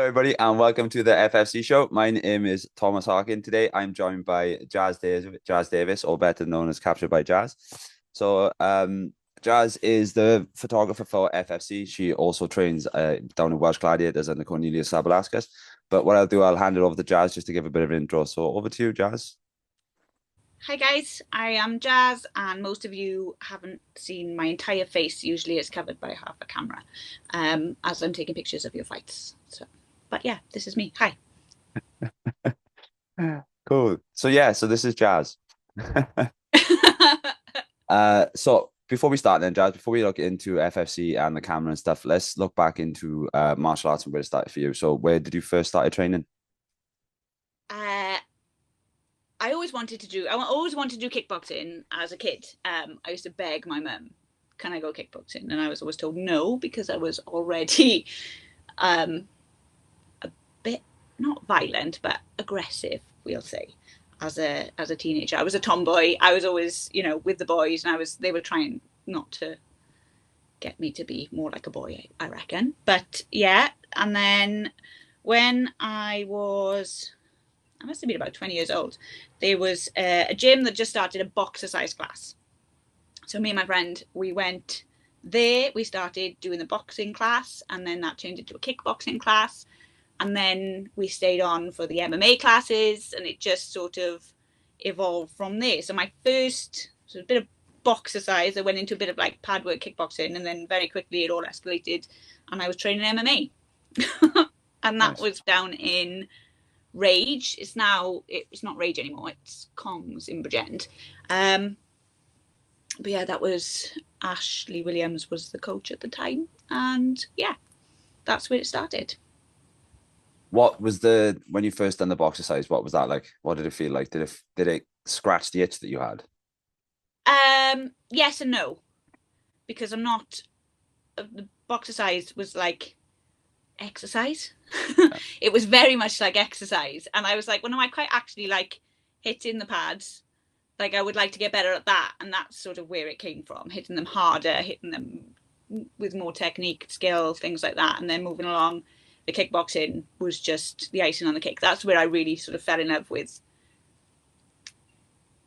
everybody, and welcome to the FFC Show. My name is Thomas Harkin. Today, I'm joined by Jazz Davies, or better known as Captured by Jazz. So, Jazz is the photographer for FFC. She also trains down in Welsh Gladiators under Cornelius Sabalaskas. But what I'll do, I'll hand it over to Jazz just to give a bit of an intro. So, over to you, Jazz. Hi guys, I am Jazz, and most of you haven't seen my entire face. Usually it's covered by half a camera, as I'm taking pictures of your fights. So, but yeah, this is me. Hi. Cool. So this is Jazz. So before we start then, Jazz, before we look into FFC and the camera and stuff, let's look back into martial arts and where it started for you. So where did you first start training? I always wanted to do kickboxing as a kid. I used to beg my mum, "Can I go kickboxing?" And I was always told no because I was already a bit not violent but aggressive, we'll say, as a teenager. I was a tomboy. I was always, with the boys, and they were trying not to get me to be more like a boy, I reckon. But yeah, and then when I must have been about 20 years old, there was a gym that just started a boxercise class. So me and my friend, we went there, we started doing the boxing class, and then that turned into a kickboxing class. And then we stayed on for the MMA classes, and it just sort of evolved from there. So my first sort of bit of boxercise, I went into a bit of like pad work kickboxing, and then very quickly it all escalated, and I was training MMA. And that was down in Rage. It's not Rage anymore, it's Kongs in Bridgend. But yeah, that was Ashley Williams was the coach at the time, and yeah, that's where it started. What was when you first done the boxercise, what was that like? What did it feel like? Did it scratch the itch that you had? Yes and no, because I'm not. The boxercise was like exercise. It was very much like exercise, and I was like, well, no, I quite actually like hitting the pads. Like, I would like to get better at that, and that's sort of where it came from, hitting them harder, hitting them with more technique, skill, things like that. And then moving along, the kickboxing was just the icing on the cake. That's where I really sort of fell in love with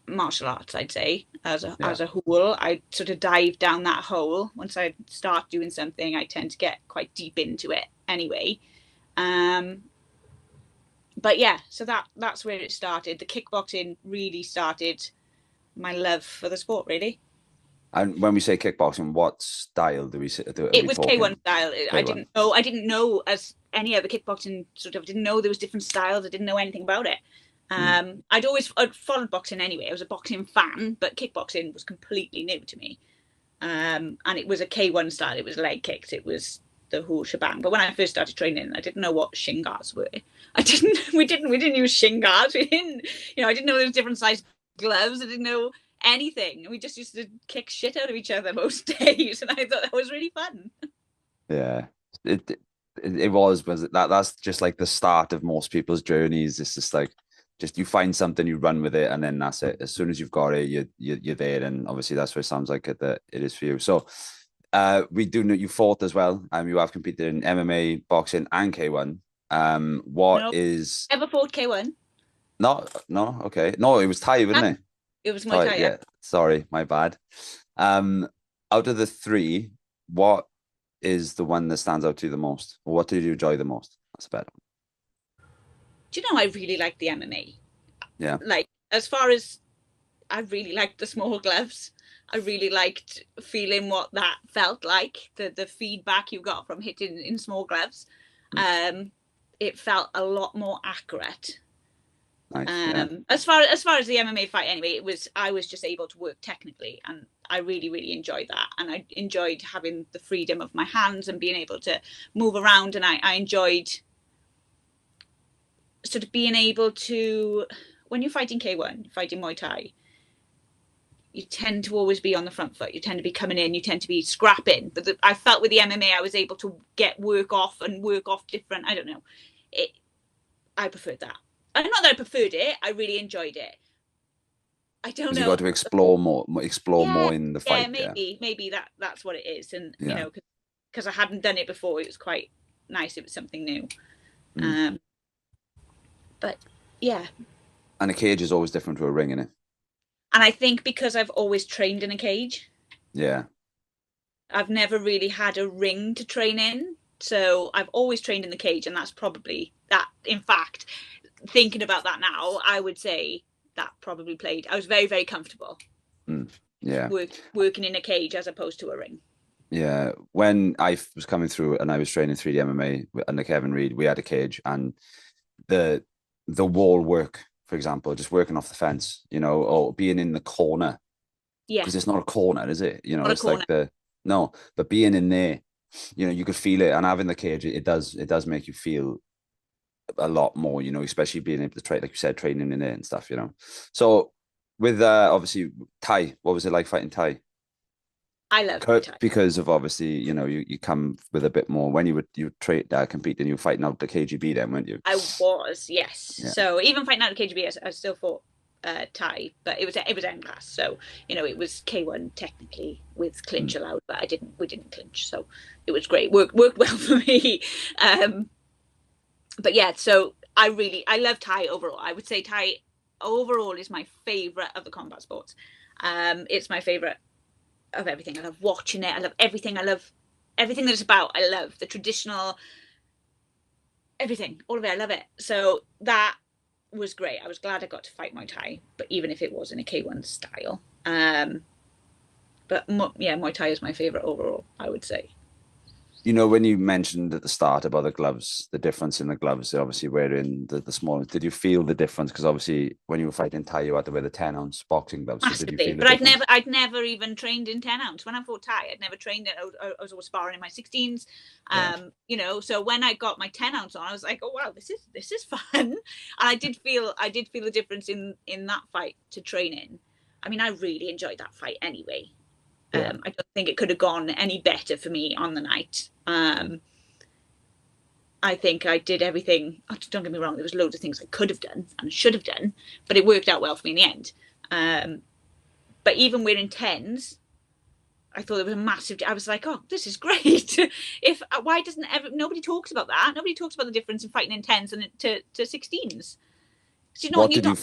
martial arts, I'd say, as a whole. I sort of dive down that hole. Once I start doing something, I tend to get quite deep into it anyway. But yeah, so that's where it started. The kickboxing really started my love for the sport, really. And when we say kickboxing, what style do we say? It was talking? K1 style. K1. I didn't know, as any other kickboxing sort of, didn't know there was different styles. I didn't know anything about it. I'd followed boxing anyway. I was a boxing fan, but kickboxing was completely new to me. And it was a K1 style. It was leg kicks. It was the whole shebang. But when I first started training, I didn't know what shin guards were. We didn't use shin guards. I didn't know there was different size gloves. I didn't know anything. We just used to kick shit out of each other most days, and I thought that was really fun. Yeah, it was that's just like the start of most people's journeys. It's just like you find something, you run with it, and then that's it. As soon as you've got it, you're there, and obviously that's what it sounds like that it is for you. So, we do know you fought as well. You have competed in MMA, boxing, and K1. Ever fought K1? No, okay, no, it was Thai, wasn't it? It was Muay Thai. Yeah, sorry, my bad. Out of the three, what is the one that stands out to you the most? Or what did you enjoy the most? That's a better one. Do you know, I really liked the MMA. Yeah. Like, as far as I really liked the small gloves. I really liked feeling what that felt like, the feedback you got from hitting in small gloves. It felt a lot more accurate. Nice, yeah. As far as the MMA fight, anyway, I was just able to work technically, and I really, really enjoyed that. And I enjoyed having the freedom of my hands and being able to move around. And I enjoyed sort of being able to, when you're fighting K1, fighting Muay Thai, you tend to always be on the front foot. You tend to be coming in. You tend to be scrapping. But I felt with the MMA, I was able to get work off different. I don't know. I preferred that. Not that I preferred it. I really enjoyed it. I don't know. You got to explore more in the fight. Yeah, maybe that's what it is. And because I hadn't done it before, it was quite nice. It was something new. Mm. But yeah. And a cage is always different to a ring, innit? And I think because I've always trained in a cage, Yeah. I've never really had a ring to train in. So I've always trained in the cage, and that's probably that. In fact, thinking about that now, I would say that probably played. I was very, very comfortable Yeah. working in a cage as opposed to a ring. Yeah. When I was coming through and I was training 3D MMA under Kevin Reed, we had a cage, and the wall work, for example, just working off the fence, or being in the corner, Yeah, because it's not a corner, is it? not a It's like corner. no, but being in there, you could feel it, and having the cage, it does make you feel a lot more, especially being able to train, like you said, training in it and stuff. So with obviously Thai, what was it like fighting Thai? I love Muay Thai. Because of obviously, you come with a bit more when you trade competing, you were fighting out the KGB then, weren't you? I was, yes. Yeah. So even fighting out of KGB, I still fought Thai, but it was M class. So it was K1 technically with clinch allowed, but we didn't clinch, so it was great. Worked well for me. But yeah, so I love Thai overall. I would say Thai overall is my favorite of the combat sports. It's my favorite of everything. I love watching it. I love everything. I love everything that it's about. I love the traditional, everything, all of it. I love it. So that was great. I was glad I got to fight Muay Thai, but even if it was in a K1 style. But yeah, Muay Thai is my favorite overall, I would say. When you mentioned at the start about the gloves, the difference in the gloves, obviously wearing the small ones, did you feel the difference? Because obviously when you were fighting Thai, you had to wear the 10-ounce boxing gloves. So did you feel Massively, the but difference? I'd never even trained in 10-ounce when I fought Thai. I'd never trained it. I was always sparring in my 16s. Yeah. So when I got my 10-ounce on, I was like, oh wow, this is fun. And I did feel the difference in that fight to training. I mean, I really enjoyed that fight anyway. Yeah. I don't think it could have gone any better for me on the night. I think I did everything. Oh, don't get me wrong, there was loads of things I could have done and should have done, but it worked out well for me in the end. But even wearing tens, I thought there was a massive. I was like, oh, this is great. Why doesn't nobody talks about that? Nobody talks about the difference in fighting in tens and to 16s. What did you?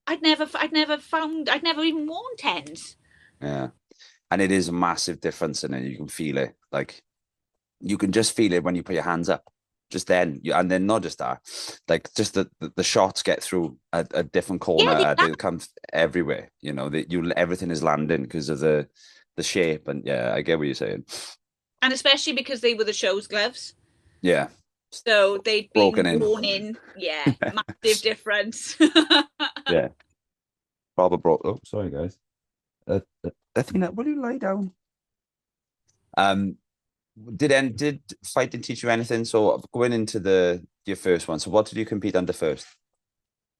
I'd never even worn tens. Yeah, and it is a massive difference in it. You can feel it, like you can just feel it when you put your hands up. Just then, and then not just that, like just the shots get through a different corner. Yeah, They come everywhere. That everything is landing because of the shape. And yeah, I get what you're saying. and especially because they were the show's gloves. Yeah. So they'd Broken been in. worn in. Yeah, massive difference. Yeah. Proper broke. Oh, sorry, guys. I think that will you lie down? Um, did fighting teach you anything? So going into your first one. So what did you compete under first?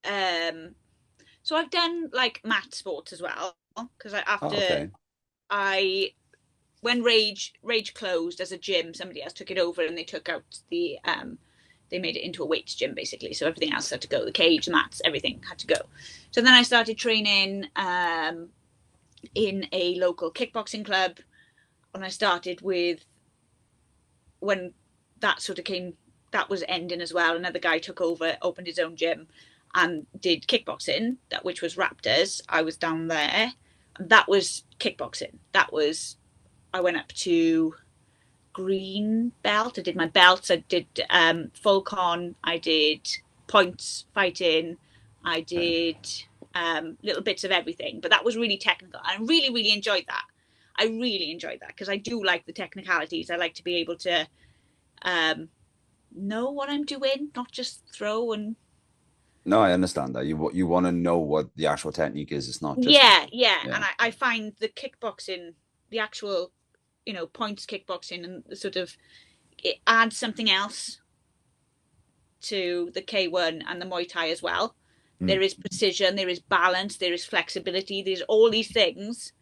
So I've done like mat sports as well because Okay. When Rage closed as a gym, somebody else took it over and they took out they made it into a weights gym basically. So everything else had to go. The cage, the mats, everything had to go. So then I started training in a local kickboxing club, and I started with when that sort of came. That was ending as well. Another guy took over, opened his own gym, and did kickboxing, which was Raptors. I was down there. That was kickboxing. I went up to green belt. I did my belts. I did full con. I did points fighting. I did little bits of everything. But that was really technical. I really, really enjoyed that. I really enjoyed that because I do like the technicalities. I like to be able to know what I'm doing, not just throw and. No, I understand that. You want to know what the actual technique is. It's not just Yeah. And I find the kickboxing, the actual, points kickboxing, and sort of it adds something else to the K1 and the Muay Thai as well. There is precision, there is balance, there is flexibility, there's all these things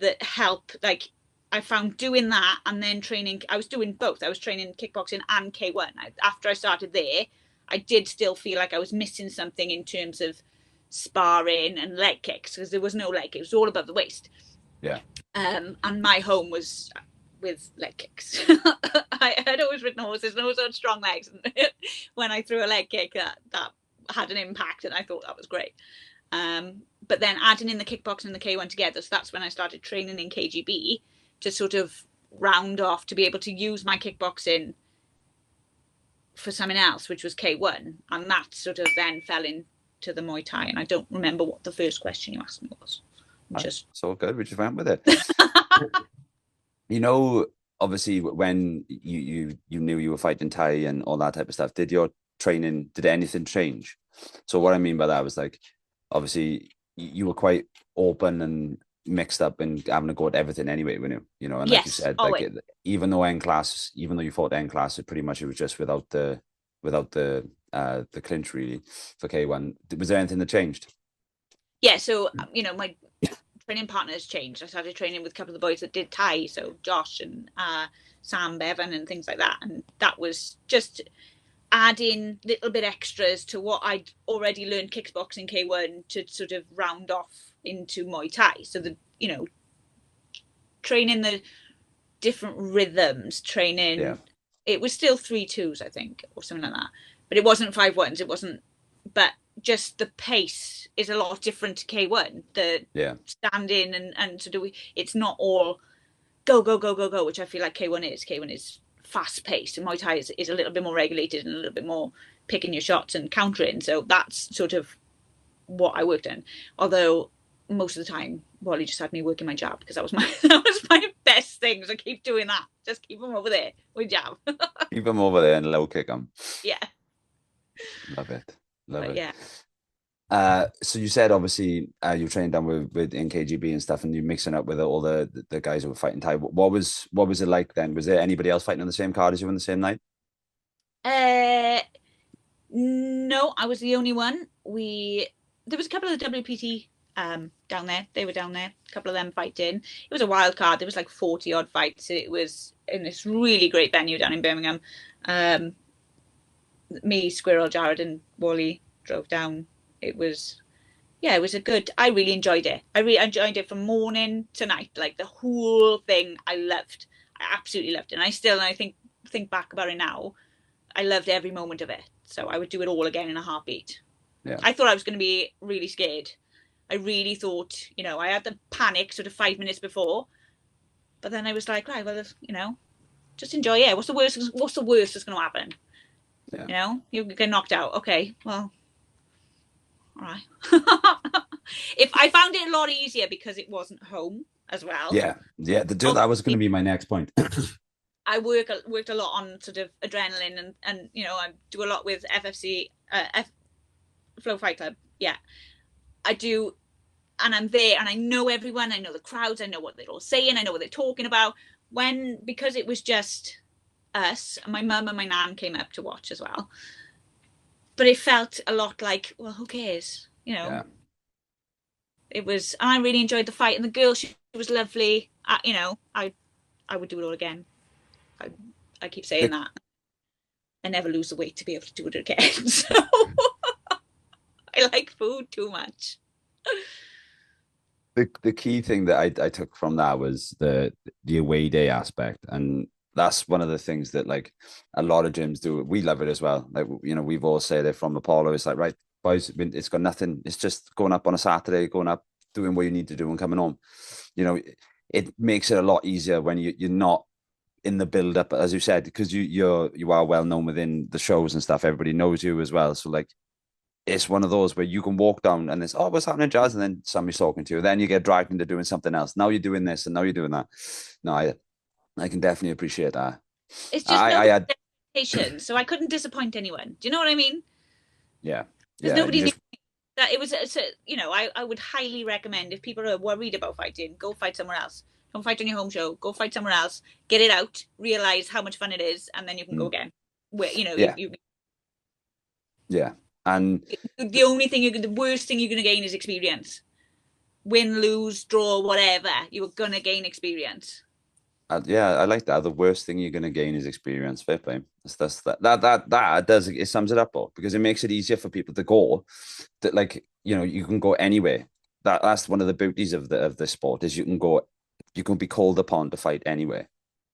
that help. Like I found doing that and then training, I was doing both. I was training kickboxing and K1. After I started there, I did still feel like I was missing something in terms of sparring and leg kicks because there was no leg. It was all above the waist. Yeah. And my home was with leg kicks. I had always written horses, no such strong legs. When I threw a leg kick, that had an impact, and I thought that was great. But then adding in the kickboxing and the K1 together, so that's when I started training in KGB to sort of round off to be able to use my kickboxing for something else, which was K1, and that sort of then fell into the Muay Thai. And I don't remember what the first question you asked me was. Just so good, we just went with it. You know, obviously, when you knew you were fighting Thai and all that type of stuff, did anything change? So what I mean by that was, like, obviously you were quite open and mixed up and having to go at everything anyway, when you know, and like you said, like even though you fought N class, it was just without the clinch really for K1. Was there anything that changed? Yeah, so you know, my training partners changed. I started training with a couple of the boys that did Thai, so Josh and Sam Bevan and things like that, and that was just adding little bit extras to what I'd already learned kickboxing K1 to sort of round off into Muay Thai. So the, you know, training the different rhythms, it was still 3-2s, I think, or something like that, but it wasn't 5-1s. It wasn't, but just the pace is a lot different to K1. The standing and sort of, it's not all go, which I feel like K1 is. K1 is fast paced, and Muay Thai is a little bit more regulated and a little bit more picking your shots and countering. So that's sort of what I worked in. Although most of the time, Wally just had me working my jab, because that was my best thing. So keep doing that. Just keep them over there with jab. Keep them over there and low kick them. Yeah. Love it. Yeah. So you said obviously you trained down with in KGB and stuff, and you're mixing up with all the guys who were fighting Thai. What was it like then? Was there anybody else fighting on the same card as you on the same night? No, I was the only one. There was a couple of the WPT down there. They were down there. A couple of them fighting. It was a wild card. There was like 40 odd fights. It was in this really great venue down in Birmingham. Me, Squirrel, Jared, and Wally drove down. It was I really enjoyed it. I really enjoyed it from morning to night. Like the whole thing, I loved. I absolutely loved it. And I think back about it now, I loved every moment of it. So I would do it all again in a heartbeat. Yeah. I thought I was going to be really scared. I really thought, you know, I had the panic sort of 5 minutes before, but then I was like, right, well, you know, just enjoy it. What's the worst that's going to happen? Yeah. You know, you get knocked out. Okay, well, all right. If I found it a lot easier because it wasn't home as well. Yeah. That was going to be my next point. I worked a lot on sort of adrenaline and you know, I do a lot with FFC Flow Fight Club. Yeah, I do, and I'm there, and I know everyone. I know the crowds. I know what they're all saying. I know what they're talking about. Because it was just us, and my mum and my nan came up to watch as well. But it felt a lot like, well, who cares? You know. Yeah. It was, and I really enjoyed the fight, and the girl, she was lovely. You know, I would do it all again. I keep saying that. I never lose the weight to be able to do it again. So I like food too much. The key thing that I took from that was the away day aspect, and that's one of the things that like a lot of gyms do. We love it as well. Like, you know, we've all said it from Apollo. It's like, right, boys, it's got nothing. It's just going up on a Saturday, going up, doing what you need to do, and coming home. You know, it makes it a lot easier when you're not in the build up, as you said, because you are well known within the shows and stuff. Everybody knows you as well. So like, it's one of those where you can walk down and it's, oh, what's happening, Jazz? And then somebody's talking to you. Then you get dragged into doing something else. Now you're doing this and now you're doing that. No, I can definitely appreciate that. It's just I had expectations, so I couldn't disappoint anyone. Do you know what I mean? Yeah. There's nobody that it was, you know, I would highly recommend, if people are worried about fighting, go fight somewhere else. Don't fight on your home show. Go fight somewhere else. Get it out. Realize how much fun it is, and then you can go again. Where, you know, yeah. And the worst thing you're going to gain is experience. Win, lose, draw, whatever. You're going to gain experience. I like that. The worst thing you're going to gain is experience. Fair play. That does, it sums it up all, because it makes it easier for people to go. That, like, you know, you can go anywhere. That's one of the beauties of the sport, is you can be called upon to fight anywhere.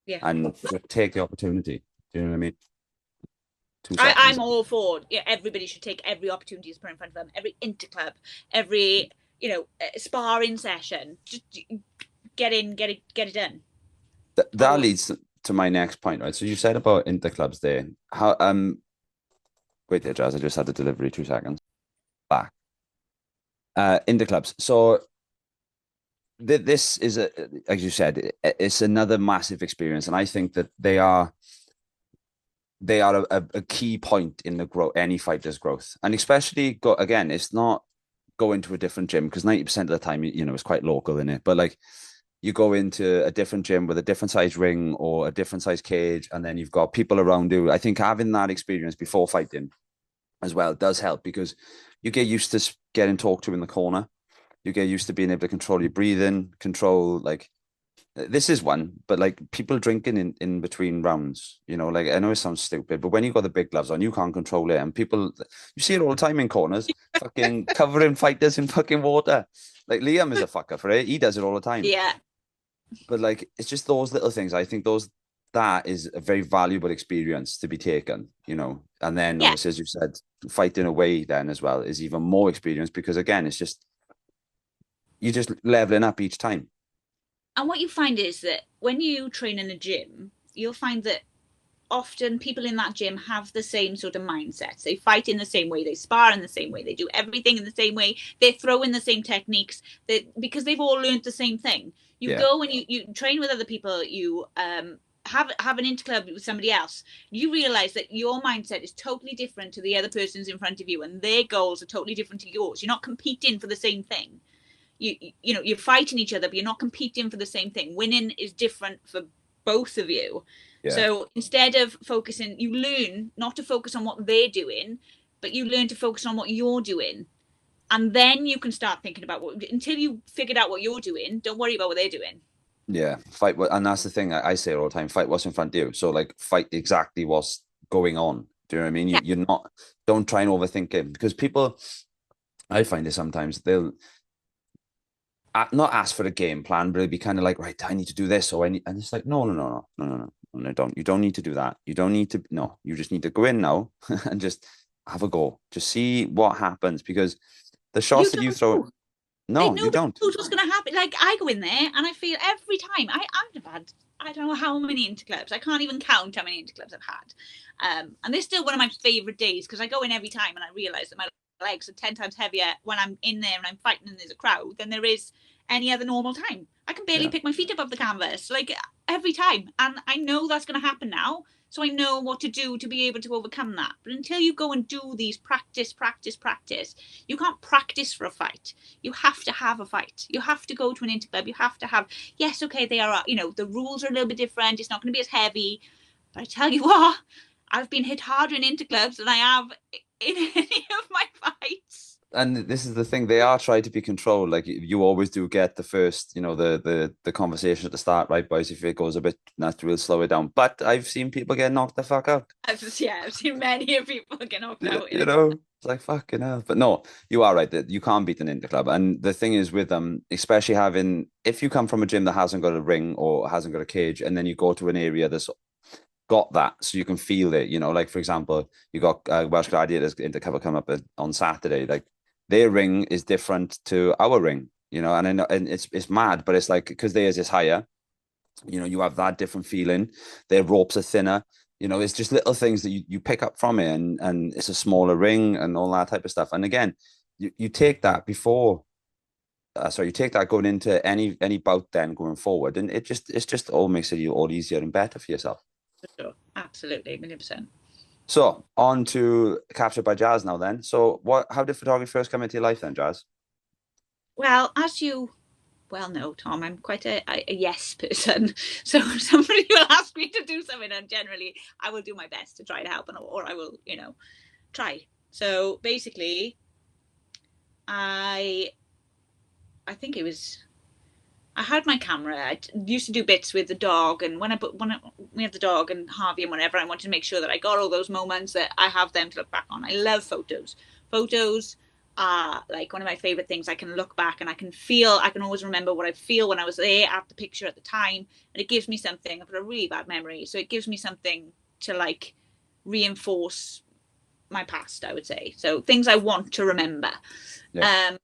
Yeah. and just take the opportunity. Do you know what I mean? Two I'm seconds. all for, yeah, everybody should take every opportunity that's put in front of them, every interclub, every, sparring session. Just get in, get it done. That leads to my next point, right? So you said about interclubs there. How wait there, Jazz. I just had the delivery. 2 seconds. Back. Interclubs. So this is as you said, it's another massive experience, and I think that they are a key point in the growth, any fighter's growth, and especially again, it's not going to a different gym because 90% of the time, it's quite local in it, but like you go into a different gym with a different size ring or a different size cage, and then you've got people around you. I think having that experience before fighting as well does help because you get used to getting talked to in the corner. You get used to being able to control your breathing, control like this is one, but like people drinking in between rounds, like I know it sounds stupid, but when you got the big gloves on, you can't control it. And people, you see it all the time in corners, fucking covering fighters in fucking water. Like Liam is a fucker for it. He does it all the time. Yeah. But like, it's just those little things. I think that is a very valuable experience to be taken, and then Yeah. obviously, as you said, fighting away then as well is even more experience because again, it's just, you're just leveling up each time. And what you find is that when you train in a gym, you'll find that often people in that gym have the same sort of mindsets. They fight in the same way, they spar in the same way, they do everything in the same way, they throw in the same techniques because they've all learned the same thing. You go and you train with other people, you have an interclub with somebody else, you realize that your mindset is totally different to the other person's in front of you and their goals are totally different to yours. You're not competing for the same thing. You're fighting each other, but you're not competing for the same thing. Winning is different for both of you. Yeah. So instead of focusing, you learn not to focus on what they're doing, but you learn to focus on what you're doing. And then you can start thinking about until you figured out what you're doing, don't worry about what they're doing. Yeah, fight. And that's the thing I say all the time, fight what's in front of you. So like fight exactly what's going on. Do you know what I mean? Yeah. You're not, don't try and overthink it because people, I find it sometimes they'll not ask for a game plan, but it'd be kind of like, right, I need to do this. Or and it's like, no, don't. You don't need to do that. You don't need to, no, you just need to go in now and just have a go. Just see what happens because the shots that you throw, no, you don't. What's going to happen? Like I go in there and I feel every time I've had, I don't know how many interclubs. I can't even count how many interclubs I've had. And they're still one of my favorite days because I go in every time and I realize that my legs are 10 times heavier when I'm in there and I'm fighting and there's a crowd than there is any other normal time. I can barely pick my feet above the canvas, like every time. And I know that's going to happen now. So I know what to do to be able to overcome that. But until you go and do these practice, you can't practice for a fight. You have to have a fight. You have to go to an interclub. You have to have, yes, okay, they are, the rules are a little bit different. It's not going to be as heavy. But I tell you what, I've been hit harder in interclubs than I have in any of my fights. And this is the thing, they are trying to be controlled. Like you always do get the first, the conversation at the start, right, boys? If it goes a bit nuts, we'll slow it down. But I've seen people get knocked the fuck out. I've seen many people get knocked out. It's like fucking hell. But no, you are right that you can't beat an interclub. And the thing is with them, especially if you come from a gym that hasn't got a ring or hasn't got a cage, and then you go to an area that's got that, so you can feel it. Like for example, you got Welsh Gladiators intercover come up on Saturday. Like their ring is different to our ring, and I know, and it's mad, but it's like because theirs is higher, you have that different feeling. Their ropes are thinner. It's just little things that you pick up from it, and it's a smaller ring and all that type of stuff. And again, you take that before. You take that going into any bout then going forward, and it's just all makes it all easier and better for yourself. For sure, absolutely, 1,000,000%. So on to Captured by Jazz now then. So how did photography first come into your life then, Jazz? Well, as you well know, Tom, I'm quite a yes person. So if somebody will ask me to do something, and generally I will do my best to try to help, or I will, try. So basically, I think it was, I had my camera. I used to do bits with the dog, and when we have the dog and Harvey and whatever, I wanted to make sure that I got all those moments that I have them to look back on. I love photos. are like one of my favorite things. I can look back and I can always remember what I feel when I was there at the picture at the time. And it gives me something. I've got a really bad memory. So it gives me something to like reinforce my past, I would say. So things I want to remember. Yeah.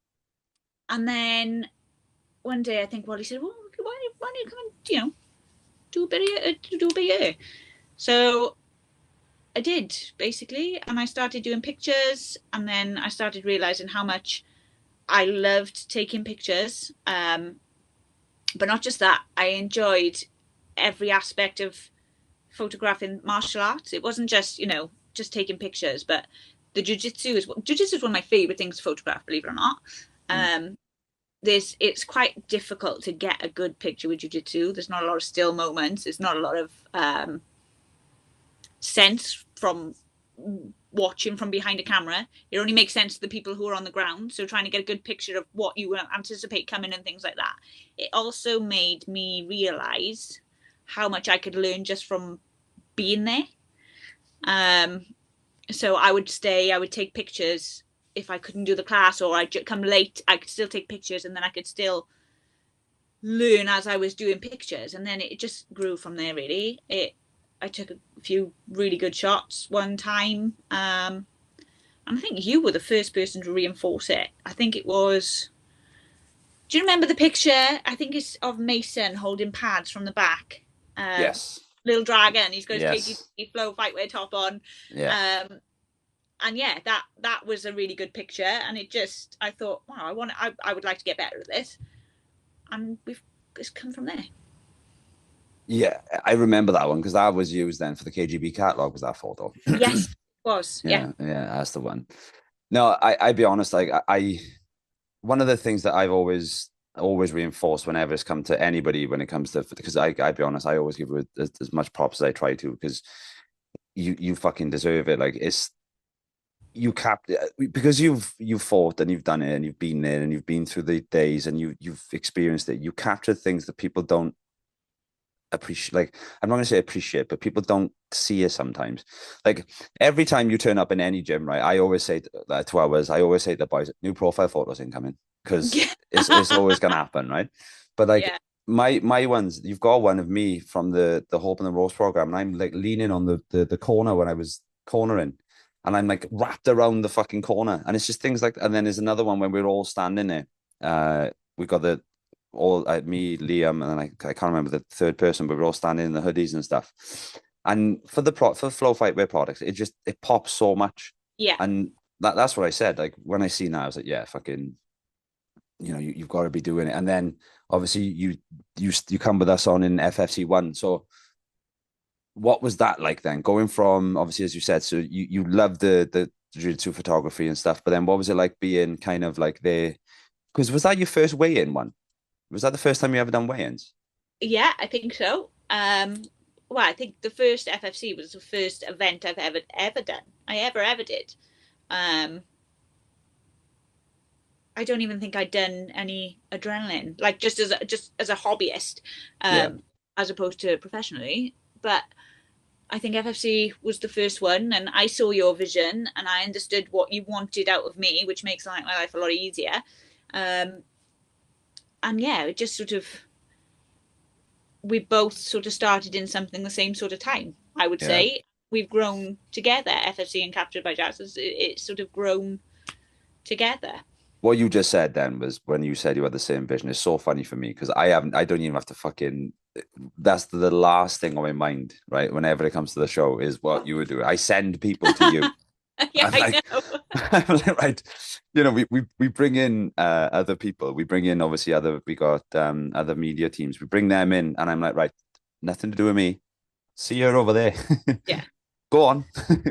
And then one day I think, well, he said, well, why don't you come and, do a bit here. So I did, basically. And I started doing pictures. And then I started realizing how much I loved taking pictures. But not just that, I enjoyed every aspect of photographing martial arts. It wasn't just, just taking pictures, but the jiu-jitsu is one of my favorite things to photograph, believe it or not. It's quite difficult to get a good picture with jiu-jitsu. There's not a lot of still moments. There's not a lot of sense from watching from behind a camera. It only makes sense to the people who are on the ground. So trying to get a good picture of what you anticipate coming and things like that. It also made me realize how much I could learn just from being there. So I would take pictures if I couldn't do the class, or I'd come late. I could still take pictures, and then I could still learn as I was doing pictures. And then it just grew from there, really. I took a few really good shots one time. And I think you were the first person to reinforce it. I think it was... Do you remember the picture? I think it's of Mason holding pads from the back. Yes. Little dragon. He's got his Yes. KGB flow fightwear top on. Yeah. And yeah, that was a really good picture. And I thought, wow, I would like to get better at this. And it's come from there. Yeah, I remember that one because that was used then for the KGB catalog. Was that photo? Yes, it was. Yeah. Yeah, that's the one. No, I'd be honest. Like one of the things that I've always reinforced whenever it's come to anybody when it comes to, because I'd be honest, I always give it as much props as I try to, because you fucking deserve it. Like because you've fought and you've done it and you've been there and you've been through the days and you've experienced it. You capture things that people don't appreciate. Like, I'm not going to say appreciate, but people don't see it sometimes. Like every time you turn up in any gym, right, I always say to ours, I always say to the boys, new profile photos incoming, because it's always going to happen, right? But like my ones, you've got one of me from the Hope and the Rose program, and I'm like leaning on the corner when I was cornering, and I'm like wrapped around the fucking corner, and it's just things like. And then there's another one when we're all standing there. We got me, Liam, and then I can't remember the third person, but we're all standing in the hoodies and stuff. And for Flow Fightwear products, it pops so much. Yeah. And that's what I said. Like when I seen that, I was like, yeah, fucking, you've got to be doing it. And then obviously you come with us on in FFC 1. So what was that like then? Going from, obviously, as you said, so you love the jiu-jitsu photography and stuff, but then what was it like being kind of like there? Because was that your first weigh-in one? Was that the first time you ever done weigh-ins? Yeah, I think so. Well, I think the first FFC was the first event I've ever done. I ever did. I don't even think I'd done any adrenaline, like just as a hobbyist, as opposed to professionally. But I think FFC was the first one, and I saw your vision, and I understood what you wanted out of me, which makes my life a lot easier. And yeah, it just sort of, we both sort of started in something the same sort of time, I would say. We've grown together. FFC and Captured by Jazz, it's sort of grown together. What you just said then was when you said you had the same vision. It's so funny for me because I don't even have to fucking, that's the last thing on my mind, right? Whenever it comes to the show is what you would do. I send people to you. Yeah, I know. I'm like, right. We bring in other people. We bring in obviously we got other media teams. We bring them in, and I'm like, right, nothing to do with me. See her over there. Yeah. Go on.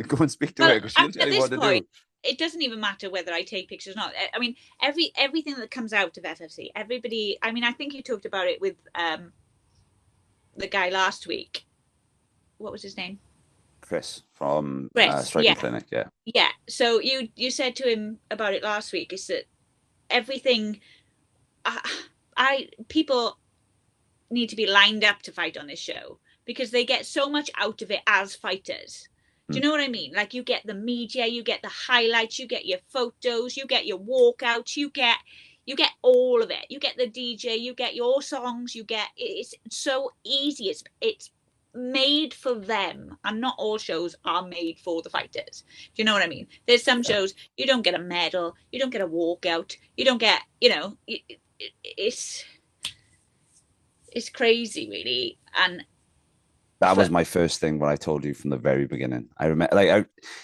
Go and speak to her. She'll tell you what to do. It doesn't even matter whether I take pictures or not. I mean, everything that comes out of FFC, everybody. I mean, I think you talked about it with the guy last week. What was his name? Chris from Chris, Striking Clinic. Yeah. So you said to him about it last week is that everything. People need to be lined up to fight on this show because they get so much out of it as fighters. Do you know what I mean? Like, you get the media, you get the highlights, you get your photos, you get your walkouts, you get all of it. You get the DJ, you get your songs, it's so easy. It's made for them, and not all shows are made for the fighters. Do you know what I mean? There's some shows you don't get a medal, you don't get a walkout, you don't get, it's crazy, really. And That was my first thing when I told you from the very beginning. I remember, like,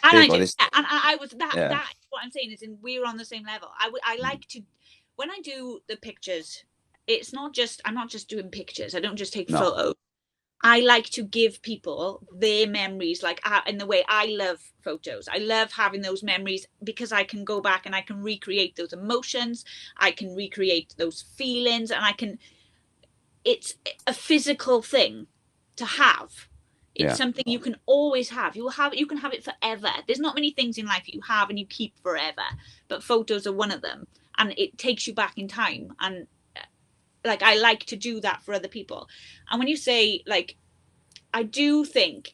I was that. Yeah. That what I'm saying is, we're on the same level. I like to, when I do the pictures, I'm not just doing pictures. I don't just take photos. I like to give people their memories, like, in the way I love photos. I love having those memories because I can go back and I can recreate those emotions. I can recreate those feelings, and it's a physical thing to have. It's something you can always have. You can have it forever. There's not many things in life you have and you keep forever, but photos are one of them, and it takes you back in time. And like, I like to do that for other people. And when you say, like, I do think,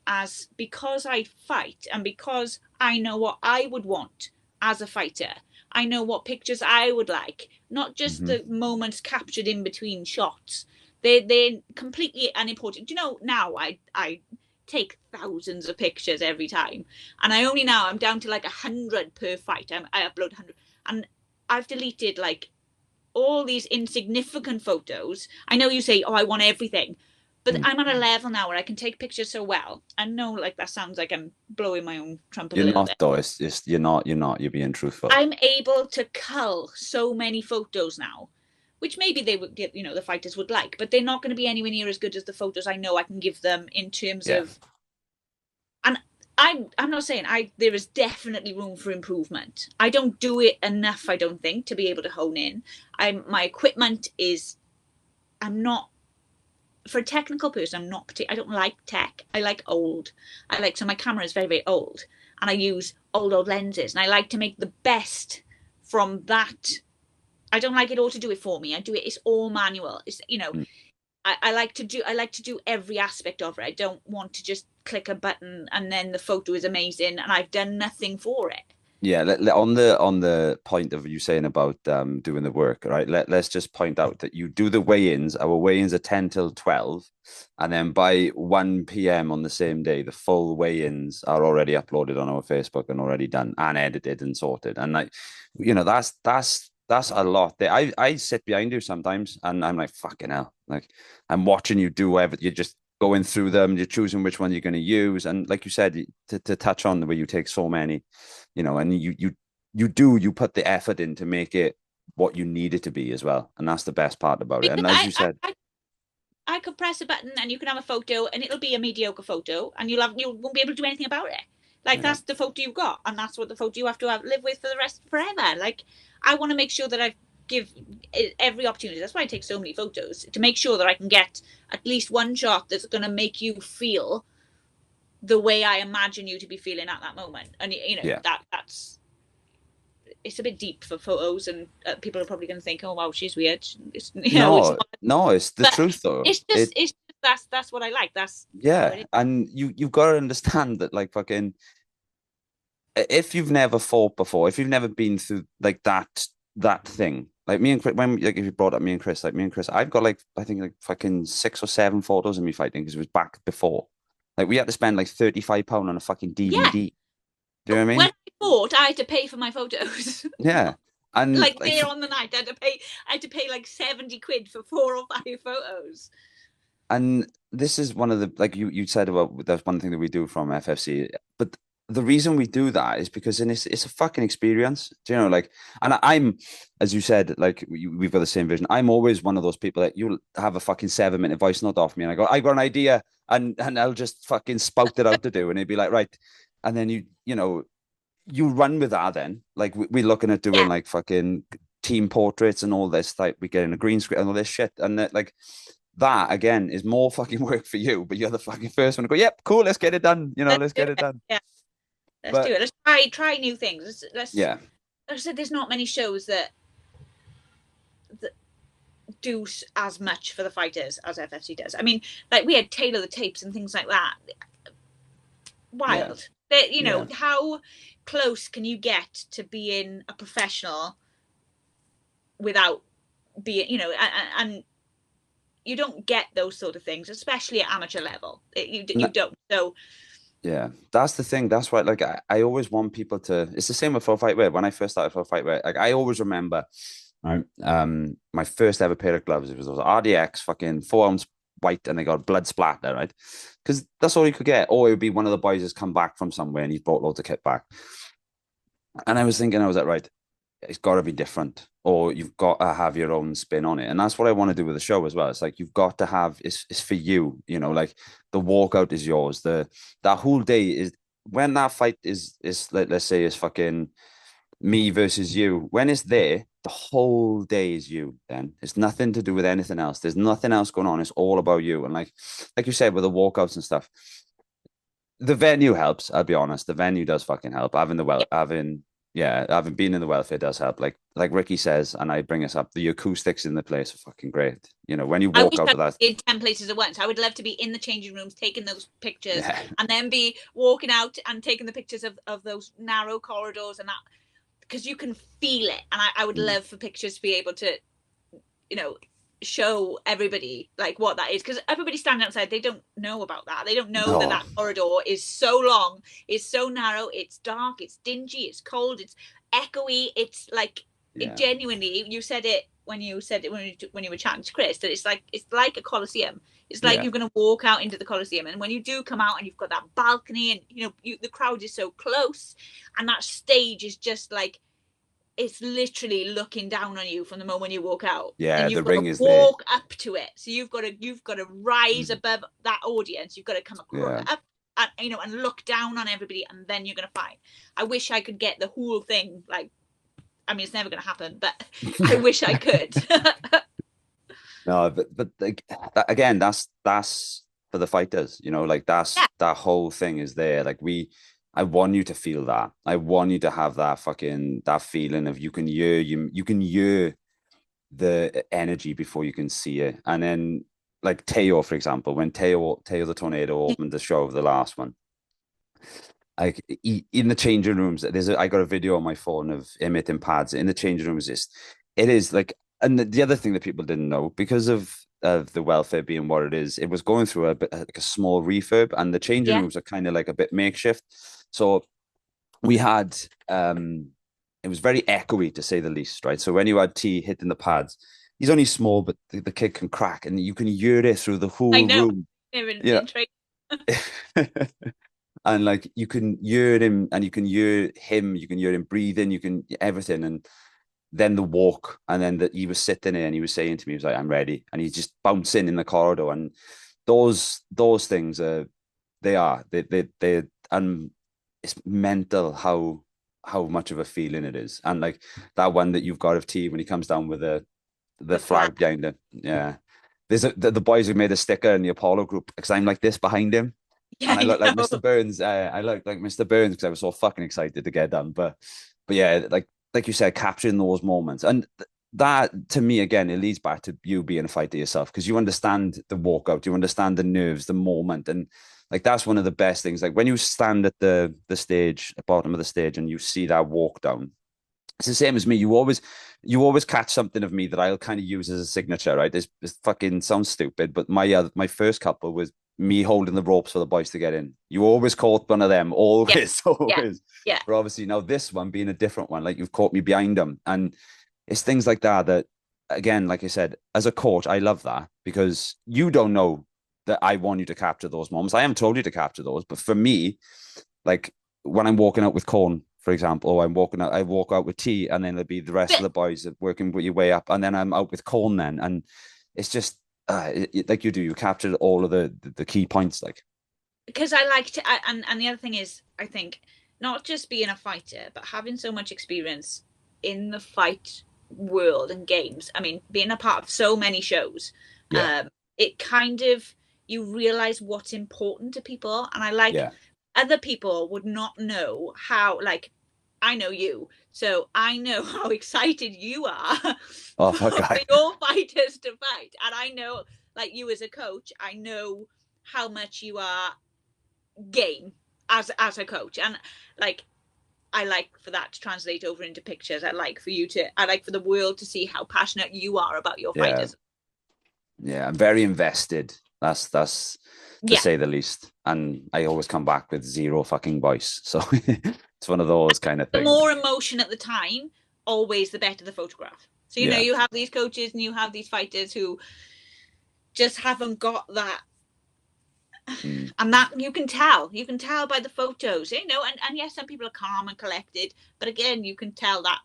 because I fight and because I know what I would want as a fighter, I know what pictures I would like, not just the moments captured in between shots. They're completely unimportant. You know, now I take thousands of pictures every time, and I'm down to like 100 per fight. I upload 100, and I've deleted like all these insignificant photos. I know you say, oh, I want everything, but I'm at a level now where I can take pictures so well. I know, like, that sounds like I'm blowing my own trumpet. You're not, though. It's just, you're not. You're being truthful. I'm able to cull so many photos now, which maybe they would get, the fighters would like, but they're not going to be anywhere near as good as the photos I know I can give them in terms of. And I'm not saying there is definitely room for improvement. I don't do it enough, I don't think, to be able to hone in. My equipment is, I'm not, for a technical person, I don't like tech. I like old. So my camera is very, very old, and I use old lenses, and I like to make the best from that. I don't like it all to do it for me. It's all manual. It's, I like to do every aspect of it. I don't want to just click a button and then the photo is amazing and I've done nothing for it. Yeah, on the point of you saying about doing the work, right? Let's just point out that you do the weigh-ins. Our weigh-ins are 10 till 12, and then by 1 p.m. on the same day, the full weigh-ins are already uploaded on our Facebook and already done and edited and sorted. And like, that's a lot. I sit behind you sometimes, and I'm like, fucking hell, like, I'm watching you do whatever. You're just going through them, you're choosing which one you're going to use, and like you said, to touch on the way you take so many, and you put the effort in to make it what you need it to be as well, and that's the best part about it. And as you said, I could press a button and you can have a photo, and it'll be a mediocre photo, and you won't be able to do anything about it. Like, that's the photo you got, and that's what the photo you have to live with for the rest forever. Like, I want to make sure that I give every opportunity. That's why I take so many photos, to make sure that I can get at least one shot that's going to make you feel the way I imagine you to be feeling at that moment. And that's, it's a bit deep for photos, and people are probably going to think, oh wow, she's weird. It's the truth though. That's what I like. And you've got to understand that, like, fucking, if you've never fought before, if you've never been through like that thing, like me and Chris, if you brought up me and Chris, I've got like, I think, like fucking 6 or 7 photos of me fighting, because it was back before. Like, we had to spend like £35 on a fucking DVD. Yeah. Do you know what I mean? When I fought, I had to pay for my photos. Yeah. And like there on the night, I had to pay like 70 quid for 4 or 5 photos. And this is one of the, like you said about, that's one thing that we do from FFC, but the reason we do that is because it's a fucking experience. Do you know, like, and I'm, as you said, like, we've got the same vision. I'm always one of those people that you'll have a fucking 7-minute voice note off me, and I got an idea, and I'll just fucking spout it out to do, and it'd be like, right, and then you run with that. Then, like, we're looking at doing like fucking team portraits and all this, like, we get in a green screen and all this shit, and like, that again is more fucking work for you, but you're the fucking first one to go, yep, cool, let's get it done. Let's get it done. Yeah. Let's do it. Let's try new things. Let's Like I said, there's not many shows that do as much for the fighters as FFC does. I mean, like, we had Taylor the Tapes and things like that. Wild. that, you know, how close can you get to being a professional without being, you know, and you don't get those sort of things, especially at amateur level. You don't. So Yeah, that's the thing. That's why, like, I always want people to. It's the same with full fight wear. When I first started full fight wear, like, I always remember, right? My first ever pair of gloves. It was those RDX fucking 4 ounce white, and they got blood splatter, right? Because that's all you could get. Or it would be one of the boys has come back from somewhere and he's brought loads of kit back. And I was thinking, I was like, right, it's got to be different, or you've got to have your own spin on it. And that's what I want to do with the show as well. It's like you've got to have it's for you, you know, like the walkout is yours. That whole day is when that fight is like, let's say is fucking me versus you. When it's there, the whole day is you. Then it's nothing to do with anything else. There's nothing else going on. It's all about you. And like you said with the walkouts and stuff, the venue helps. I'll be honest, the venue does fucking help. Having been in the welfare does help. Like Ricky says, and I bring us up, the acoustics in the place are fucking great. You know, when you walk out of that, in 10 places at once. I would love to be in the changing rooms taking those pictures, and then be walking out and taking the pictures of those narrow corridors and that, because you can feel it. And I would love for pictures to be able to, you know, show everybody like what that is, because everybody standing outside, they don't know about that. They don't know that corridor is so long, it's so narrow, it's dark, it's dingy, it's cold, it's echoey. It's like it genuinely, you said it when you were chatting to Chris, that it's like a coliseum. It's like you're going to walk out into the coliseum, and when you do come out and you've got that balcony, and you know the crowd is so close, and that stage is just like, it's literally looking down on you from the moment you walk out. Yeah, and you've the ring is walk up to it. So you've got to rise above that audience. You've got to come up and, you know, and look down on everybody, and then you're going to fight. I wish I could get the whole thing. Like, I mean, it's never going to happen, but I wish I could. No, but like, again, that's for the fighters. You know, like that whole thing is there. Like I want you to feel that. I want you to have that feeling of you can hear the energy before you can see it. And then like Teo, for example, when Teo the Tornado opened the show of the last one, like in the changing rooms, I got a video on my phone of him hitting pads in the changing rooms. It is like, and the other thing that people didn't know, because of the welfare being what it is, it was going through a bit like a small refurb, and the changing rooms are kind of like a bit makeshift. So we had it was very echoey, to say the least, right? So when you had T hitting the pads, he's only small, but the kid can crack, and you can hear it through the whole room. Yeah. And like you can hear him, and you can hear him breathing, you can everything. And then the walk, and then he was sitting there and he was saying to me, he was like, I'm ready. And he's just bouncing in the corridor. And those things they and it's mental how much of a feeling it is. And like that one that you've got of T when he comes down with the flag behind him. Yeah. The boys have made a sticker in the Apollo group because I'm like this behind him. Yeah, and I look like Mr. Burns. I look like Mr. Burns because I was so fucking excited to get done. But yeah, like you said, capturing those moments. And that, to me, again, it leads back to you being a fighter yourself, because you understand the walkout, you understand the nerves, the moment. And like, that's one of the best things. Like when you stand at the stage, at the bottom of the stage, and you see that walk down, it's the same as me. You always catch something of me that I'll kind of use as a signature, right? This fucking sounds stupid, but my first couple was me holding the ropes for the boys to get in. You always caught one of them, always. Yeah. But obviously now this one being a different one, like you've caught me behind them. And it's things like that, again, like I said, as a coach, I love that, because you don't know that I want you to capture those moments. I haven't told you to capture those, but for me, like when I'm walking out with Corn, for example, or I walk out with T, and then there'll be the rest of the boys working with your way up, and then I'm out with Corn then. And it's just, like you captured all of the key points, like, because I like to, and the other thing is, I think not just being a fighter, but having so much experience in the fight world and games. I mean, being a part of so many shows, it kind of, you realize what's important to people. And I like other people would not know how, like, I know you, so I know how excited you are for your fighters to fight. And I know, like, you as a coach, I know how much you are game. as a coach. And like, I like for that to translate over into pictures. I like for the world to see how passionate you are about your Yeah. fighters. Yeah, I'm very invested. That's to Yeah. say the least. And I always come back with zero fucking voice. So it's one of those kind of The things. more emotion at the time, always the better the photograph. So, Yeah. you have these coaches and you have these fighters who just haven't got that. And that you can tell by the photos, and yes, some people are calm and collected, but again, you can tell that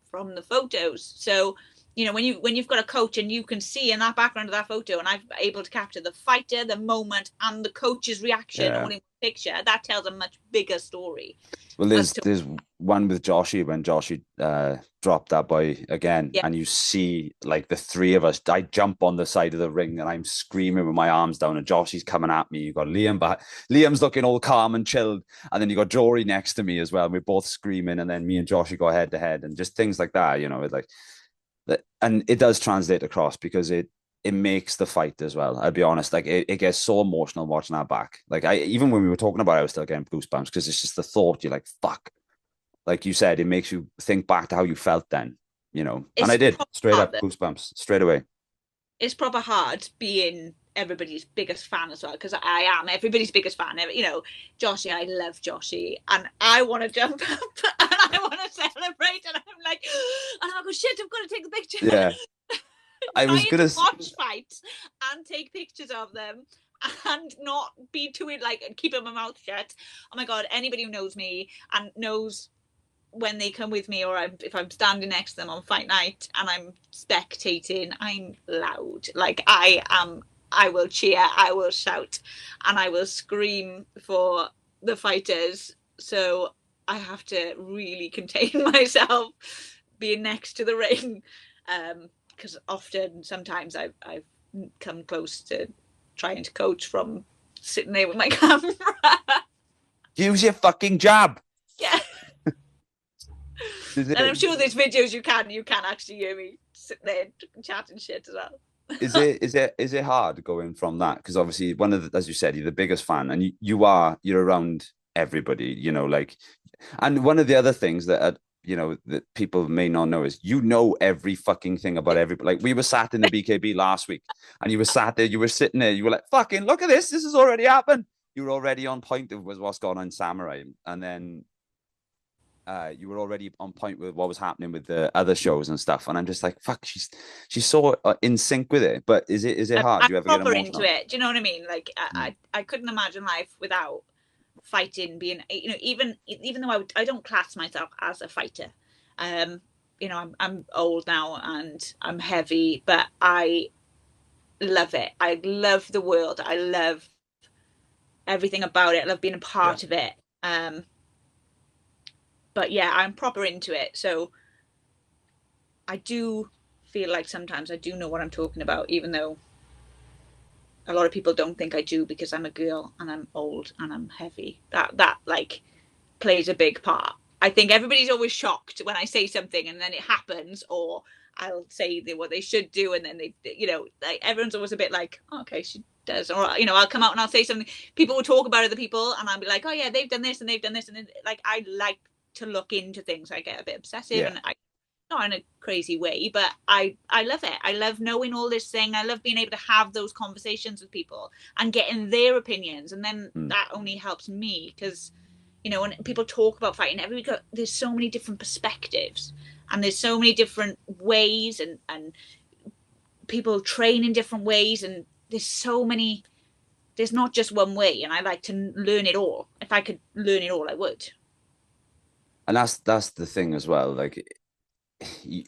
from the photos. So, when you've got a coach and you can see in that background of that photo, and I'm able to capture the fighter, the moment, and the coach's reaction all in one picture, that tells a much bigger story. Well, there's one with Joshy when Joshy dropped that boy again, and you see like the three of us. I jump on the side of the ring and I'm screaming with my arms down, and Joshy's coming at me. You got Liam, but Liam's looking all calm and chilled, and then you got Jory next to me as well. We're both screaming, and then me and Joshy go head to head, and just things like that. It's like that, and it does translate across because it makes the fight as well. I'll be honest, like it gets so emotional watching that back. Like even when we were talking about it, I was still getting goosebumps because it's just the thought. You're like, fuck. Like you said, it makes you think back to how you felt then, and I did straight up goosebumps straight away. It's proper hard being everybody's biggest fan as well, because I am everybody's biggest fan. Joshy, I love Joshy, and I want to jump up and I want to celebrate, and I'm like, and I go, shit, I've got to take the picture. Yeah. I was gonna watch fights and take pictures of them and not be too like keeping my mouth shut. Oh my god, anybody who knows me and knows when they come with me, or if I'm standing next to them on fight night and I'm spectating, I'm loud. Like I will cheer, I will shout, and I will scream for the fighters. So I have to really contain myself being next to the ring, because sometimes I've come close to trying to coach from sitting there with my camera. Use your fucking jab. Yeah. And I'm sure there's videos you can actually hear me sitting there chatting shit as well. Is it hard going from that? Because obviously as you said, you're the biggest fan, and you're around everybody, like, and one of the other things that that people may not know is every fucking thing about everybody. Like we were sat in the BKB last week, and you were sat there, you were sitting there, you were like, fucking look at this has already happened. You were already on point with what's going on in Samurai, and then you were already on point with what was happening with the other shows and stuff, and I'm just like, fuck, she's so in sync with it. But is it hard? Do you ever get emotional? Into it? Do you know what I mean? Like I couldn't imagine life without fighting. Being even though I don't class myself as a fighter, I'm old now and I'm heavy, but I love it. I love the world. I love everything about it. I love being a part of it. But yeah, I'm proper into it. So I do feel like sometimes I do know what I'm talking about, even though a lot of people don't think I do, because I'm a girl and I'm old and I'm heavy. That like plays a big part. I think everybody's always shocked when I say something and then it happens, or I'll say what they should do and then they, like everyone's always a bit like, oh, okay, she does, or I'll come out and I'll say something. People will talk about other people and I'll be like, oh yeah, they've done this and they've done this, and then, like I like to look into things. I get a bit obsessive, and not in a crazy way, but I love it. I love knowing all this thing. I love being able to have those conversations with people and getting their opinions, and then that only helps me, because when people talk about fighting, there's so many different perspectives and there's so many different ways, and people train in different ways, and there's not just one way, and I like to learn it all. If I could learn it all, I would. And that's the thing as well. Like,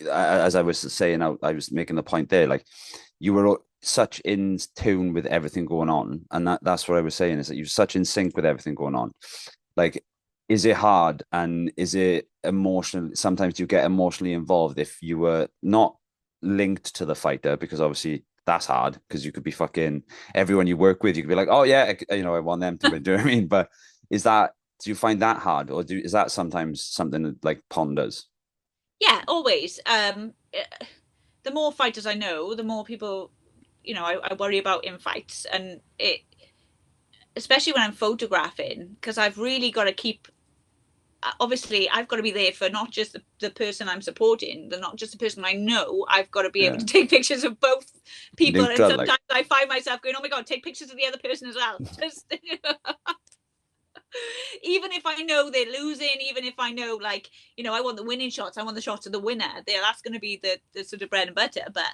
as I was saying, I was making the point there, like you were such in tune with everything going on, and that's what I was saying, is that you're such in sync with everything going on. Like, is it hard, and is it emotional? Sometimes you get emotionally involved if you were not linked to the fighter, because obviously that's hard, because you could be fucking everyone you work with, you could be like, oh yeah, I want them to win. Do you know what I mean? But do you find that hard, or is that sometimes something that like ponders? Yeah, always. The more fighters I know, the more people, I worry about in fights, and especially when I'm photographing, because I've really got to keep, obviously I've got to be there for not just the person I'm supporting, not just the person I know. I've got to be able to take pictures of both people. Neutral, and sometimes I find myself going, oh my God, take pictures of the other person as well. Just, even if I know they're losing, even if I know, like, I want the winning shots, I want the shots of the winner. That's going to be the sort of bread and butter. But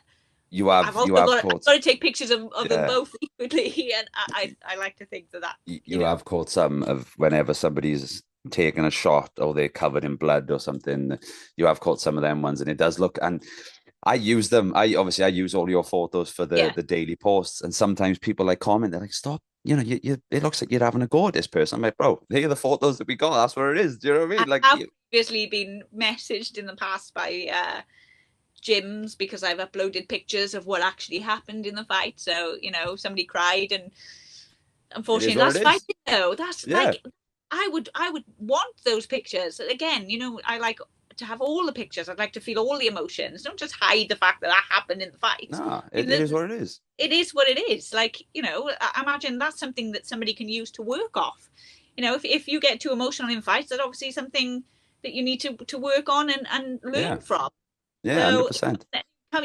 I've got to take pictures of them both equally, and I like to think that you have caught some of whenever somebody's taken a shot or they're covered in blood or something. You have caught some of them ones, and it does look. And I use them. I use all your photos for the daily posts, and sometimes people like comment. They're like, "Stop! It looks like you're having a go at this person." I'm like, "Bro, here are the photos that we got. That's what it is." Do you know what I mean? Like, I've previously been messaged in the past by gyms because I've uploaded pictures of what actually happened in the fight. So somebody cried, and unfortunately that's fighting though. That's like, I would want those pictures again. I like to have all the pictures. I'd like to feel all the emotions. Don't just hide the fact that happened in the fight. No, it is what it is. It is what it is. Like, I imagine that's something that somebody can use to work off. If you get too emotional in fights, that's obviously something that you need to work on and learn from. Yeah, 100%.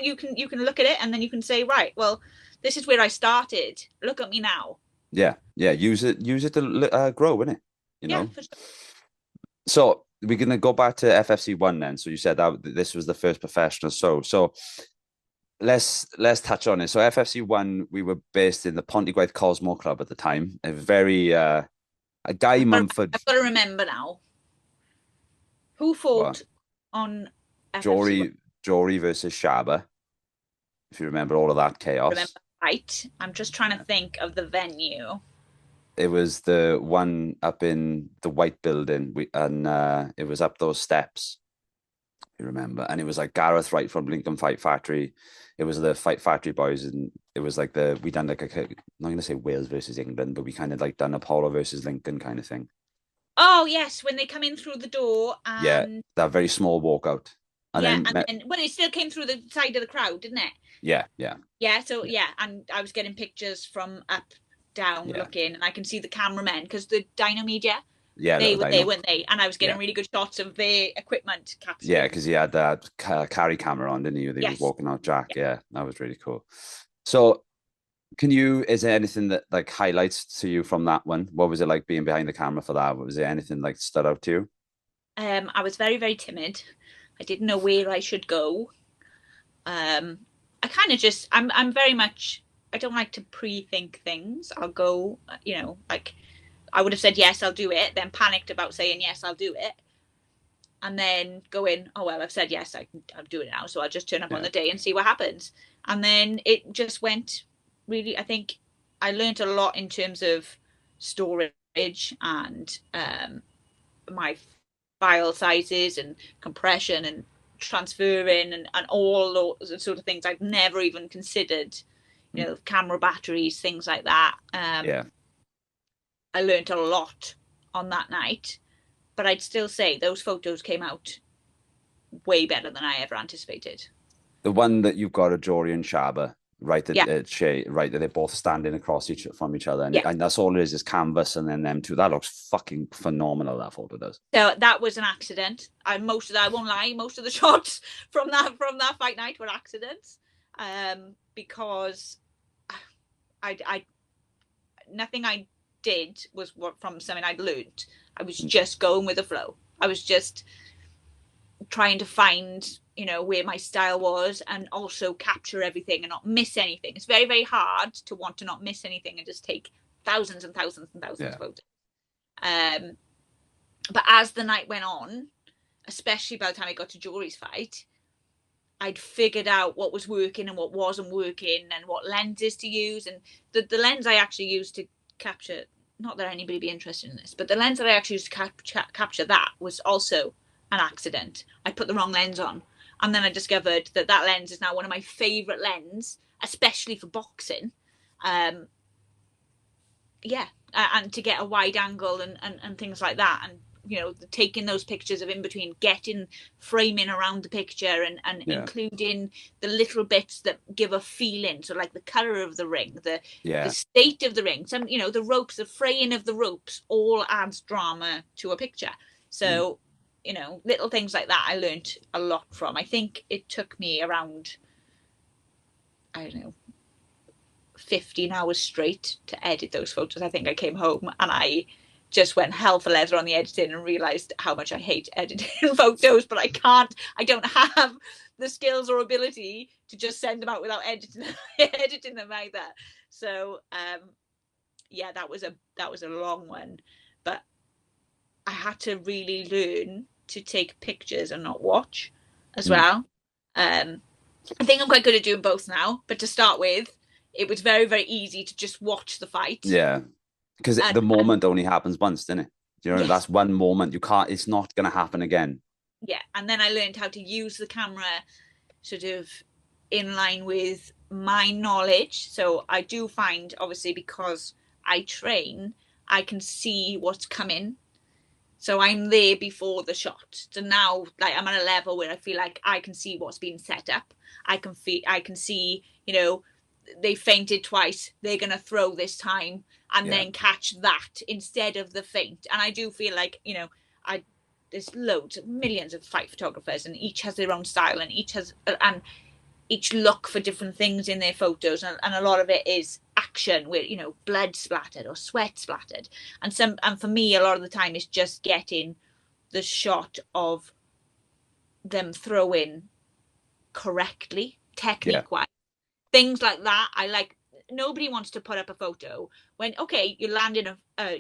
You can look at it, and then you can say, right, well, this is where I started. Look at me now. Yeah. Use it to grow, innit? Yeah, for sure. So we're gonna go back to FFC 1 then. So you said that this was the first professional show. So let's touch on it. So FFC 1, we were based in the Pontygwaith Cosmo Club at the time. A very Guy Mumford. I've got to remember now. Who fought on FFC? Jory versus Shaba. If you remember all of that chaos. Right. I'm just trying to think of the venue. It was the one up in the White Building, and it was up those steps. You remember? And it was like Gareth Wright from Lincoln Fight Factory. It was the Fight Factory boys, and it was like we done like I'm not gonna say Wales versus England, but we kind of like done Apollo versus Lincoln kind of thing. Oh yes, when they come in through the door, and that very small walkout. And then it still came through the side of the crowd, didn't it? Yeah. So and I was getting pictures from up, down, looking, and I can see the cameramen because the Dino Media. Yeah, they weren't they? And I was getting really good shots of their equipment captured. Yeah, because he had that carry camera on, didn't he? He was walking out Jack. Yeah, that was really cool. So, is there anything that like highlights to you from that one? What was it like being behind the camera for that? Was there anything like stood out to you? I was very, very timid. I didn't know where I should go. I kind of just, I'm very much, I don't like to pre-think things. I'll go, like I would have said, yes, I'll do it. Then panicked about saying, yes, I'll do it. And then going, oh, well, I've said, yes, I'll do it now. So I'll just turn up on the day and see what happens. And then it just went really, I think I learned a lot in terms of storage and my file sizes and compression and transferring and all those sort of things I've never even considered, camera batteries, things like that. I learned a lot on that night, but I'd still say those photos came out way better than I ever anticipated. The one that you've got of Jory and Shaba, right? That they're both standing across from each other, and that's all it is canvas, and then them two. That looks fucking phenomenal. That photo does. So that was an accident. I won't lie. Most of the shots from that fight night were accidents, because I nothing I did was from something I'd learned. I was just going with the flow. I was just trying to find, where my style was, and also capture everything and not miss anything. It's very, very hard to want to not miss anything and just take thousands and thousands and thousands of photos. But as the night went on, especially by the time I got to Jory's fight, I'd figured out what was working and what wasn't working and what lenses to use. And the lens I actually used to capture, not that anybody be interested in this, but the lens that I actually used to capture that was also an accident. I put the wrong lens on, and then I discovered that lens is now one of my favorite lenses, especially for boxing. And to get a wide angle and things like that. And taking those pictures of in between, getting framing around the picture, and including the little bits that give a feeling. So like the color of the ring, the state of the ring, some, the ropes, the fraying of the ropes, all adds drama to a picture. So, little things like that I learned a lot from. I think it took me around, I don't know, 15 hours straight to edit those photos. I think I came home and I just went hell for leather on the editing and realized how much I hate editing photos, but I don't have the skills or ability to just send them out without editing them either. So that was a long one, but I had to really learn to take pictures and not watch as well. I think I'm quite good at doing both now, but to start with, it was very, very easy to just watch the fight. Yeah, because the moment only happens once, doesn't it? That's one moment. It's not going to happen again. Yeah, and then I learned how to use the camera sort of in line with my knowledge. So I do find, obviously, because I train, I can see what's coming. So I'm there before the shot. So now, like, I'm at a level where I feel like I can see what's being set up. I can see, they feinted twice, they're going to throw this time, and then catch that instead of the feint. And I do feel like, there's millions of fight photographers, and each has their own style, and each look for different things in their photos. And a lot of it is action where, blood splattered or sweat splattered. And for me, a lot of the time is just getting the shot of them throwing correctly, technique-wise. Things like that, I like. Nobody wants to put up a photo when, okay, you landed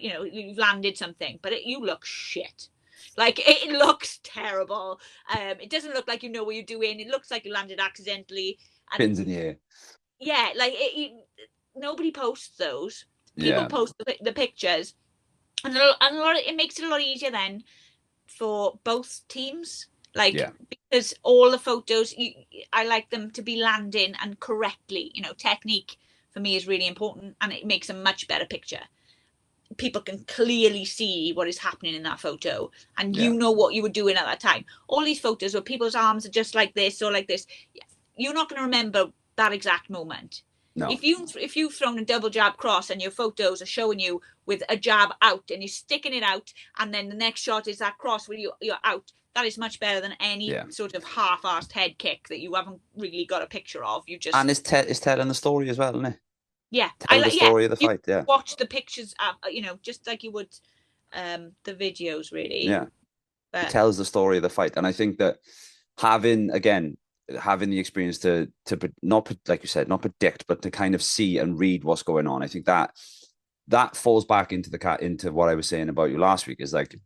you've landed something, but you look shit. Like, it looks terrible. It doesn't look like you know what you're doing. It looks like you landed accidentally. Pins in the air. Yeah, like nobody posts those. People post the pictures, and it makes it a lot easier then for both teams. Because all the photos, I like them to be landing and correctly. Technique for me is really important, and it makes a much better picture. People can clearly see what is happening in that photo, and you know what you were doing at that time. All these photos where people's arms are just like this or like this, you're not going to remember that exact moment. No. If you've thrown a double jab cross and your photos are showing you with a jab out and you're sticking it out, and then the next shot is that cross where you're out, that is much better than any sort of half-assed head kick that you haven't really got a picture of. You just, and it's telling the story as well, isn't it? Yeah, tell the story of the fight. Yeah, watch the pictures, just like you would the videos, really. Yeah, but it tells the story of the fight, and I think that having the experience to not, like you said, not predict, but to kind of see and read what's going on. I think that falls back into what I was saying about you last week. Is like,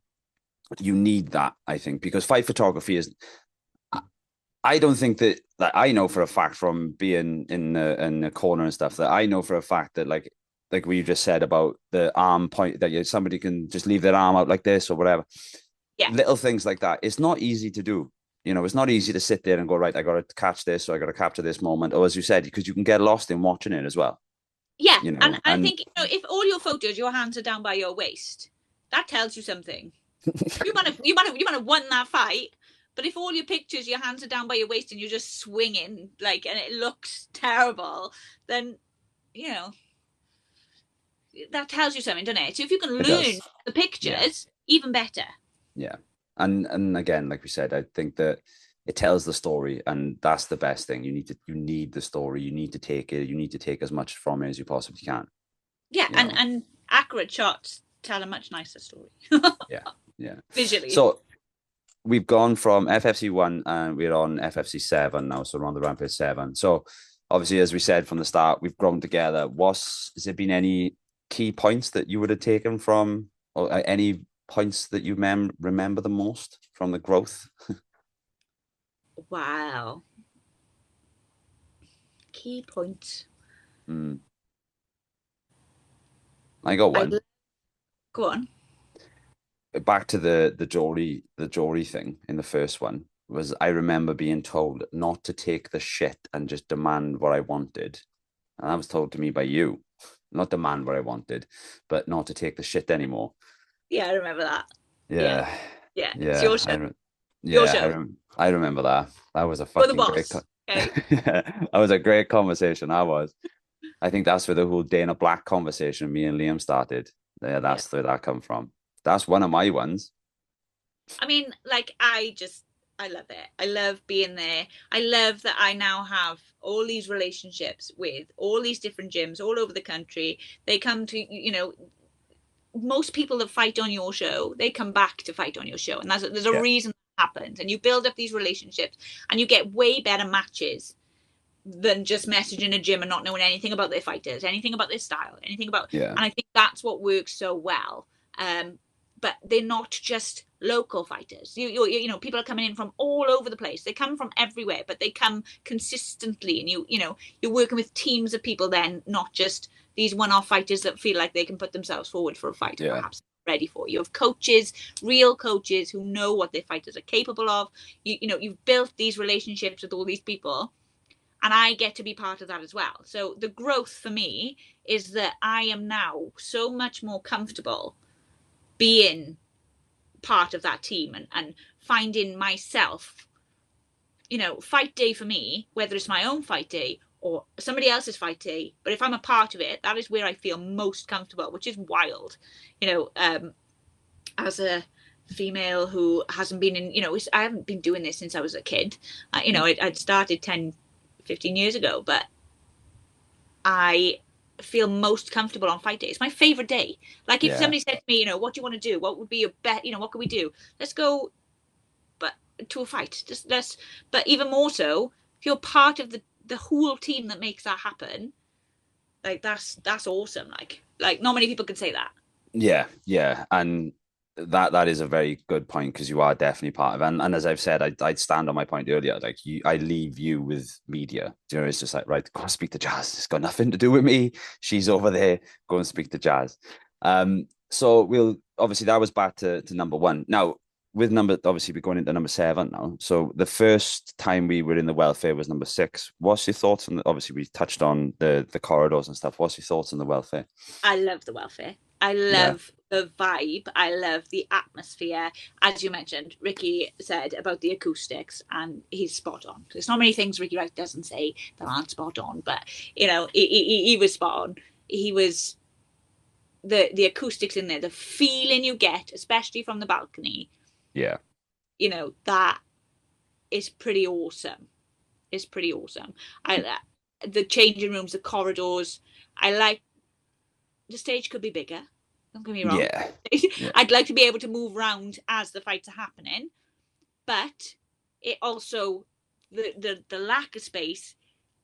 you need that, I think, because fight photography is. I don't think that I know for a fact from being in the corner and stuff, that I know for a fact that like we just said about the arm point, that somebody can just leave their arm out like this or whatever. Yeah. Little things like that. It's not easy to do. It's not easy to sit there and go, right, I got to catch this, or I got to capture this moment. Or as you said, because you can get lost in watching it as well. Yeah. And I think, if all your photos, your hands are down by your waist, that tells you something. you might have won that fight. But if all your pictures, your hands are down by your waist and you're just swinging, and it looks terrible, then, that tells you something, doesn't it? So if you can learn the pictures, even better. Yeah. And again, like we said, I think that it tells the story, and that's the best thing. You need the story. You need to take it. You need to take as much from it as you possibly can. Yeah. And accurate shots tell a much nicer story. Yeah. Visually. So, we've gone from FFC 1 and we're on FFC 7 now, so Rhondda Rampage 7. So obviously, as we said from the start, we've grown together. Has there been any key points that you would have taken from, or any points that you remember the most from the growth? Wow. Key points. I got one. Go on. Back to the jewelry thing in the first one, was I remember being told not to take the shit and just demand what I wanted. And that was told to me by you. Not demand what I wanted, but not to take the shit anymore. Yeah, I remember that. Yeah, Yeah. It's yeah, your show. Your yeah. show. I remember that. That was a You're the fucking great. boss. Okay. Yeah, that was a great conversation. That was. I think that's where the whole Dana Black conversation me and Liam started. Yeah, Yeah. that's where that come from. That's one of my ones. I mean, like, I love it. I love being there. I love that I now have all these relationships with all these different gyms all over the country. They come to, most people that fight on your show, they come back to fight on your show. And there's a Yeah, reason that happens. And you build up these relationships and you get way better matches than just messaging a gym and not knowing anything about their fighters, anything about their style, anything about. yeah, And I think that's what works so well. But they're not just local fighters. People are coming in from all over the place. They come from everywhere, but they come consistently, and you're working with teams of people. Then not just these one-off fighters that feel like they can put themselves forward for a fight and yeah, perhaps ready for. You have coaches, real coaches who know what their fighters are capable of. You've built these relationships with all these people, and I get to be part of that as well. So the growth for me is that I am now so much more comfortable being part of that team and finding myself, fight day for me, whether it's my own fight day or somebody else's fight day, but if I'm a part of it, that is where I feel most comfortable, which is wild. As a female who hasn't been in, I haven't been doing this since I was a kid. I'd started 10, 15 years ago, but I feel most comfortable on fight day. It's my favorite day. Like if yeah, somebody said to me, what do you want to do? What would be your bet? What can we do? Let's go, but to a fight. Just let's. But even more so, if you're part of the whole team that makes that happen, like that's awesome. Like not many people can say that. yeah, yeah. And that is a very good point because you are definitely part of it. And as I've said, I'd stand on my point earlier. Like I leave you with media. It's just like, right, go and speak to Jazz. It's got nothing to do with me. She's over there. Go and speak to Jazz. So we'll obviously that was back to number one. Now with obviously we're going into number 7 now. So the first time we were in the welfare was number 6. What's your thoughts on obviously we touched on the corridors and stuff. What's your thoughts on the welfare? I love the welfare. I Yeah, love the vibe. I love the atmosphere. As you mentioned, Ricky said about the acoustics, and he's spot on. There's not many things Ricky Wright doesn't say that aren't spot on, but he was spot on. He was the acoustics in there, the feeling you get, especially from the balcony. yeah, That is pretty awesome. It's pretty awesome. The changing rooms, the corridors. I like the stage could be bigger. Don't get me wrong. yeah, yeah, I'd like to be able to move around as the fights are happening, but it also the lack of space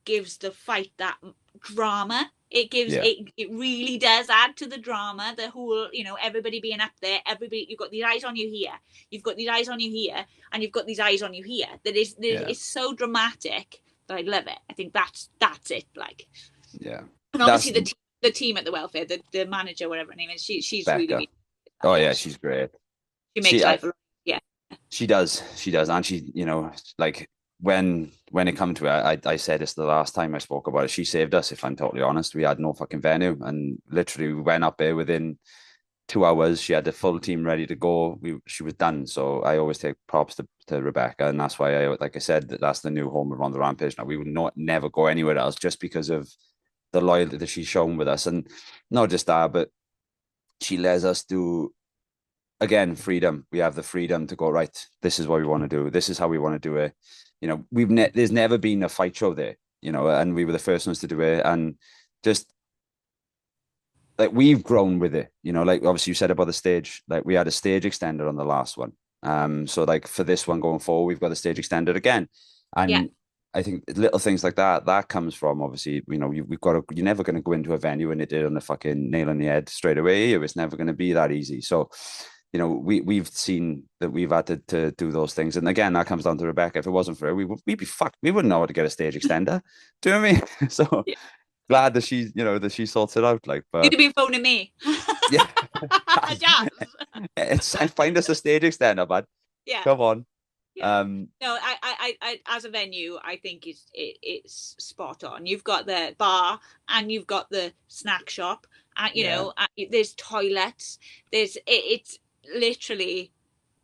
gives the fight that drama. It gives yeah, it really does add to the drama. The whole, everybody being up there, everybody you've got these eyes on you here, you've got these eyes on you here, and you've got these eyes on you here. That is yeah, it's so dramatic that I love it. I think that's it. Like, yeah. and That's obviously the team at the welfare, the manager, whatever her name is, she's Becca. really Oh yeah, awesome. she's great. She makes She I, life a lot. Yeah, she does, and she like when it come to it, I said this the last time I spoke about it. She saved us. If I'm totally honest, we had no fucking venue, and literally we went up there within 2 hours. She had the full team ready to go. She was done. So I always take props to Rebecca, and that's why like I said, that's the new home of Rhondda Rampage. Now we would not never go anywhere else just because of the loyalty that she's shown with us, and not just that, but she lets us do again freedom. We have the freedom to go, right, this is what we want to do, this is how we want to do it. There's never been a fight show there, and we were the first ones to do it, and just like we've grown with it, like obviously you said about the stage, like we had a stage extender on the last one, so like for this one going forward we've got the stage extended again. yeah. And I think little things like that comes from obviously, we've got to, you're never going to go into a venue and it did on the fucking nail on the head straight away. It's never going to be that easy. So we've seen that we've had to do those things, and again that comes down to Rebecca. If it wasn't for her, we'd be fucked. We wouldn't know how to get a stage extender. Do you know what I mean? So Yeah. glad that she sorts it out. Like, You'd but have been phoning me. yeah, Jazz. find us a stage extender, bud. Yeah. Come on. Yeah. No, I as a venue, I think it's spot on. You've got the bar and you've got the snack shop, and Yeah, there's toilets. It's literally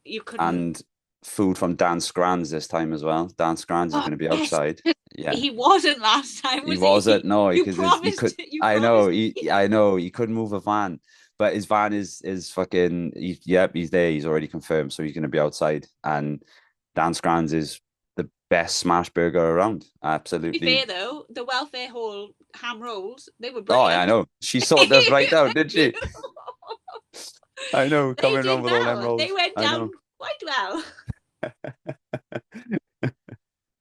You couldn't. And food from Dan Scrans this time as well. Dan Scrans is Oh, going to be yes. outside. Yeah, He wasn't last time, he was he? wasn't. No, You because he promised. could. You I know. promised. I know. He couldn't move a van, but his van is fucking. Yep, he's there. He's already confirmed, so he's going to be outside. And Dan Scrans is the best smash burger around. To be Absolutely. fair though, the welfare hall ham rolls, they were Oh, brilliant. I know. She sorted us right out, didn't she? I know. They Coming did around with all them well. rolls. They went I down know. quite well.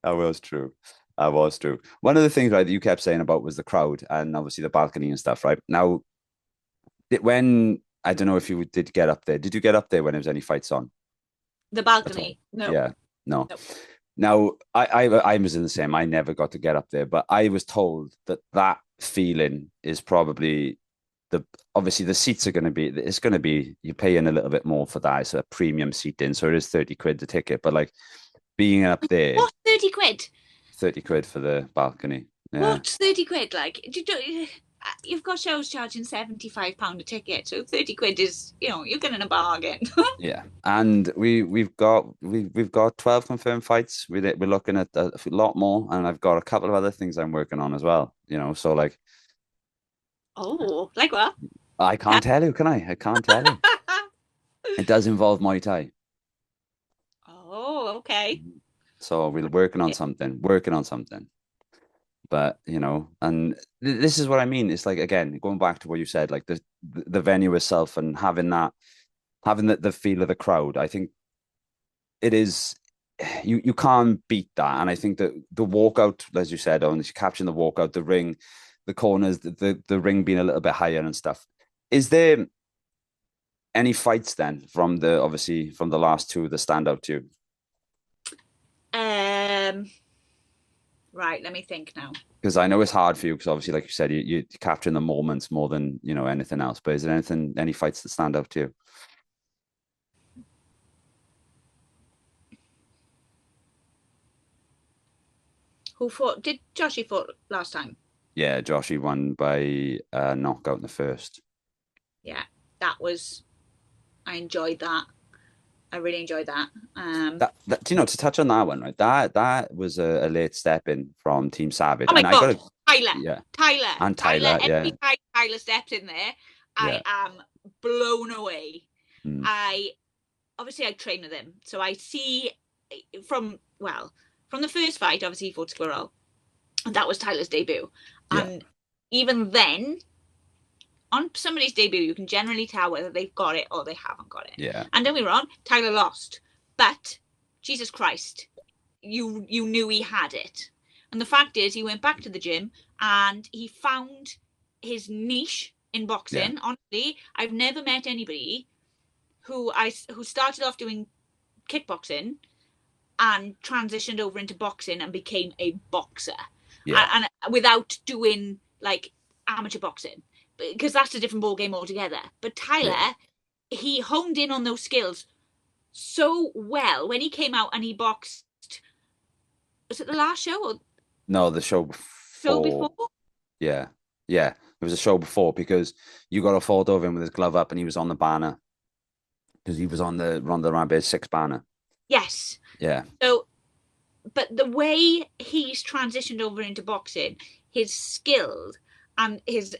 That was true. That was true. One of the things, right, that you kept saying about was the crowd and obviously the balcony and stuff, right? Now, when I don't know if you did get up there. Did you get up there when there was any fights on? The balcony. No. Yeah, no. No. Now, I was in the same. I never got to get up there, but I was told that that feeling is probably obviously the seats are going to be, it's going to be, you're paying a little bit more for that. It's a premium seating, so it is 30 quid the ticket, but like being up there, What, 30 quid? 30 quid for the balcony. Yeah. What's 30 quid? Like, you've got shows charging £75 a ticket, so 30 quid is, you're getting a bargain. Yeah, and we've got 12 confirmed fights. We're looking at a lot more, and I've got a couple of other things I'm working on as well. So like, oh, like what? I can't tell you, can I? I can't tell you. It does involve Muay Thai. Oh, okay. So we're working on something. But and this is what I mean. It's like, again, going back to what you said, like the venue itself and having the feel of the crowd. I think it is, you can't beat that. And I think that the walkout, as you said, on capturing the walkout, the ring, the corners, the ring being a little bit higher and stuff. Is there any fights then from the last two that stand out to you? Right, let me think now. Because I know it's hard for you, because obviously, like you said, you're capturing the moments more than anything else. But is there any fights that stand out to you? Who fought? Did Joshy fought last time? Yeah, Joshy won by knockout in the first. Yeah, I enjoyed that. I really enjoyed that. To touch on that one, right? That was a late step in from Team Savage. Oh my God, Tyler. Yeah. Tyler. And Tyler, yeah. Every time Tyler steps in there, I am blown away. Mm. I train with him, so I see from the first fight, obviously he fought Squirrel, and that was Tyler's debut. Yeah. And even then, on somebody's debut, you can generally tell whether they've got it or they haven't got it. Yeah. And don't be wrong, Tyler lost, but Jesus Christ, you knew he had it. And the fact is, he went back to the gym and he found his niche in boxing. Yeah. Honestly, I've never met anybody who started off doing kickboxing and transitioned over into boxing and became a boxer. Yeah. And without doing like amateur boxing, because that's a different ball game altogether. But Tyler, he honed in on those skills so well when he came out and he boxed. Was it the last show? Or? No, the show before. Show before? Yeah. It was a show before, because you got a photo of him with his glove up and he was on the banner, because he was on the Rhondda Rampage 6 banner. Yes. Yeah. So, but the way he's transitioned over into boxing, his skills and his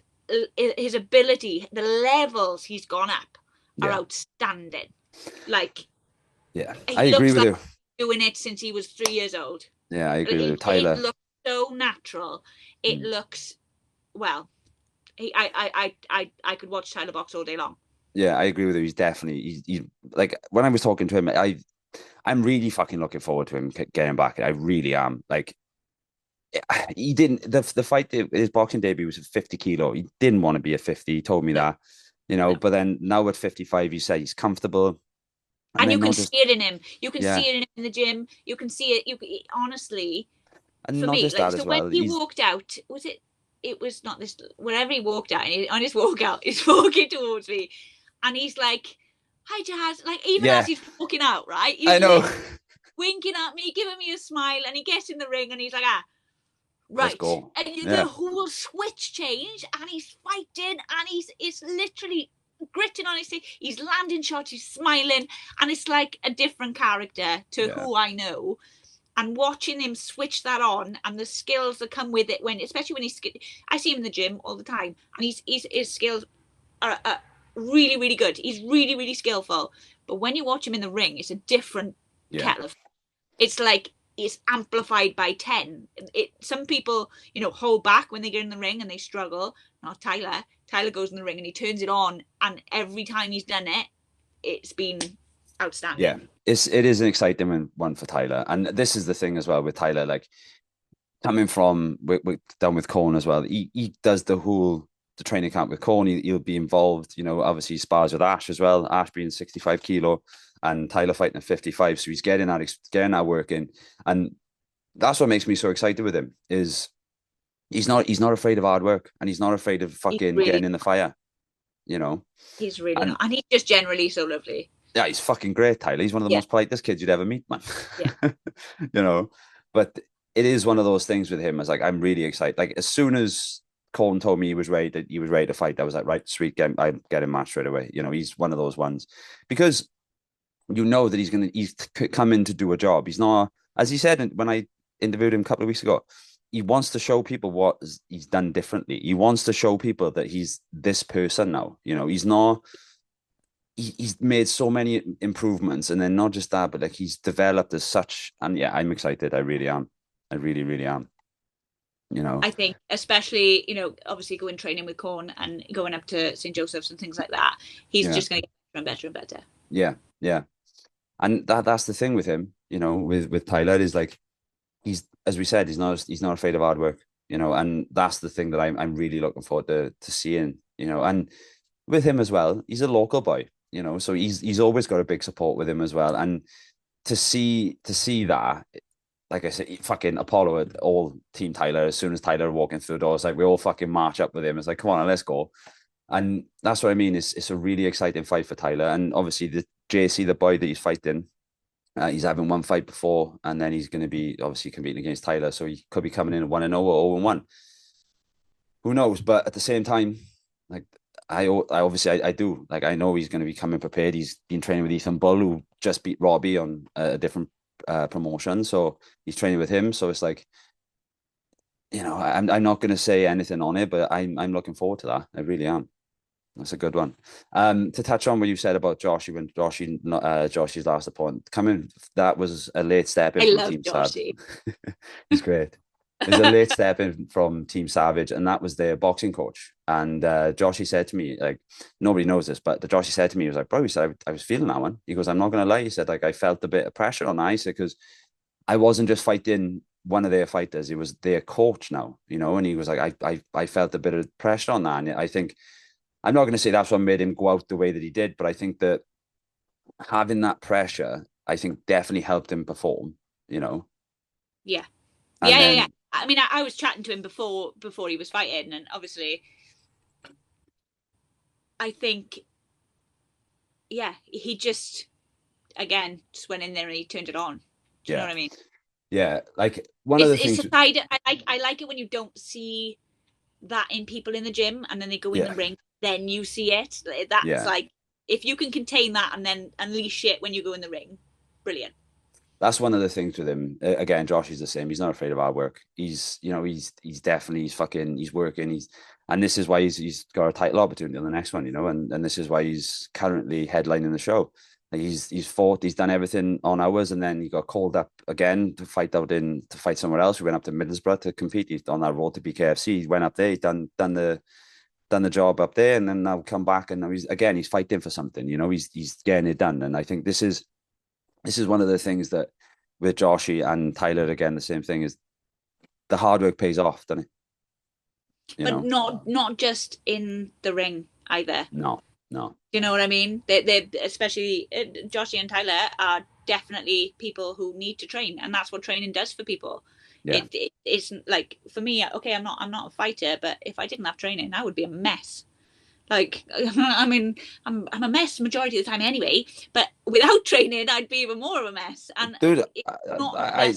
ability, the levels he's gone up are outstanding. Like, I agree with you. Doing it since he was 3 years old. Yeah, I agree with you, Tyler. It looks so natural. It looks I could watch Tyler box all day long. Yeah, I agree with you. He's definitely he's like, when I was talking to him, I'm really fucking looking forward to him getting back. I really am. Like, he didn't, the fight, his boxing debut was at 50 kilo. He didn't want to be a 50. He told me that, but then now at 55, you say he's comfortable. And you can see it in him. You can see it in the gym. You can see it. Honestly, and not just that as well. When he walked out, it was not this, wherever he walked out, and on his walkout, he's walking towards me. And he's like, "Hi, Jazz." Like, even as he's walking out, right? I know. Like, winking at me, giving me a smile, and he gets in the ring and he's like, right. Let's go. And the whole switch changed, and he's fighting, and it's literally gritting on his teeth. He's landing shots. He's smiling, and it's like a different character to who I know. And watching him switch that on, and the skills that come with it, especially when I see him in the gym all the time, and his skills are really, really good. He's really, really skillful. But when you watch him in the ring, it's a different kettle of. It's like it's amplified by 10. Some people, hold back when they get in the ring and they struggle. Not Tyler. Tyler goes in the ring and he turns it on, and every time he's done it, it's been outstanding. Yeah, it is an exciting one for Tyler, and this is the thing as well with Tyler. Like coming from down with Corn as well, he does the training camp with Corn. He'll be involved. Obviously he spars with Ash as well. Ash being 65 kilo, and Tyler fighting at 55, so he's getting that work in, and that's what makes me so excited with him. Is he's not afraid of hard work, and he's not afraid of fucking getting in the fire. He's really not, and he's just generally so lovely. Yeah, he's fucking great, Tyler. He's one of the most politest kids you'd ever meet, man. Yeah. But it is one of those things with him. It's like, I'm really excited. Like as soon as Colin told me he was ready to fight, I was like, right, sweet, I'm getting matched straight away. He's one of those ones because that he's come in to do a job. He's not, as he said when I interviewed him a couple of weeks ago, he wants to show people what he's done differently. He wants to show people that he's this person now. He's not. He's made so many improvements, and then not just that, but like he's developed as such. And yeah, I'm excited. I really am. I really, really am. I think especially, obviously going training with Corn and going up to St. Joseph's and things like that, he's just going to get better and better. Yeah. Yeah. And that's the thing with him, with Tyler is like, he's, as we said, he's not afraid of hard work, and that's the thing that I'm really looking forward to seeing, and with him as well, he's a local boy. So he's always got a big support with him as well. And to see that, like I said, fucking Apollo, all Team Tyler, as soon as Tyler walking through the door, it's like we all fucking march up with him. It's like, come on, let's go. And that's what I mean. It's a really exciting fight for Tyler. And obviously the JC, the boy that he's fighting, he's having one fight before, and then he's going to be obviously competing against Tyler. So he could be coming in at 1-0 or 0-1. Who knows? But at the same time, like, I do. Like, I know he's going to be coming prepared. He's been training with Ethan Bull, who just beat Robbie on a different promotion. So he's training with him. So it's like, I'm not going to say anything on it, but I'm looking forward to that. I really am. That's a good one. To touch on what you said about Joshy, when Joshy's last opponent that was a late step in from Team Savage. He's great. There's a late step in from Team Savage, and that was their boxing coach. And Joshy said to me, like, nobody knows this, but Joshy said to me, he was like, bro, he said, I was feeling that one. He goes, I'm not going to lie. He said, like, I felt a bit of pressure on that. He said, because I wasn't just fighting one of their fighters, it was their coach now, and he was like, I felt a bit of pressure on that. And I think, I'm not going to say that's what made him go out the way that he did, but I think that having that pressure, I think definitely helped him perform, Yeah. Yeah. I mean, I was chatting to him before he was fighting, and obviously, I think, he just went in there and he turned it on. Do you know what I mean? Yeah, like one of the things. I like it when you don't see that in people in the gym, and then they go in the ring, then you see it. That's like, if you can contain that and then unleash it when you go in the ring, brilliant. That's one of the things with him. Again, Josh is the same. He's not afraid of hard work. He's definitely he's working. And this is why he's got a title opportunity on the next one, and this is why he's currently headlining the show. Like he's fought, he's done everything on ours, and then he got called up again to fight somewhere else. We went up to Middlesbrough to compete. He's on that road to BKFC. He went up there, he's done the job up there, and then now come back, and now he's fighting for something. He's getting it done. And I think this is one of the things that with Joshy and Tyler, again, the same thing is the hard work pays off, doesn't it? But not just in the ring either. No. You know what I mean? They especially Joshy and Tyler are definitely people who need to train, and that's what training does for people. Yeah. It isn't like, for me, okay, I'm not a fighter, but if I didn't have training, I would be a mess. Like, I mean, I'm a mess majority of the time anyway, but without training, I'd be even more of a mess. And dude, I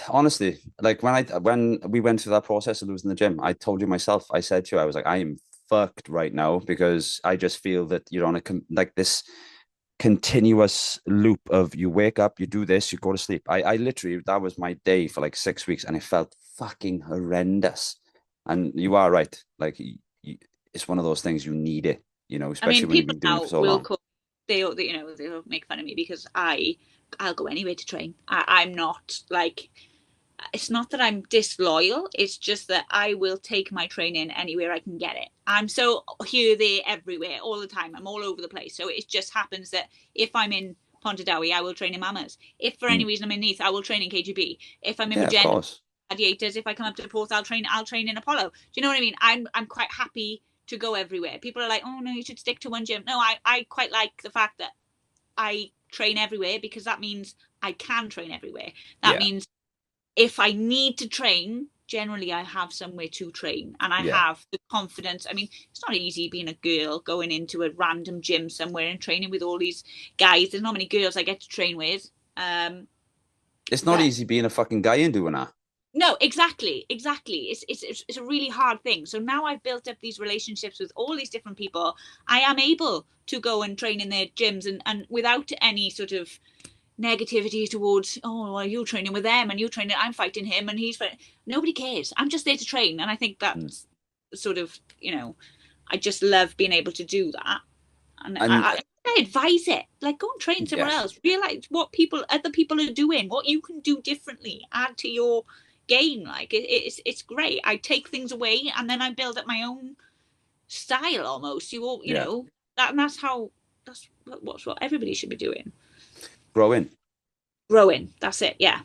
honestly, like when we went through that process of losing the gym, I told you myself, I said to you, I was like, I am fucked right now because I just feel that you're on like this continuous loop of you wake up, you do this, you go to sleep. I literally, that was my day for like 6 weeks, and it felt fucking horrendous. And you are right. Like, it's one of those things, you need it, you know, I especially mean, when you've people been doing it now for so will long. call, they'll make fun of me because I'll go anywhere to train. I'm not like, it's not that I'm disloyal. It's just that I will take my training anywhere I can get it. I'm so here, there, everywhere, all the time. I'm all over the place. So it just happens that if I'm in Pontardawe, I will train in Mamas. If for any Mm. reason I'm in Neath, I will train in KGB. If I'm in Yeah, of Magenta, course. Gladiators. If I come up to Porth, I'll train in Apollo. Do you know what I mean? I'm quite happy to go everywhere. People are like, oh no, you should stick to one gym. No, I quite like the fact that I train everywhere because that means I can train everywhere. That Yeah, means if I need to train, generally I have somewhere to train and I yeah. have the confidence. I mean, it's not easy being a girl going into a random gym somewhere and training with all these guys. There's not many girls I get to train with. It's not But easy being a fucking guy and doing that. no, exactly. It's a really hard thing. So now I've built up these relationships with all these different people. I am able to go and train in their gyms and without any sort of negativity towards, oh, well, you're training with them and you're training, I'm fighting him and he's fighting. Nobody cares. I'm just there to train. And I think Mm. that's sort of, I just love being able to do that. And And I advise it. Like, go and train somewhere yeah, else. Realize what other people are doing, what you can do differently. Add to your game. Like, it's great. I take things away and then I build up my own style almost. yeah. That's what everybody should be doing. Growing. Growing. That's it. Yeah.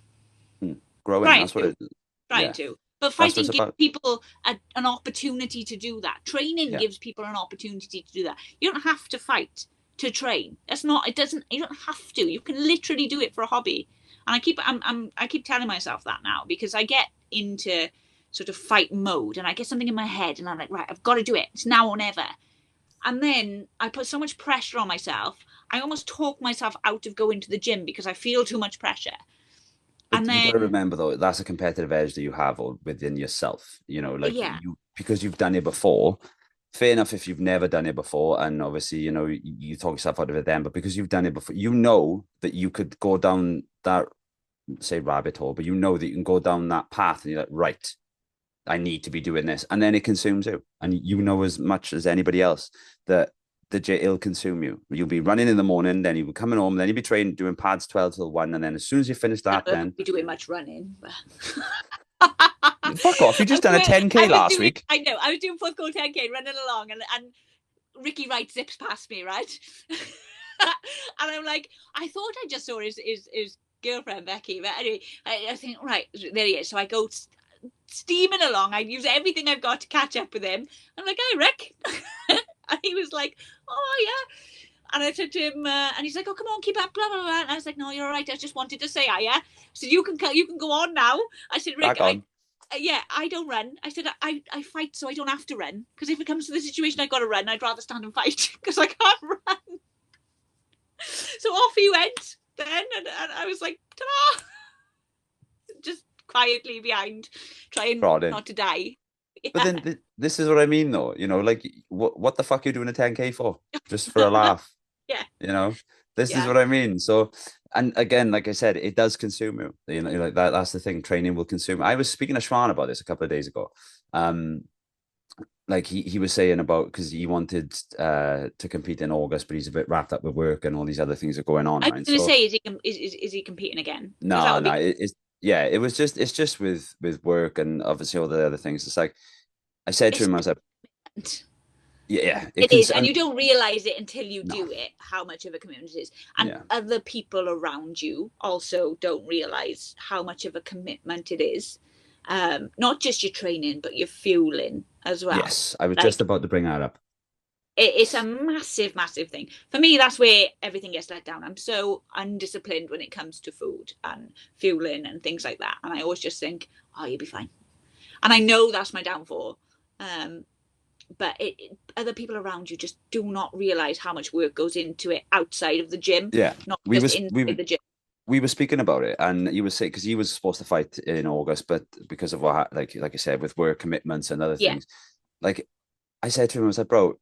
Mm. Growing. Trying That's what to. it, Trying yeah. to. But That's what fighting it's gives about. people an opportunity to do that. Training Yeah. gives people an opportunity to do that. You don't have to fight to train. That's not. It doesn't. You don't have to. You can literally do it for a hobby. And I keep telling myself that now because I get into sort of fight mode and I get something in my head and I'm like, right, I've got to do it. It's now or never. And then I put so much pressure on myself. I almost talk myself out of going to the gym because I feel too much pressure. But And you got to then, remember though, that's a competitive edge that you have within yourself. You know, like yeah, because you've done it before. Fair enough if you've never done it before, and obviously, you know, you talk yourself out of it then, but because you've done it before, you know that you could go down that, say, rabbit hole, but you know that you can go down that path and you're like, right, I need to be doing this. And then it consumes you. And you know as much as anybody else that it'll consume you. You'll be running in the morning, then you'll be coming home, then you'll be training, doing pads 12 till 1. And then as soon as you finish I that, won't then be doing much running. But fuck off. You just done a 10K last week. I know. I was doing fourth goal 10K running along, and Ricky Wright zips past me, right? And I'm like, I thought I just saw his girlfriend Becky, but anyway, I think right there he is. So I go steaming along. I use everything I've got to catch up with him. I'm like, hey Rick, and he was like, oh yeah. And I said to him, and he's like, "Oh, come on, keep up, blah blah blah." And I was like, "No, you're all right. I just wanted to say, yeah." So you can go on now. I said, "Rick, Back on. yeah, I don't run." I said, I fight so I don't have to run because if it comes to the situation I got to run, I'd rather stand and fight because I can't run." So off he went then, and I was like, ta-da! Just quietly behind, trying not to die. Yeah. But then this is what I mean, though. You know, like what the fuck are you doing a 10K for? Just for a laugh. Yeah. You know, this is Yeah. what I mean. So, and again, like I said, it does consume you. You know, like that's the thing. Training will consume. I was speaking to Shwan about this a couple of days ago. Like he was saying about because he wanted to compete in August, but he's a bit wrapped up with work and all these other things are going on. I Right? was going to So say, is he competing again? no, no, it's yeah, it's just with work and obviously all the other things. It's like I said to him, I was like, yeah, it is, and you don't realize it until you No. do it, how much of a commitment it is. And Yeah. other people around you also don't realize how much of a commitment it is. Not just your training, but your fueling as well. Yes, I was just about to bring that up. It's a massive, massive thing. For me, that's where everything gets let down. I'm so undisciplined when it comes to food and fueling and things like that. And I always just think, oh, you'll be fine. And I know that's my downfall. But other people around you just do not realize how much work goes into it outside of the gym. Yeah, not just inside the gym. We were speaking about it, and he was saying because he was supposed to fight in August, but because of what, like I said, with work commitments and other things, like I said to him, I was like, bro,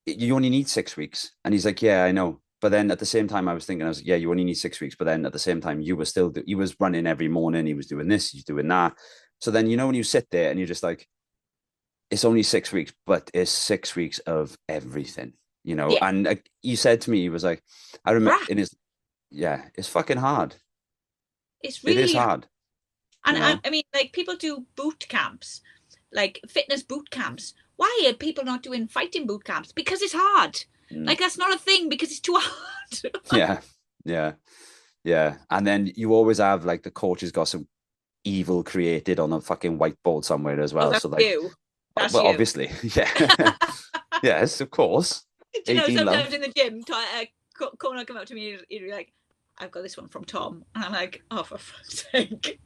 you only need 6 weeks. And he's like, yeah, I know. But then at the same time, I was thinking, I was like, yeah, you only need 6 weeks. But then at the same time, he was running every morning. He was doing this, he's doing that. So then, when you sit there and you're just like, it's only 6 weeks, but it's 6 weeks of everything, Yeah. And he said to me, he was like, I remember Crap. in his, yeah, it's fucking hard. It's It is really hard. hard, And I mean, like people do boot camps, like fitness boot camps. Why are people not doing fighting boot camps? Because it's hard. Mm. Like that's not a thing because it's too hard. Yeah, yeah, yeah. And then you always have like the coach has got some evil created on a fucking whiteboard somewhere as Oh, well. that's So like, you. That's well, you. obviously, yeah, yes, of course. Do you know, 18 sometimes love. in the gym, Corner come up to me, he'd be like, I've got this one from Tom. And I'm like, oh, for fuck's sake.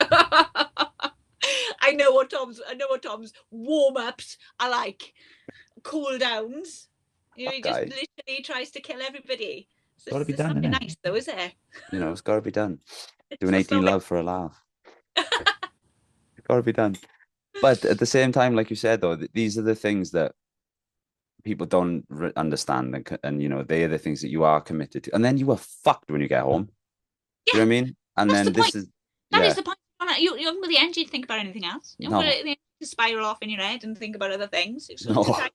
I know what Tom's warm-ups are like, cool downs. He just literally tries to kill everybody. So Got to be there's done, something innit? nice though, is there? It's got to be done. Doing It's 18 not love for a laugh. It's got to be done. But at the same time, like you said, though, these are the things that people don't understand, and they are the things that you are committed to, and then you are fucked when you get home. Do you know Yeah, what I mean? And that's the then point. this is, That is yeah, the point. You haven't got the energy to think about anything else. You haven't got no, the energy to spiral off in your head and think about other things. It's too no, tired.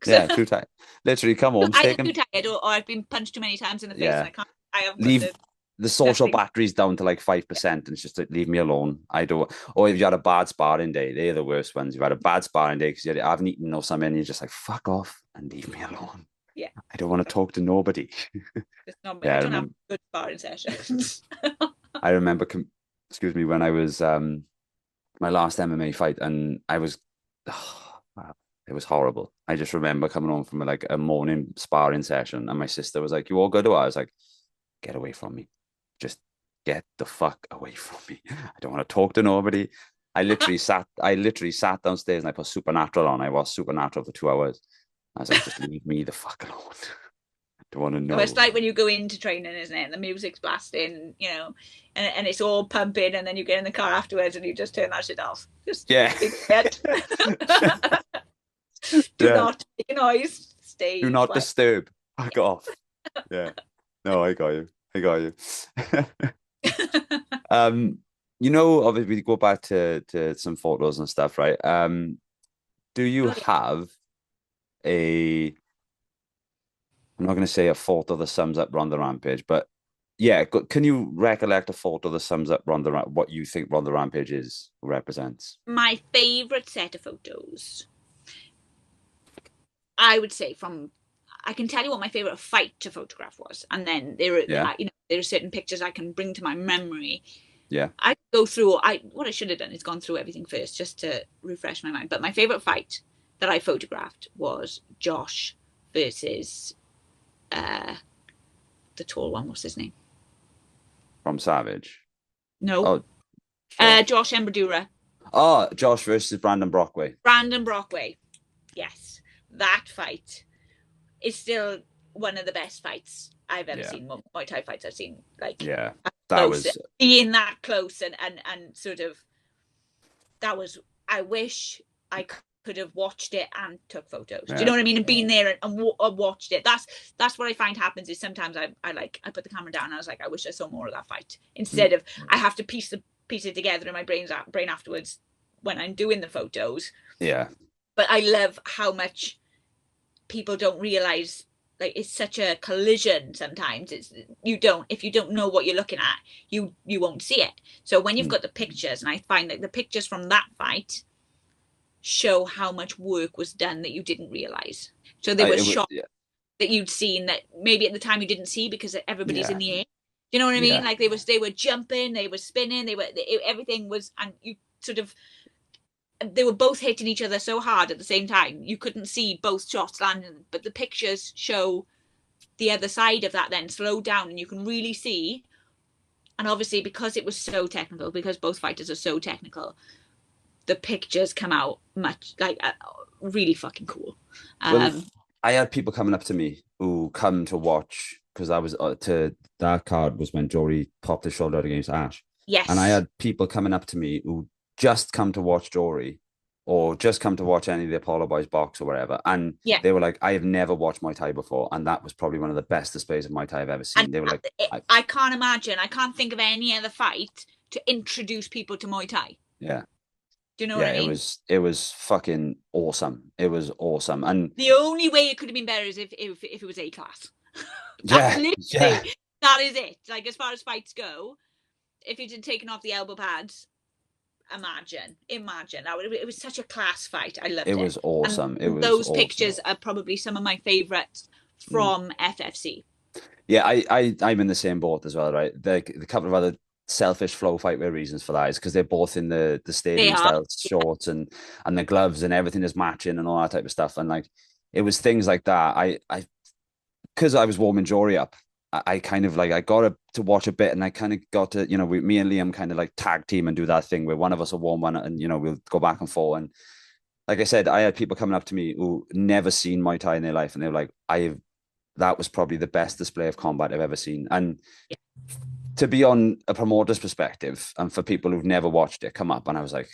yeah, too tight. Literally, come home, Either taken, too tired or I've been punched too many times in the face and yeah, I haven't got leave the social nothing. batteries down to like 5%, and it's just like, leave me alone. I don't. Or if you had a bad sparring day, they're the worst ones. You've had a bad sparring day because you haven't eaten or something, and you're just like, fuck off and leave me alone. Yeah. I don't want to talk to nobody. I don't have good sparring sessions. I remember, excuse me, when I was my last MMA fight, and I was, it was horrible. I just remember coming home from like a morning sparring session, and my sister was like, "You all good?" I was like, "Get away from me, just get the fuck away from me. I don't want to talk to nobody." I literally sat downstairs and I put Supernatural on. I watched Supernatural for 2 hours. I was like, just leave me the fuck alone. I don't want to know. It's like when you go into training, isn't it? And the music's blasting, and it's all pumping, and then you get in the car afterwards and you just turn that shit off. Just yeah. Do not make a noise. Stay. Do not disturb. Fuck off. Yeah. No, I got you. Obviously we go back to some photos and stuff, right? Do you have I'm not going to say a photo that sums up Rhondda Rampage, but yeah, can you recollect a photo that sums up what you think Rhondda Rampage represents? My favorite set of photos, I would say, I can tell you what my favorite fight to photograph was, and then there are certain pictures I can bring to my memory. Yeah, I go through. What I should have done is gone through everything first just to refresh my mind. But my favorite fight that I photographed was Josh versus the tall one. What's his name? From Savage. No. Oh, sure. Josh Embradura. Oh, Josh versus Brandon Brockway. Brandon Brockway. Yes, that fight is still one of the best fights I've ever seen. Muay Thai fights I've seen. Like, yeah, that was being that close and sort of that was. I wish I could have watched it and took photos. Do you know what I mean? And being there and watched it. That's what I find happens is sometimes I put the camera down and I was like, I wish I saw more of that fight instead of I have to piece it together in my brain afterwards when I'm doing the photos. Yeah. But I love how much people don't realize, like, it's such a collision sometimes. If you don't know what you're looking at, you won't see it. So when you've got the pictures, and I find that the pictures from that fight show how much work was done that you didn't realize. So there was shots that you'd seen that maybe at the time you didn't see because everybody's in the air. You know what I mean? Yeah. Like they were jumping, they were spinning, everything was, and you sort of, they were both hitting each other so hard at the same time. You couldn't see both shots landing, but the pictures show the other side of that then slowed down and you can really see. And obviously because it was so technical, because both fighters are so technical, the pictures come out much really fucking cool. Well, I had people coming up to me who come to watch because I was that card was when Jory popped his shoulder out against Ash. Yes. And I had people coming up to me who just come to watch Jory or just come to watch any of the Apollo Boys box or whatever. And Yeah. they were like, I have never watched Muay Thai before. And that was probably one of the best displays of Muay Thai I've ever seen. And They were like, I can't imagine. I can't think of any other fight to introduce people to Muay Thai. yeah. Do you know what I mean? It was fucking awesome. It was awesome. And the only way it could have been better is if it was A class. yeah, that is it. Like, as far as fights go, if you'd taken off the elbow pads, imagine it was such a class fight. I loved it. It was awesome. And those pictures are probably some of my favorites from FFC. Yeah, I'm in the same boat as well, right? The couple of other selfish flow fightwear reasons for that is because they're both in the stadium style shorts and the gloves and everything is matching and all that type of stuff. And like, it was things like that. I because I was warming Jory up, I kind of like, I got to watch a bit, and I kind of got to, you know, me and Liam kind of like tag team and do that thing where one of us will warm one and, you know, we'll go back and forth. And like I said, I had people coming up to me who never seen Muay Thai in their life, and they were like, that was probably the best display of combat I've ever seen. And to be on a promoter's perspective, and for people who've never watched it come up, and I was like,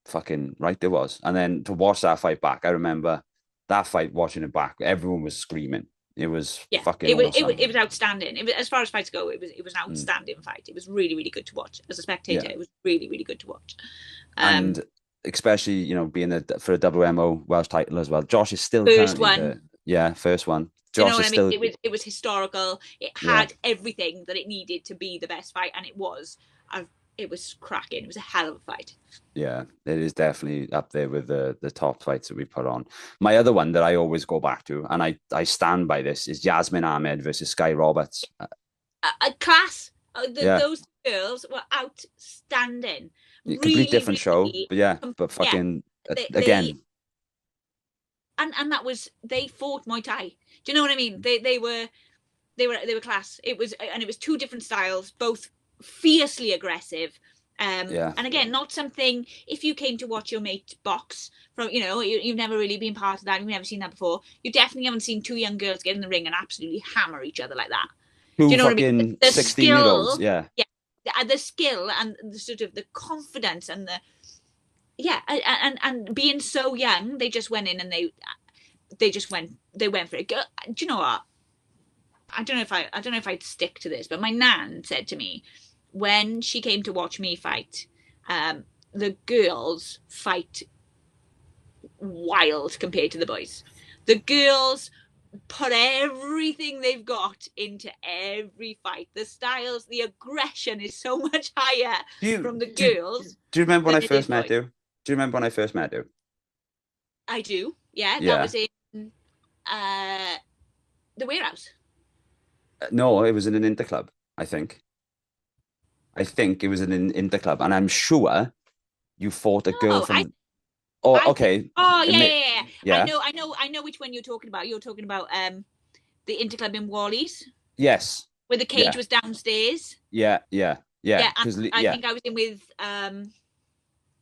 fucking right, there was. And then to watch that fight back, I remember that fight, watching it back, everyone was screaming. It was fucking awesome. It was outstanding. It was, as far as fights go, it was an outstanding fight. It was really, really good to watch. As a spectator, it was really, really good to watch. And especially, you know, being for a WMO Welsh title as well. Josh is still first one. First one. Josh, you know what I mean? It was historical. It had everything that it needed to be the best fight, and it was. It was cracking. It was a hell of a fight. Yeah, it is definitely up there with the top fights that we put on. My other one that I always go back to, and I stand by this, is Yasmin Ahmed versus Sky Roberts. A class. Those girls were outstanding. Complete different show, but fucking again. And that was, they fought Muay Thai. Do you know what I mean? They were class. It was two different styles, both fiercely aggressive. And again, not something, if you came to watch your mate box from, you know, you've never really been part of that, you've never seen that before, you definitely haven't seen two young girls get in the ring and absolutely hammer each other like that. Do you know what I mean? The 16-year-olds, the skill and the sort of the confidence and and being so young, they just went in and they went for it. Do you know what? I don't know if I'd stick to this, but my nan said to me, when she came to watch me fight, the girls fight wild compared to the boys. The girls put everything they've got into every fight. The styles, the aggression is so much higher from the girls. Do you remember when I first met you? Do you remember when I first met you? I do. Yeah, that was in the warehouse. No, it was in an interclub, I think. It was in an interclub, and I'm sure you fought a girl from. Okay. Oh, yeah. I know which one you're talking about. You're talking about the interclub in Wallis. Yes. Where the cage was downstairs. Yeah. I think I was in with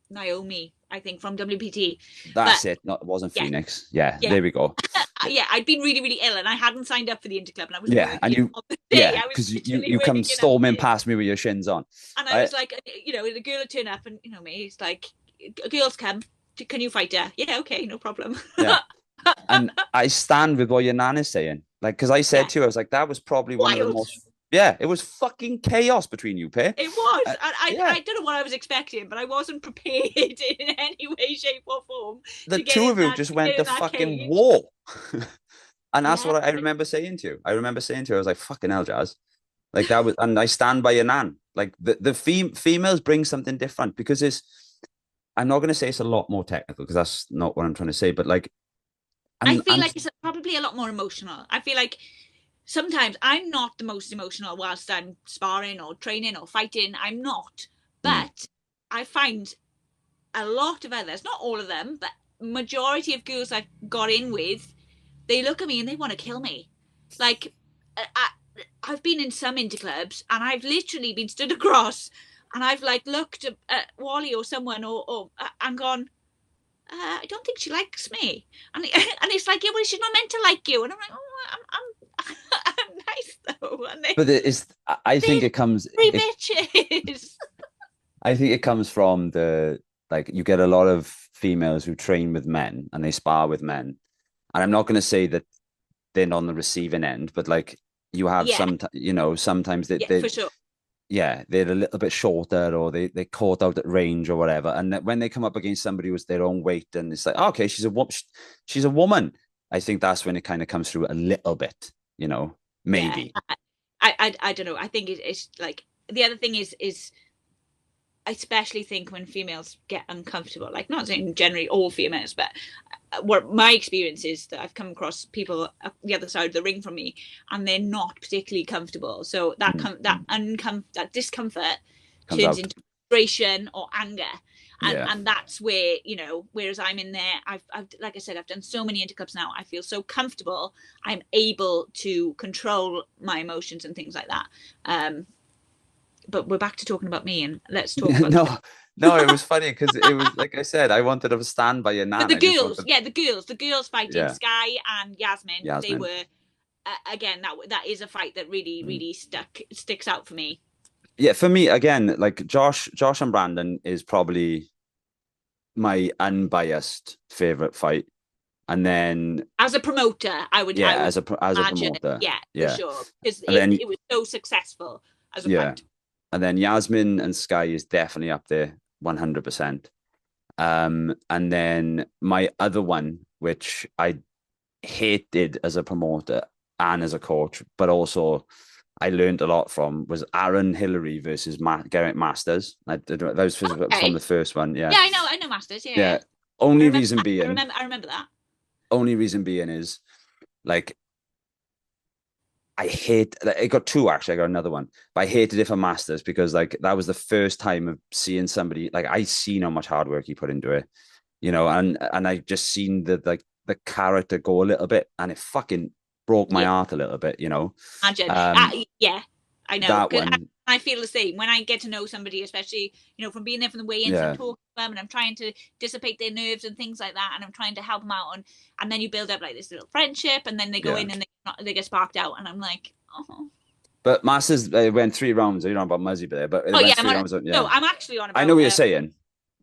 Naomi, I think, from WPT. That's it. No, it wasn't Phoenix. Yeah, there we go. I'd been really, really ill, and I hadn't signed up for the interclub, and I was because you come storming past me with your shins on, and I was like, you know, the girl would turn up, and you know me, it's like, girls come, can you fight her? Yeah, okay, no problem. Yeah. And I stand with what your nan is saying, like, because I said to you, I was like, that was probably one of the most. Yeah, it was fucking chaos between you, pair. It was. I don't know what I was expecting, but I wasn't prepared in any way, shape, or form. The two of you just went to fucking war. And that's what I remember saying to you. I was like, fucking hell, Jazz. Like, that was, and I stand by your nan. Like, the females bring something different, because I'm not going to say it's a lot more technical, because that's not what I'm trying to say, but like, I feel like it's probably a lot more emotional. I feel like sometimes I'm not the most emotional whilst I'm sparring or training or fighting. I'm not. But I find a lot of others, not all of them, but majority of girls I've got in with, they look at me and they want to kill me. Like, I've been in some interclubs and I've literally been stood across and I've like looked at Wally or someone or and gone, I don't think she likes me. And it's like, yeah, well, she's not meant to like you. And I'm like, oh, I'm nice though. But I think it comes. Bitches. I think it comes from you get a lot of females who train with men and they spar with men, and I'm not going to say that they're on the receiving end, but like you have sometimes for sure. Yeah, they're a little bit shorter, or they caught out at range or whatever. And when they come up against somebody who's their own weight, and it's like, oh, okay, she's a woman. I think that's when it kind of comes through a little bit, maybe. Yeah, I don't know. I think it's like the other thing is I especially think when females get uncomfortable, like not saying generally all females, but what my experience is that I've come across people the other side of the ring from me, and they're not particularly comfortable. So that that discomfort turns into frustration or anger, and that's where Whereas I'm in there, I've like I said, I've done so many intercups now. I feel so comfortable. I'm able to control my emotions and things like that. But we're back to talking about me, and let's talk about No, it was funny because it was like I said, I wanted to stand by your nan. But the girls fighting Sky and Yasmin. They were again that is a fight that really sticks out for me. Yeah, for me again, like Josh and Brandon is probably my unbiased favorite fight, and then as a promoter, I would as a promoter, for sure, because it was so successful as a fight. And then Yasmin and Sky is definitely up there, 100%. And then my other one, which I hated as a promoter and as a coach, but also I learned a lot from, was Aaron Hillary versus Garrett Masters. That was from the first one. Yeah, I know Masters. Yeah. Only reason being, I remember that. Only reason being is like, I got two, actually. I got another one, but I hated it for Masters because like that was the first time of seeing somebody, like I seen how much hard work he put into it, and I just seen the character go a little bit, and it fucking broke my heart a little bit, Imagine. I know. That one. I feel the same when I get to know somebody, especially, from being there from the weigh-ins, I'm talking to them and I'm trying to dissipate their nerves and things like that, and I'm trying to help them out, and then you build up like this little friendship, and then they go in and they get sparked out, and I'm like, oh. But Masters, went 3 rounds. You're not about Muzzy there, but it went 3 rounds. No, I'm actually on about. I know what you're saying.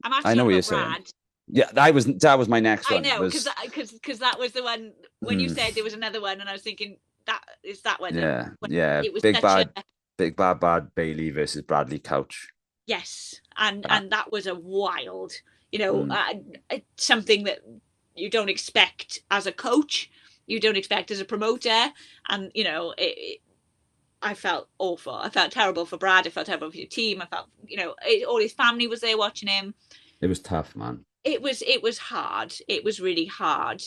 I know what you're saying. Yeah, that was my next one. I know, because that was the one when you said there was another one, and I was thinking that is that one. Yeah, It was Big Bad Bailey versus Bradley Couch. Yes, and that was a wild, something that you don't expect as a coach, you don't expect as a promoter, and I felt awful. I felt terrible for Brad. I felt terrible for your team. I felt, all his family was there watching him. It was tough, man. It was hard. It was really hard.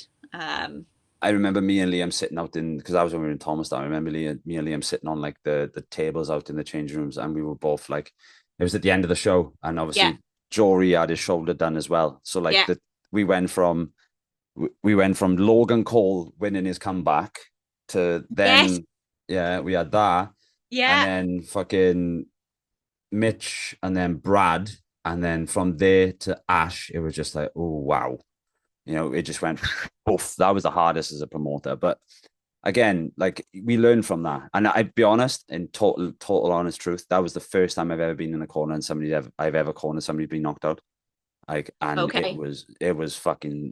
I remember me and Liam sitting out because I was when we were in Thomastown. I remember me and Liam sitting on like the tables out in the change rooms, and we were both like, it was at the end of the show, and obviously Jory had his shoulder done as well. So like we went from Logan Cole winning his comeback to then we had that, and then fucking Mitch, and then Brad, and then from there to Ash, it was just like, oh wow. It just went, oof, that was the hardest as a promoter. But again, like we learned from that. And I'd be honest, in total honest truth, that was the first time I've ever been in a corner and I've ever cornered somebody being knocked out. Like, and it was fucking,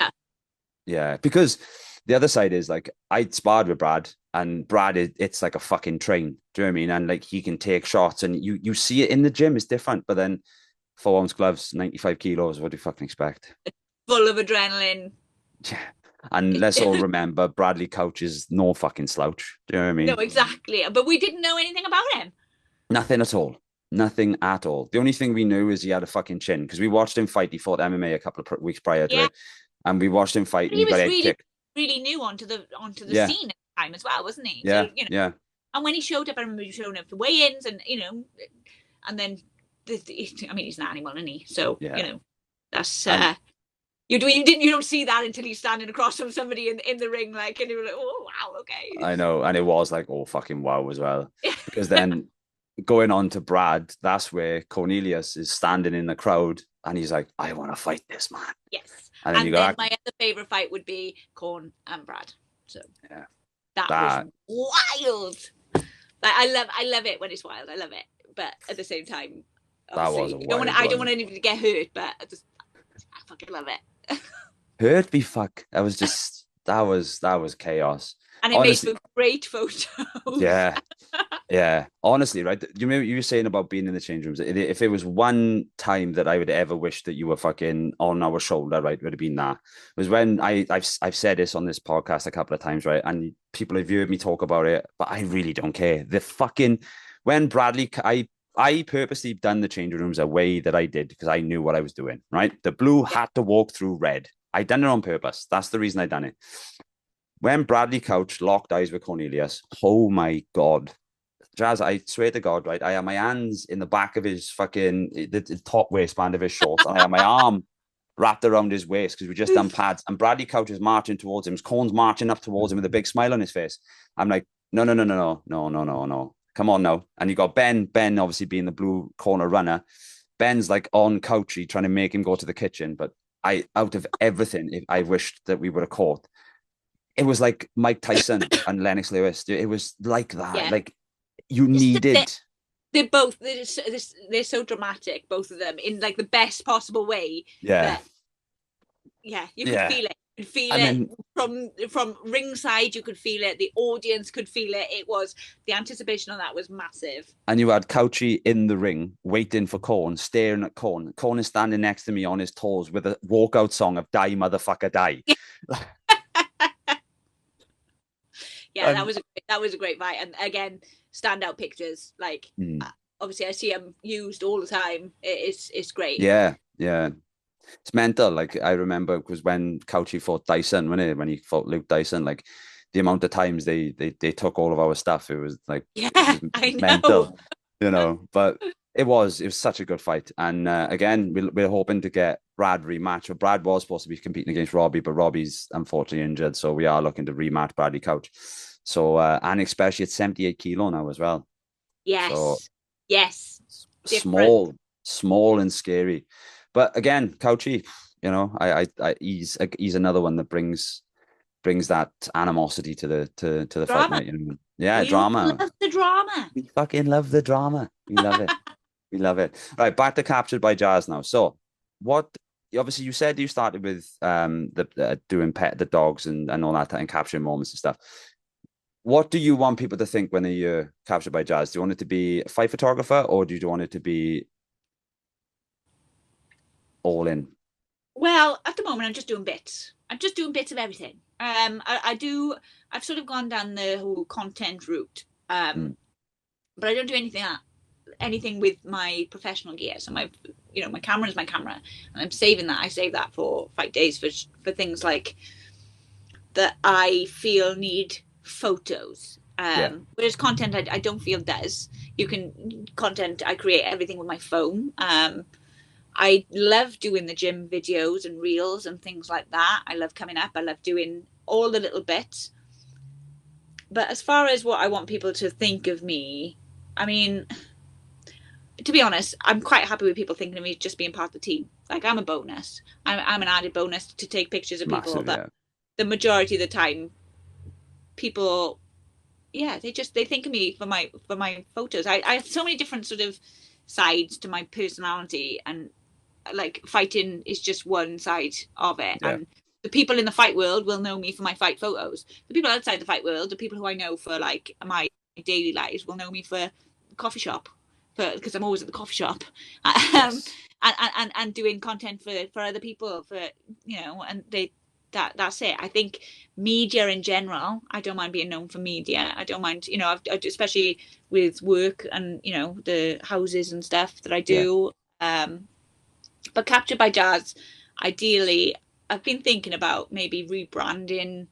because the other side is like, I'd sparred with Brad, and Brad, it's like a fucking train. Do you know what I mean? And like, he can take shots, and you see it in the gym, it's different. But then 4-ounce gloves, 95 kilos, what do you fucking expect? Full of adrenaline. Yeah. And let's all remember, Bradley Couch is no fucking slouch. Do you know what I mean? No, exactly. But we didn't know anything about him. Nothing at all. Nothing at all. The only thing we knew is he had a fucking chin, because we watched him fight. He fought MMA a couple of weeks prior to it, and we watched him fight. And he was really new onto the scene at the time as well, wasn't he? Yeah, so, And when he showed up, I remember showing up for weigh-ins, and and then he's an animal, isn't he? So that's. You don't see that until he's standing across from somebody in the ring, like, and you're like, oh wow, okay. I know, and it was like, oh fucking wow as well, because then going on to Brad, that's where Cornelius is standing in the crowd, and he's like, I want to fight this man. Yes, and then my other favorite fight would be Corn and Brad. So that was wild. Like, I love it when it's wild. I love it, but at the same time, that was I don't want anyone to get hurt, but I fucking love it. hurt me. Fuck. That was chaos. And it made Honestly, for great photos. yeah. Yeah, honestly, right? You remember you were saying about being in the change rooms. If it was one time that I would ever wish that you were fucking on our shoulder, right, would have been that. It was when I've said this on this podcast a couple of times, right? And people have heard me talk about it, but I really don't care. The fucking when Bradley, I purposely done the change rooms a way that I did because I knew what I was doing, right? The blue Yeah. had to walk through red. I done it on purpose. That's the reason I done it. When Bradley Couch locked eyes with Cornelius, oh my God. Jazz, I swear to God, right? I have my hands in the back of his fucking the top waistband of his shorts, and I have my arm wrapped around his waist because we just done pads. And Bradley Couch is marching towards him. Corn's marching up towards him with a big smile on his face. I'm like, no, no, no, no, no, no, no, no, no. Come on now. And you got Ben obviously being the blue corner runner. Ben's like on Couchy trying to make him go to the kitchen. But out of everything, I wished that we would have caught. It was like Mike Tyson and Lennox Lewis. It was like that. Yeah. Like you needed. They're so dramatic, both of them, in like the best possible way. Yeah. You could feel it. You could feel it from ringside. You could feel it. The audience could feel it. It was the anticipation on that was massive. And you had Couchy in the ring waiting for Corn, staring at Corn. Corn is standing next to me on his toes with a walkout song of "Die Motherfucker Die." Yeah, that was a great fight, and again, standout pictures. Like obviously, I see them used all the time. It's great. Yeah, it's mental. Like I remember because when Couchy fought Dyson, when he fought Luke Dyson, like the amount of times they took all of our stuff, it was like I know. mental, But it was such a good fight, and again, we're hoping to get Brad rematch. Brad was supposed to be competing against Robbie, but Robbie's unfortunately injured, so we are looking to rematch Bradley Couch. So and especially at 78 kilo now as well. Yes, so, yes, small and scary. But again, Couchy, he's another one that brings that animosity to the fight night. Yeah, drama. Love the drama. We fucking love the drama. We love it. We love it. Right, back to Captured by Jazz now. So, obviously you said you started with doing the dogs and all that and capturing moments and stuff. What do you want people to think when they hear Captured by Jazz? Do you want it to be a fight photographer, or do you want it to be all in? Well, at the moment, I'm just doing bits. I'm just doing bits of everything. I've sort of gone down the whole content route. But I don't do anything with my professional gear. So my camera is my camera, and I'm saving that. I save that for fight days for things like that I feel need photos. Whereas content I don't feel does. Content I create everything with my phone. I love doing the gym videos and reels and things like that. I love coming up. I love doing all the little bits. But as far as what I want people to think of me, I mean, to be honest, I'm quite happy with people thinking of me just being part of the team. Like I'm a bonus. I'm an added bonus to take pictures of people. Massive, but the majority of the time, people, they think of me for my photos. I have so many different sort of sides to my personality, and like fighting is just one side of it. And the people in the fight world will know me for my fight photos. The people outside the fight world, the people who I know for like my daily lives, will know me for coffee shop, because I'm always at the coffee shop, and doing content for other people, and that's it. I think media in general, I don't mind being known for media. I don't mind, especially with work and the houses and stuff that I do. But Captured by Jazz, ideally, I've been thinking about maybe rebranding,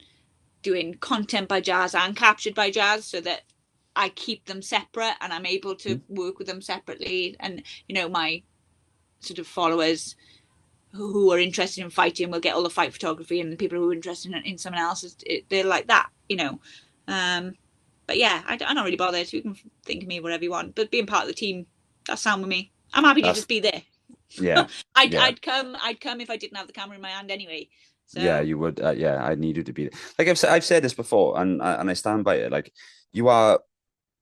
doing Content by Jazz and Captured by Jazz, so that I keep them separate and I'm able to work with them separately. And my sort of followers who are interested in fighting will get all the fight photography, and the people who are interested in someone else, they're like that. But yeah, I'm not really bothered. You can think of me whatever you want, but being part of the team, that's sound with me. I'm happy to just be there. Yeah. I'd come if I didn't have the camera in my hand anyway. So. Yeah, you would. I need you to be there. Like I've said this before, and I stand by it. Like you are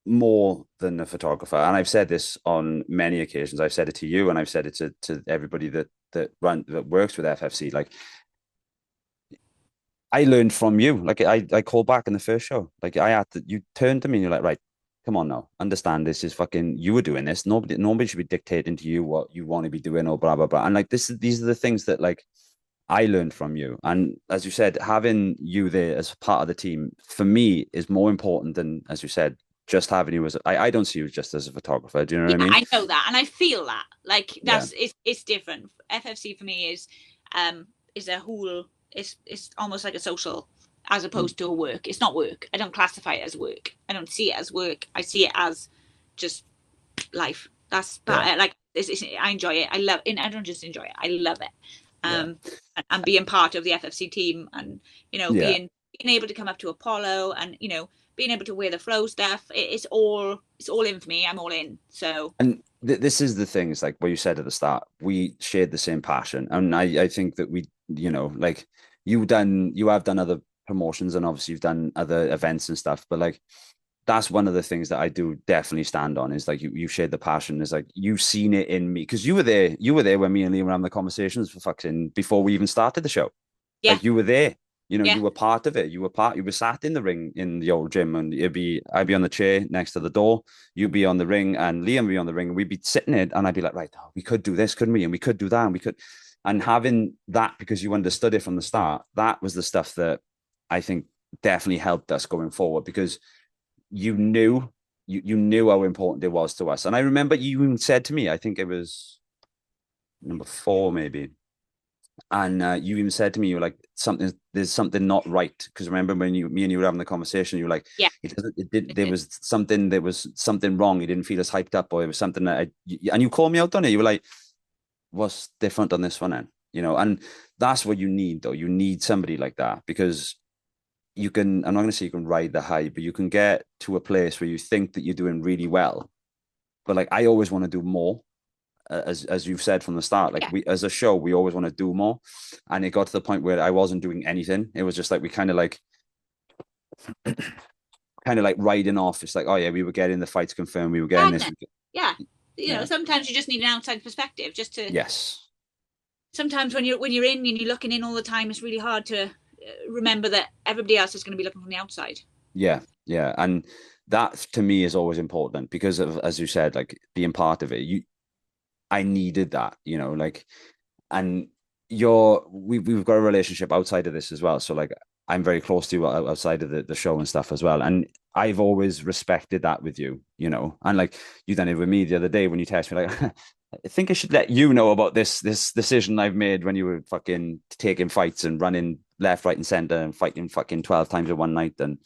more than a photographer, and I've said this on many occasions. I've said it to you, and I've said it to everybody that works with FFC. Like I learned from you. Like I called back in the first show. Like I had to, you turned to me and you're like, right, come on now, understand this is fucking, you were doing this. Nobody should be dictating to you what you want to be doing or blah blah blah. And like these are the things that like I learned from you. And as you said, having you there as part of the team for me is more important than, as you said, just having you as I don't see you just as a photographer. Do you know what Yeah, I mean? I know that, and I feel that. Like Yeah. it's different. FFC for me is a whole. It's almost like a social, as Mm. opposed to a work. It's not work. I don't classify it as work. I don't see it as work. I see it as just life. That's Yeah. like I enjoy it. I love it. I don't just enjoy it. I love it. Yeah. And being part of the FFC team, and Yeah. being able to come up to Apollo, and being able to wear the flow stuff. It's all in for me. I'm all in. So And this is the thing, it's like what you said at the start, we shared the same passion. And I think that we, like you have done other promotions and obviously you've done other events and stuff, but like that's one of the things that I do definitely stand on is like you shared the passion. Is like you've seen it in me because you were there when me and Liam were having the conversations for fucking before we even started the show. yeah, Like you were there. yeah, You were part of it. You were sat in the ring in the old gym, and I'd be on the chair next to the door. You'd be on the ring, and Liam would be on the ring, and we'd be sitting it, and I'd be like, right, oh, we could do this, couldn't we? And we could do that, and we could. And having that because you understood it from the start, that was the stuff that I think definitely helped us going forward because you knew you knew how important it was to us. And I remember you even said to me, I think it was number 4, maybe. And you even said to me, you were like, there's something not right. Because remember when me and you were having the conversation, you were like, yeah. it doesn't, it did, there was something wrong. You didn't feel as hyped up, or it was something that, and you called me out on it. You were like, what's different on this one then? And that's what you need, though. You need somebody like that because I'm not going to say you can ride the high, but you can get to a place where you think that you're doing really well. But like, I always want to do more as you've said from the start, like Yeah. we as a show, we always want to do more. And it got to the point where I wasn't doing anything. It was just like we kind of like riding off. It's like, oh yeah, we were getting the fights confirmed, we were getting this. Yeah. Yeah. Sometimes you just need an outside perspective just to. Yes. Sometimes when you're in and you're looking in all the time, it's really hard to remember that everybody else is going to be looking from the outside. Yeah. Yeah. And that to me is always important because of, as you said, like being part of it. I needed that, like, and we've got a relationship outside of this as well. So like I'm very close to you outside of the show and stuff as well. And I've always respected that with you, and like you done it with me the other day when you text me like, I think I should let you know about this decision I've made when you were fucking taking fights and running left, right, and center and fighting fucking 12 times in one night and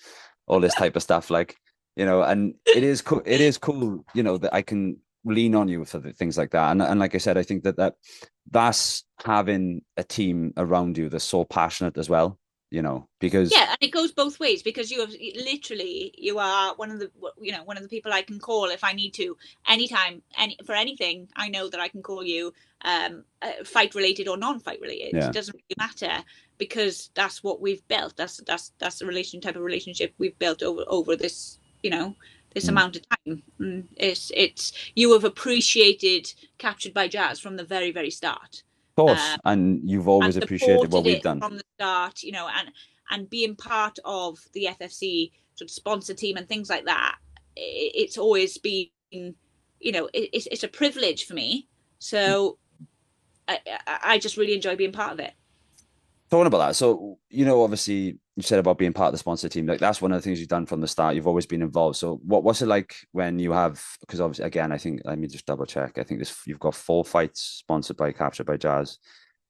all this type of stuff. Like, and it is cool. It is cool, that I can lean on you for things like that. And like I said, I think that's having a team around you that's so passionate as well, because Yeah, and it goes both ways because you are one of the people I can call if I need to anytime, for anything. I know that I can call you, fight related or non-fight related. yeah. It doesn't really matter because that's what we've built. That's the type of relationship we've built over this, this amount of time. It's you have appreciated Captured by Jazz from the very, very start. Of course. And you've always And appreciated what supported we've it done. from the start, and being part of the FFC sort of sponsor team and things like that. It's always been, it's a privilege for me. So I just really enjoy being part of it. Talking about that, so obviously you said about being part of the sponsor team. Like that's one of the things you've done from the start. You've always been involved. So what's it like when you have? Because obviously, again, I think let me just double check. I think you've got 4 fights sponsored by Captured by Jazz,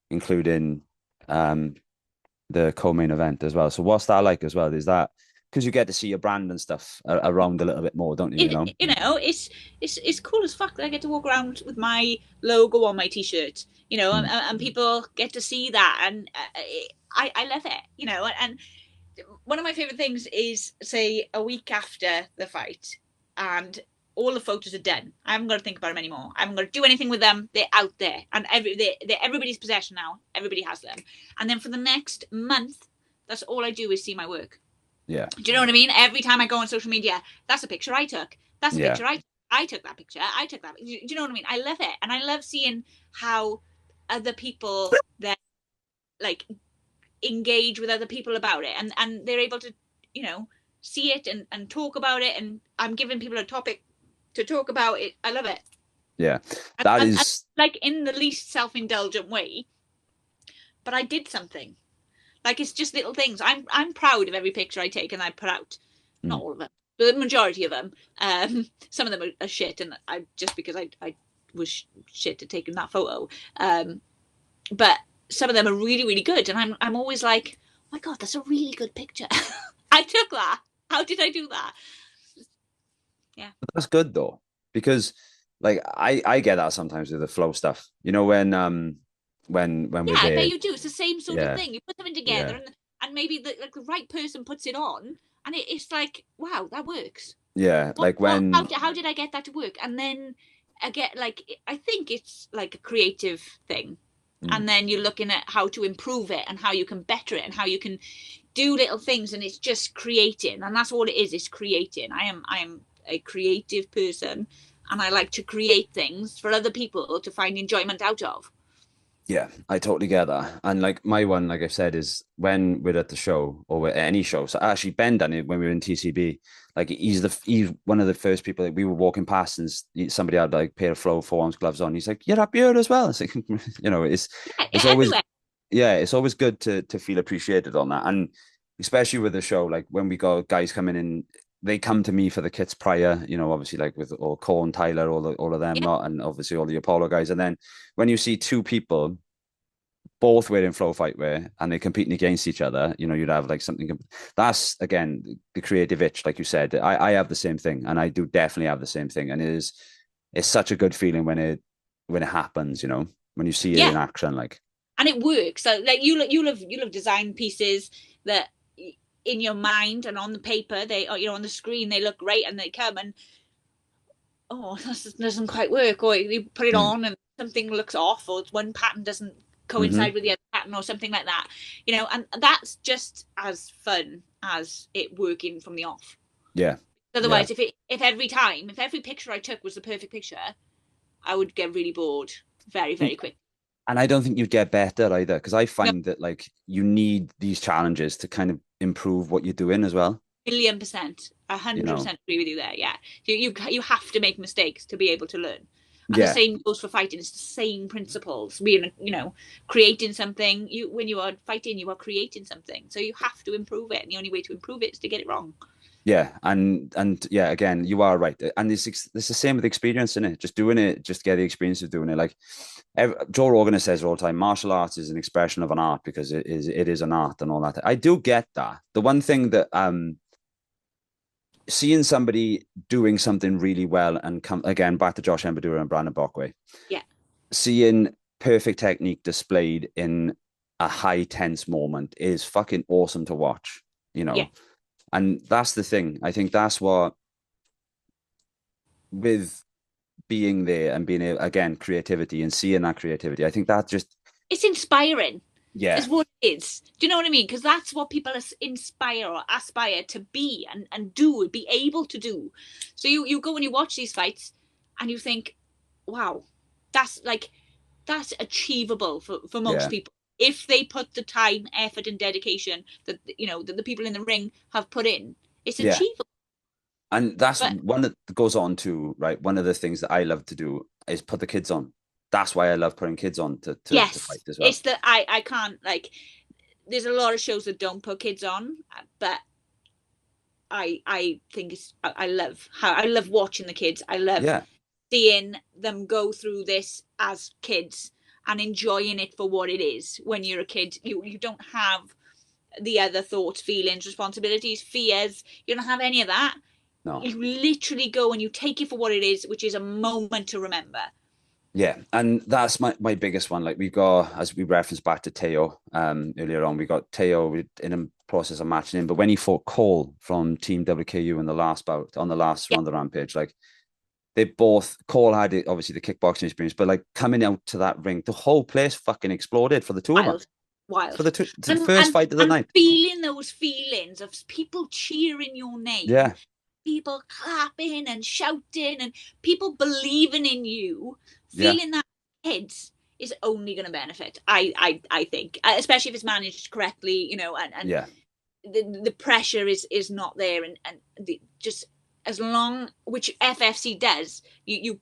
including the co-main event as well. So what's that like as well? Is that because you get to see your brand and stuff around a little bit more, don't you? It's cool as fuck that I get to walk around with my logo on my t-shirt, and people get to see that, and I love it, and one of my favorite things is, say, a week after the fight and all the photos are done. I haven't got to think about them anymore. I haven't got to do anything with them. They're out there and they're everybody's possession now. Everybody has them. And then for the next month, that's all I do is see my work. Yeah. Do you know what I mean? Every time I go on social media, that's a picture I took. That's a picture I took that picture. I took that. Do you know what I mean? I love it. And I love seeing how other people then like engage with other people about it, and they're able to, see it and talk about it, and I'm giving people a topic to talk about it. I love it. Yeah, that and is like in the least self-indulgent way, but I did something. Like, it's just little things. I'm proud of every picture I take and I put out. Not all of them, but the majority of them. Some of them are shit, and I just because I was shit at taking that photo. But some of them are really, really good, and I'm always like, oh my god, that's a really good picture. I took that. How did I do that? Yeah, that's good though, because like I get that sometimes with the flow stuff. You know, when we're yeah, I bet there. you do. It's the same sort of Yeah, thing. You put something together, yeah, and maybe the right person puts it on, and it's like, wow, that works. yeah. Like when How did I get that to work? And then I get like, I think it's like a creative thing. mm, And then you're looking at how to improve it and how you can better it and how you can do little things, and it's just creating, and that's all it is. It's creating. I am a creative person, and I like to create things for other people to find enjoyment out of. yeah, I totally get that. And like my one, like I said, is when we're at the show or we're at any show. So actually, Ben done it when we were in TCB. Like he's one of the first people that we were walking past, and somebody had like a pair of flow forearms gloves on. He's like, "You're up here as well." It's like, Yeah, it's always everywhere. yeah, it's always good to feel appreciated on that, and especially with the show, like when we got guys coming in. They come to me for the kits prior, obviously like with all Corn, Tyler, all of them, Yeah, not, and obviously all the Apollo guys. And then when you see two people both wearing flow fight wear and they're competing against each other, you'd have like something that's again the creative itch, like you said. I have the same thing, and I do definitely have the same thing. And it's such a good feeling when it happens, when you see it yeah, in action, like and it works. So like you'll have designed pieces that in your mind and on the paper they, on the screen they look great, and they come and, oh, this doesn't quite work, or you put it mm. on and something looks off, or one pattern doesn't Mm-hmm. coincide with the other pattern, or something like that. And that's just as fun as it working from the off. Yeah, yeah. Otherwise, if every picture I took was the perfect picture, I would get really bored very, very quick. And I don't think you'd get better either, because I No, find that like you need these challenges to kind of improve what you're doing as well. 1,000,000%, a You hundred know, percent agree with you there. Yeah, you have to make mistakes to be able to learn. And the yeah, same goes for fighting. It's the same principles. Being, creating something. When you are fighting, you are creating something. So you have to improve it, and the only way to improve it is to get it wrong. yeah, and yeah, again, you are right, and it's the same with experience in it. Just doing it, just get the experience of doing it. Like Joe Rogan says all the time, martial arts is an expression of an art because it is an art and all that. I do get that. The one thing that seeing somebody doing something really well and come again back to Josh Embadura and Brandon Bockway, Yeah, seeing perfect technique displayed in a high tense moment is fucking awesome to watch, yeah. and that's the thing. I think that's what with being there and being able, again, creativity and seeing that creativity. I think that just It's inspiring. yeah, Is what it is. Do you know what I mean? Because that's what people inspire or aspire to be and do, be able to do. So you go and you watch these fights, and you think, wow, that's like that's achievable for most yeah, people if they put the time, effort, and dedication that the people in the ring have put in. It's yeah. achievable. And that's But one that goes on to right. One of the things that I love to do is put the kids on. That's why I love putting kids on to yes, fight as well. it's that I can't like. There's a lot of shows that don't put kids on, but I think I love how I love watching the kids. I love Yeah, seeing them go through this as kids and enjoying it for what it is. When you're a kid, you don't have the other thoughts, feelings, responsibilities, fears. You don't have any of that. no, You literally go and you take it for what it is, which is a moment to remember. yeah, and that's my biggest one. Like we've got, as we referenced back to Teo earlier on, we got Teo in a process of matching him, but when he fought Cole from Team WKU in the last bout on the last Yeah, Rhondda Rampage, like they both Cole had obviously the kickboxing experience, but like coming out to that ring, the whole place fucking exploded for the two of them wild, for wild, the first fight of the and night. feeling those feelings of people cheering your name, Yeah, people clapping and shouting, and people believing in you, yeah, feeling that kids. is only going to benefit. I think, especially if it's managed correctly, you know, and Yeah. the pressure is not there, and just as long, which FFC does, you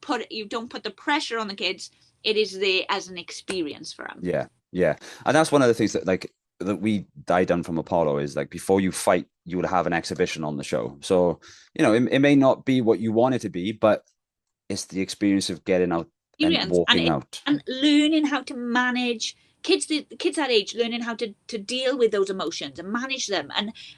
don't put the pressure on the kids. It is there as an experience for them. Yeah. Yeah. And that's one of the things that like that I done from Apollo is like before you fight, you would have an exhibition on the show. So, you know, it may not be what you want it to be, but it's the experience of getting out and walking out and learning how to manage kids that age, learning how to deal with those emotions and manage them,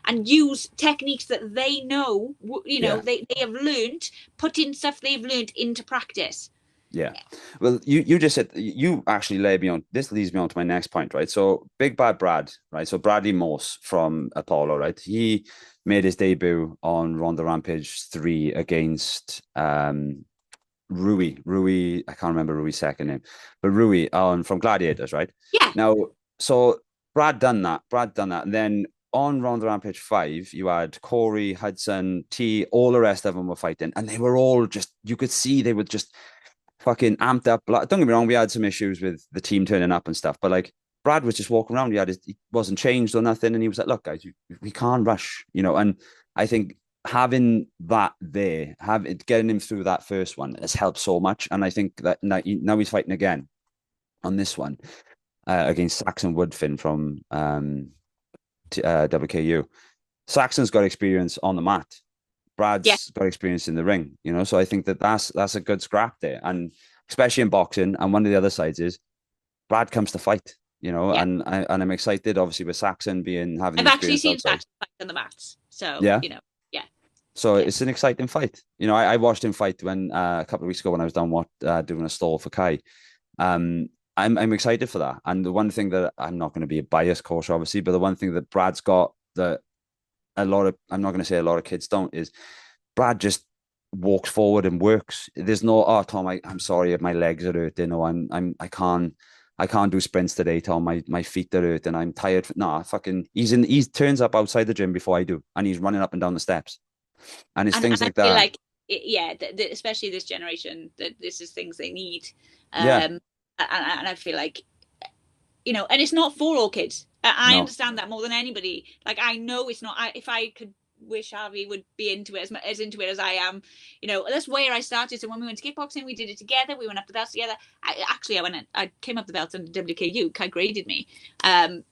and use techniques that they know, you know, they have learned, putting stuff they've learned into practice. Yeah. Well, you just said, you actually laid me on, this leads me on to my next point, right? So Big Bad Brad, right? So Bradley Morse from Apollo, right? He made his debut on Rhondda Rampage 3 against Rui, I can't remember Rui's second name, but Rui from Gladiators, right? Yeah. Now, so Brad done that. And then on Rhondda Rampage 5, you had Corey, Hudson, T, all the rest of them were fighting, and they were all just, you could see they were just fucking amped up. Like, don't get me wrong, we had some issues with the team turning up and stuff, but like Brad was just walking around. He wasn't changed or nothing, and he was like, "Look, guys, we can't rush," you know. And I think having that there, getting him through that first one has helped so much. And I think that now he's fighting again on this one against Saxon Woodfin from WKU. Saxon's got experience on the mat. Brad's got experience in the ring, you know. So I think that's a good scrap there, and especially in boxing. And one of the other sides is Brad comes to fight, you know, and I'm excited, obviously, with Saxon having. I've actually seen Saxon fight on the mats, so you know. So it's an exciting fight. You know, I watched him fight when a couple of weeks ago when I was down doing a stall for Kai. I'm excited for that. And the one thing that I'm not going to be a biased coach, obviously, but the one thing that Brad's got that I'm not going to say a lot of kids don't, is Brad just walks forward and works. There's no, oh Tom, I'm sorry if my legs are hurting, or I can't do sprints today, Tom. My feet are hurting, I'm tired. No, fucking he turns up outside the gym before I do, and he's running up and down the steps. And it's things like that. Like, especially this generation, that this is things they need. And I feel like, you know, and it's not for all kids. I understand that more than anybody. Like, I know it's not. If I could wish Harvey would be into it as into it as I am, you know, that's where I started. So when we went to kickboxing, we did it together. We went up the belts together. I came up the belts under WKU. Kai graded me. And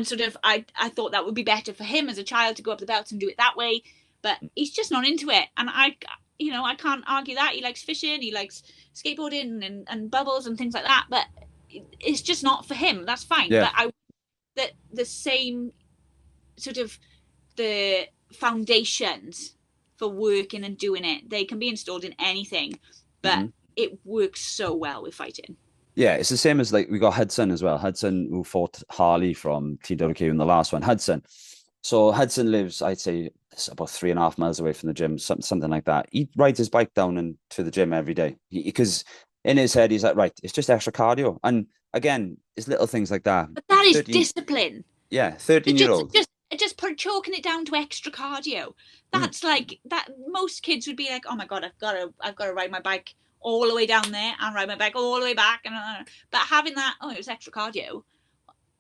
sort of, I thought that would be better for him as a child to go up the belts and do it that way, but he's just not into it. And I can't argue that. He likes fishing, he likes skateboarding and bubbles and things like that, but it's just not for him. That's fine. Yeah. But the same sort of the foundations for working and doing it, they can be installed in anything, but it works so well with fighting. Yeah, it's the same as, like, we got Hudson as well. Hudson, who fought Harley from TWK in the last one. Hudson lives, I'd say, about 3.5 miles away from the gym, something like that. He rides his bike down and to the gym every day because in his head he's like, right, it's just extra cardio. And again, it's little things like that. But that is discipline. Yeah, 13-year-old. Just chalking it down to extra cardio. That's like that. Most kids would be like, oh my god, I've got to ride my bike all the way down there and ride my bike all the way back, but having that, it was extra cardio.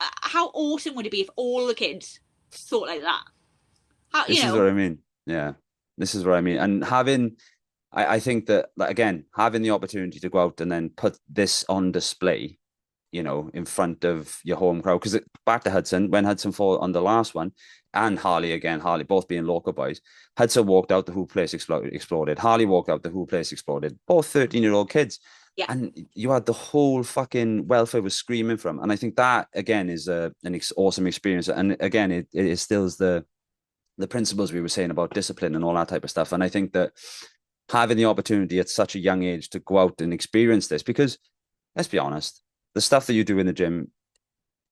How awesome would it be if all the kids thought like that? This is what I mean. Yeah, this is what I mean. And I think that, like, again, having the opportunity to go out and then put this on display, you know, in front of your home crowd. Because back to Hudson, when Hudson fought on the last one, and Harley both being local boys, Hudson walked out, the whole place exploded. Harley walked out, the whole place exploded. Both 13-year-old kids. Yeah. And you had the whole fucking welfare was screaming from. And I think that, again, is an awesome experience. And again, it instills the principles we were saying about discipline and all that type of stuff. And I think that having the opportunity at such a young age to go out and experience this, because let's be honest, the stuff that you do in the gym,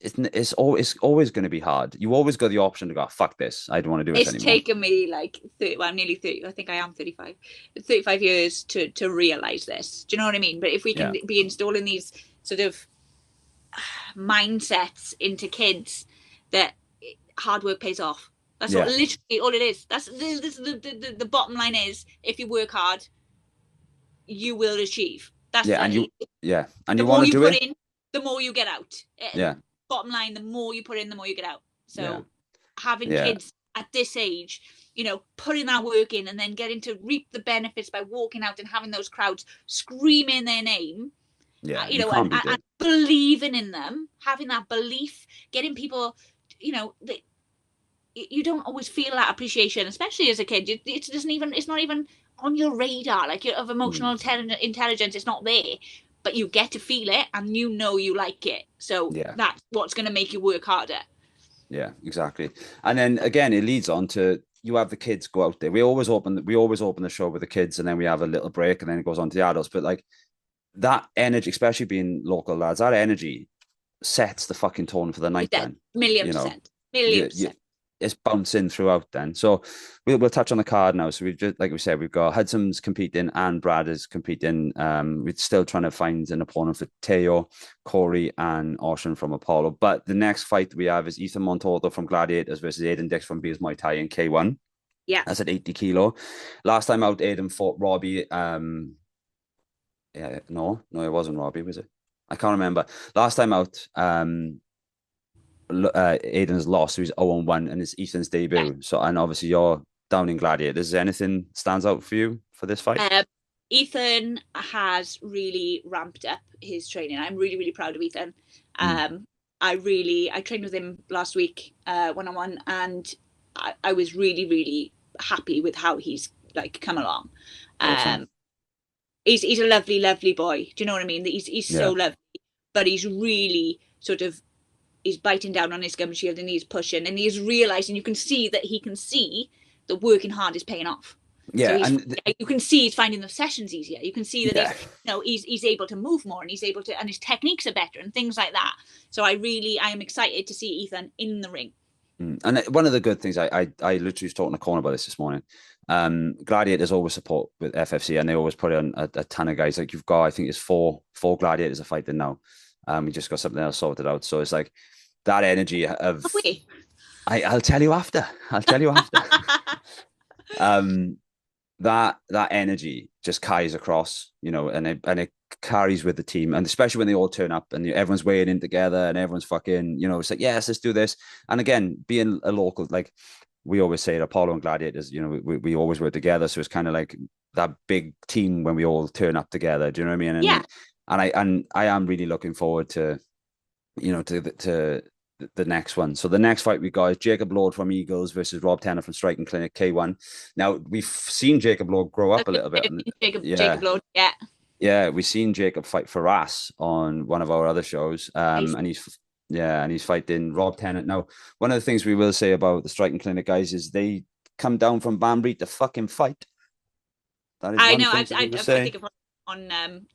it's always going to be hard. You always got the option to go, fuck this, I don't want to do it anymore. It's taken me like nearly 30, I think I am 35 years to realize this. Do you know what I mean? But if we can be installing these sort of mindsets into kids, that hard work pays off. That's what literally all it is. That's the bottom line is, if you work hard, you will achieve. That's Yeah, and you the want more to you do put it. in, the more you get out. Yeah. Bottom line, the more you put in, the more you get out. So Yeah. having Yeah. kids at this age, putting that work in and then getting to reap the benefits by walking out and having those crowds screaming their name. Yeah, you can't beat it. And believing in them, having that belief, getting people, you don't always feel that appreciation, especially as a kid. It's not even on your radar, like of emotional intelligence. It's not there, but you get to feel it, and you like it. So that's what's going to make you work harder. Yeah, exactly. And then again, it leads on to you have the kids go out there. We always open the show with the kids, and then we have a little break, and then it goes on to the adults. But like that energy, especially being local lads, that energy sets the fucking tone for the night. Then million percent. It's bouncing throughout then. So we'll touch on the card now. So we've just, like we said, we've got Hudson's competing and Brad is competing. We're still trying to find an opponent for Teo, Corey, and Ocean from Apollo. But the next fight we have is Ethan Montalto from Gladiators versus Aiden Dix from Beers Muay Thai in K1. Yeah. That's at 80 kilo. Last time out, Aiden fought Robbie. No, it wasn't Robbie, was it? I can't remember. Last time out, Aiden's lost, so he's 0-1, and it's Ethan's debut. Yeah. So, and obviously you're down in Gladiators. Is there anything stands out for you for this fight? Ethan has really ramped up his training. I'm really, really proud of Ethan. I trained with him last week, one-on-one, and I was really, really happy with how he's like come along. Awesome. He's a lovely, lovely boy. Do you know what I mean? He's so lovely, but he's really he's biting down on his gum shield and he's pushing and he's realizing, you can see that working hard is paying off. Yeah. So you can see he's finding the sessions easier. You can see that he's able to move more and and his techniques are better and things like that. So I am excited to see Ethan in the ring. And one of the good things, I literally was talking to Corner about this morning. Gladiators always support with FFC and they always put on a ton of guys. Like you've got, I think it's four Gladiators are fighting now. We just got something else sorted out. So it's like that energy of I'll tell you after. That energy just carries across, and it carries with the team, and especially when they all turn up and everyone's weighing in together and everyone's fucking, it's like, yes, let's do this. And again, being a local, like we always say at Apollo and Gladiators, we always work together. So it's kind of like that big team when we all turn up together. Do you know what I mean? And I am really looking forward to, to the next one. So the next fight we got is Jacob Lord from Eagles versus Rob Tanner from Striking Clinic K1. Now we've seen Jacob Lord grow up a little bit. Jacob Lord, yeah, we've seen Jacob fight for us on one of our other shows. And he's fighting Rob Tennant. Now, one of the things we will say about the Striking Clinic guys is they come down from Banbury to fucking fight. That is I know. I think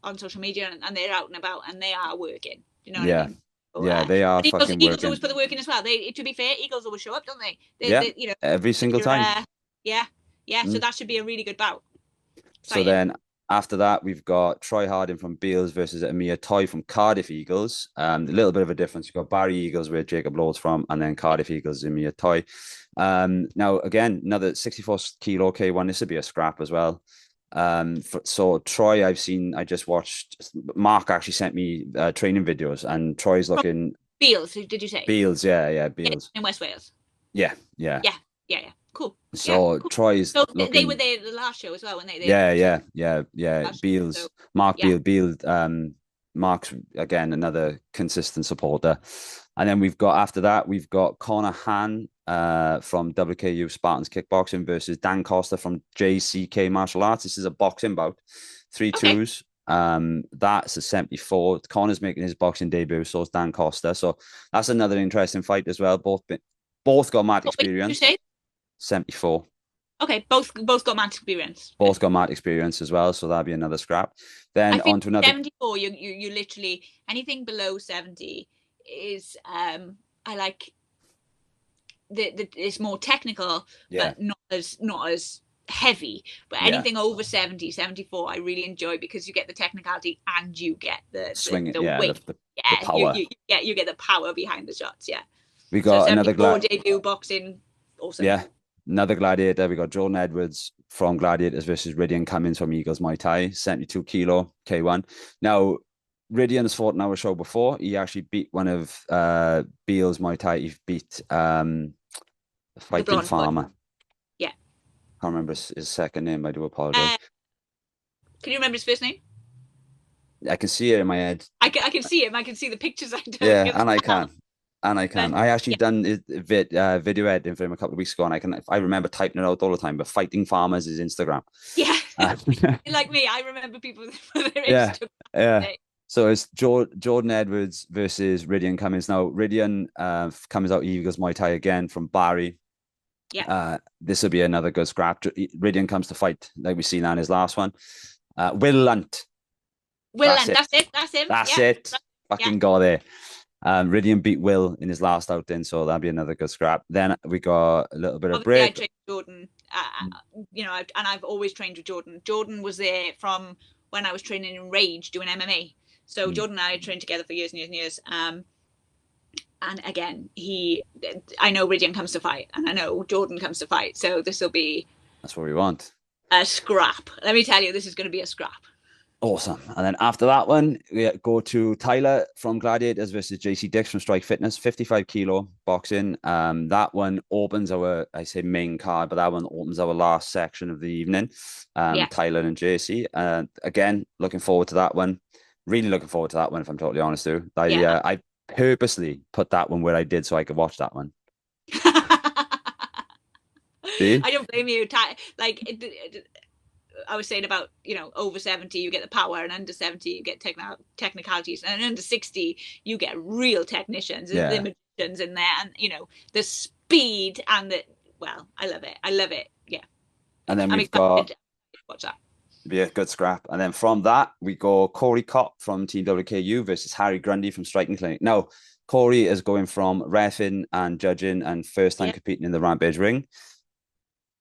on social media and they're out and about and they are working. You know what I mean? Yeah, they are Eagles, fucking Eagles working. always put the work in as well. To be fair, Eagles always show up, don't they? Every single time. So that should be a really good bout. Exciting. So then after that, we've got Troy Harding from Beals versus Amir Toy from Cardiff Eagles. A little bit of a difference. You've got Barry Eagles where Jacob Lord's from, and then Cardiff Eagles, Amir Toy. Now, again, another 64 kilo K1. This would be a scrap as well. So Troy, I just watched. Mark actually sent me training videos, and Troy's looking. Beals, did you say? Beals, yeah, Beals in West Wales. Yeah. Cool. So cool. Troy's. So looking... they were there the last show as well, when they? Yeah. Beals, so, Mark Beal. Mark's again another consistent supporter, and then after that we've got Connor Han from WKU Spartans Kickboxing versus Dan Costa from JCK Martial Arts. This is a boxing bout, 3-2s. That's a 74. Connor's making his boxing debut, so is Dan Costa. So that's another interesting fight as well. Both got mat experience. 74. Okay, both got mat experience. Both got mat experience as well, so that'd be another scrap. Then on to another 74. You literally anything below 70 is I like it's more technical, but not as heavy. But anything over 70, 74, I really enjoy because you get the technicality and you get the swing, the weight. The power. You get the power behind the shots. Yeah. We got another debut boxing. Awesome. Another Gladiator. We got Jordan Edwards from Gladiators versus Rydian Cummins from Eagles Muay Thai, 72 kilo K1. Now, Rydian has fought in our show before. He actually beat one of Beal's Muay Thai. He beat Fighting Farmer. One. Yeah. Can't remember his second name. I do apologize. Can you remember his first name? I can see it in my head. I can see him. I can see the pictures. I don't. Yeah, and I can. I actually done video editing for him a couple of weeks ago, and I remember typing it out all the time. But Fighting Farmers is Instagram. Yeah, like me, I remember people for their Instagram. Yeah. So it's Jordan Edwards versus Rydian Cummins. Now Rydian comes out Eagles Muay Thai again from Barry. Yeah. This will be another good scrap. Rydian comes to fight like we've seen on his last one. Will Lunt. That's it. That's him. That's it. Fucking go there. Rydian beat Will in his last outing, so that'll be another good scrap. Then we got a little bit of break. I trained with Jordan, and I've always trained with Jordan. Jordan was there from when I was training in Rage doing MMA. So Jordan and I trained together for years and years and years. And again, I know Rydian comes to fight, and I know Jordan comes to fight. So this will be. That's what we want. A scrap. Let me tell you, this is going to be a scrap. Awesome. And then after that one, we go to Tyler from Gladiators versus JC Dix from Strike Fitness, 55 kilo boxing. That one opens our, main card, but that one opens our last section of the evening. Tyler and JC. Again, looking forward to that one. Really looking forward to that one, if I'm totally honest, too. I purposely put that one where I did so I could watch that one. I don't blame you. I was saying about, over 70, you get the power, and under 70, you get technicalities, and under 60, you get real technicians and the magicians in there, and, the speed and I love it. I love it. Yeah. And then we've got, watch that. Be a good scrap. And then from that, we go Corey Kopp from Team WKU versus Harry Grundy from Striking Clinic. Now, Corey is going from reffing and judging and first time competing in the Rampage ring.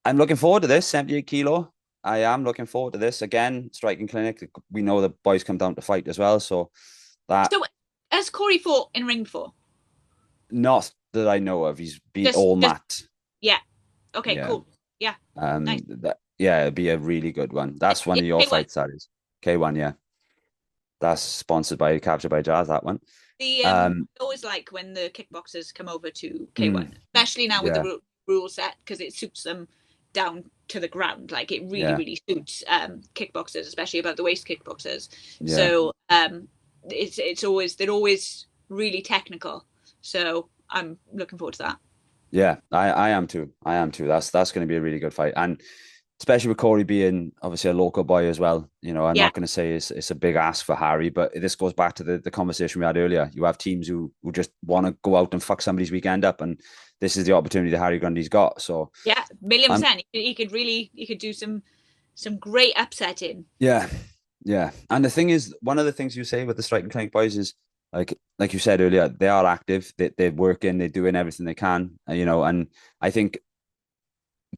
I'm looking forward to this, 78 kilo. I am looking forward to this. Again, Striking Clinic, we know the boys come down to fight as well. So has Corey fought in ring before? Not that I know of. He's beat all Matt. Yeah. Okay, cool. Yeah. Nice. It'd be a really good one. That's one of your K1. fights, that is. K1, yeah. That's sponsored by Captured.Jazz, that one. I always like when the kickboxers come over to K1, especially now with the rule set, because it suits them down to the ground. Like it really suits kickboxers, especially above the waist kickboxers. Yeah. So they're always really technical. So I'm looking forward to that. Yeah, I am too. That's going to be a really good fight, and especially with Corey being obviously a local boy as well. I'm not going to say it's a big ask for Harry, but this goes back to the conversation we had earlier. You have teams who just want to go out and fuck somebody's weekend up, and this is the opportunity that Harry Grundy's got. So yeah, 1,000,000%. He could do some great upsetting. Yeah. And the thing is, one of the things you say with the Striking Clinic boys is like you said earlier, they are active. They're working. They're doing everything they can. And I think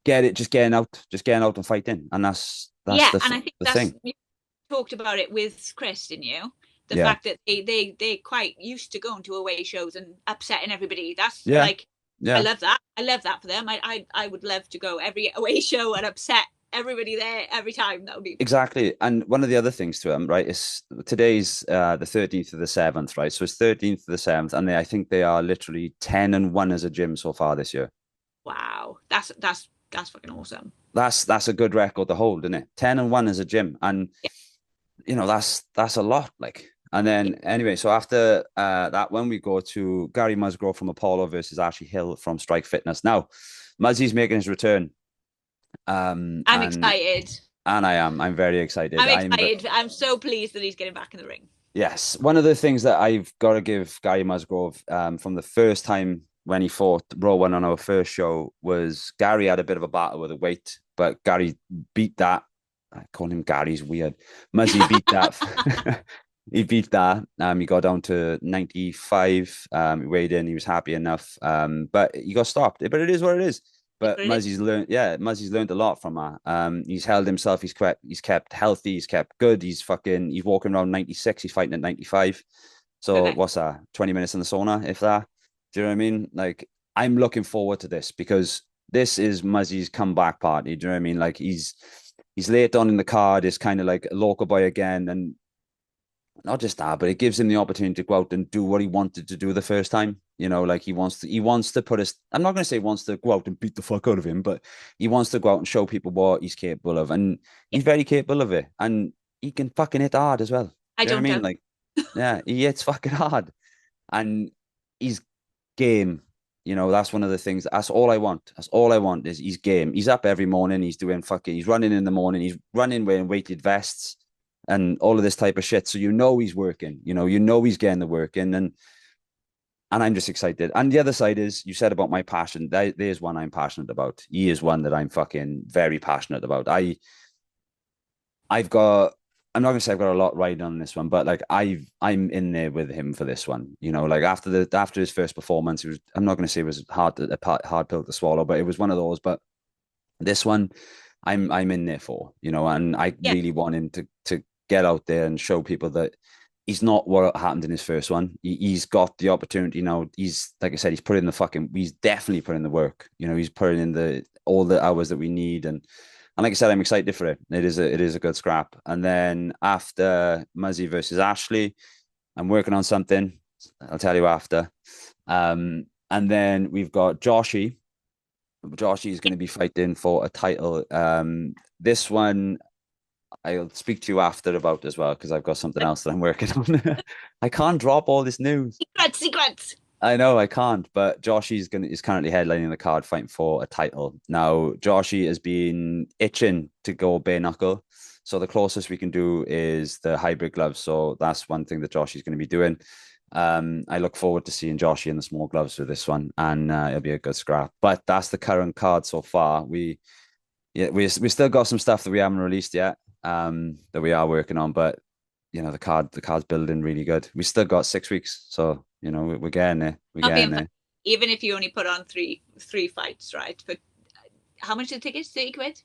getting out and fighting, and that's and I think that's thing. You talked about it with Chris, didn't you? The fact that they're quite used to going to away shows and upsetting everybody. That's I love that. I love that for them. I would love to go every away show and upset everybody there every time. That would be exactly. And one of the other things to them, right, is today's the 13th to the 7th, right? So it's 13th to the 7th, and I think they are literally 10-1 as a gym so far this year. Wow, that's fucking awesome. That's a good record to hold, isn't it? 10-1 as a gym, and that's a lot. And then anyway, so after that one, we go to Gary Musgrove from Apollo versus Ashley Hill from Strike Fitness. Now, Muzzy's making his return. I'm excited. And I am. I'm very excited. I'm excited. I'm so pleased that he's getting back in the ring. Yes. One of the things that I've got to give Gary Musgrove from the first time when he fought Raw One on our first show was Gary had a bit of a battle with the weight, but Gary beat that. I call him Gary's weird. Muzzy beat that. He beat that. He got down to 95. He weighed in. He was happy enough. But he got stopped. But it is what it is. But Muzzy's learned a lot from that. He's held himself. He's kept healthy. He's kept good. He's walking around 96. He's fighting at 95. So what's that? 20 minutes in the sauna, if that. Do you know what I mean? I'm looking forward to this because this is Muzzy's comeback party. Do you know what I mean? Like he's late on in the card. It's kind of like a local boy again, and not just that, but it gives him the opportunity to go out and do what he wanted to do the first time. You know, like he wants to put us. I'm not going to say he wants to go out and beat the fuck out of him, but he wants to go out and show people what he's capable of, and he's very capable of it, and he can fucking hit hard as well. I Do you know don't what I mean? doubt. Like, yeah, he hits fucking hard, and he's game. You know, that's one of the things. That's all I want. That's all I want is he's game. He's up every morning. He's doing fucking. He's running in the morning. He's running wearing weighted vests and all of this type of shit. So he's working. He's getting the work in, and I'm just excited. And the other side is you said about my passion. There's one I'm passionate about. He is one that I'm fucking very passionate about. I've got. I'm not gonna say I've got a lot riding on this one, but like I'm in there with him for this one. You know, like after his first performance, I'm not gonna say it was hard pill to swallow, but it was one of those. But this one, I'm in there for, and I Yeah. really want him to get out there and show people that he's not what happened in his first one. He's got the opportunity now. He's, like I said, he's definitely put in the work. He's putting in all the hours that we need, and like I said, I'm excited for it. It is a good scrap. And then after Muzzy versus Ashley, I'm working on something. I'll tell you after. And then we've got Joshy. Joshy is going to be fighting for a title. This one I'll speak to you after about as well, because I've got something else that I'm working on. I can't drop all this news. Secrets. I know I can't, but Joshy is currently headlining the card, fighting for a title. Now, Joshy has been itching to go bare knuckle, so the closest we can do is the hybrid gloves. So that's one thing that Joshy's going to be doing. I look forward to seeing Joshy in the small gloves for this one, and it'll be a good scrap. But that's the current card so far. We still got some stuff that we haven't released yet, that we are working on, but the card's building really good. We still got 6 weeks, so we're getting there. We're getting there. Even if you only put on three fights, right? But how much are the tickets? 30 quid?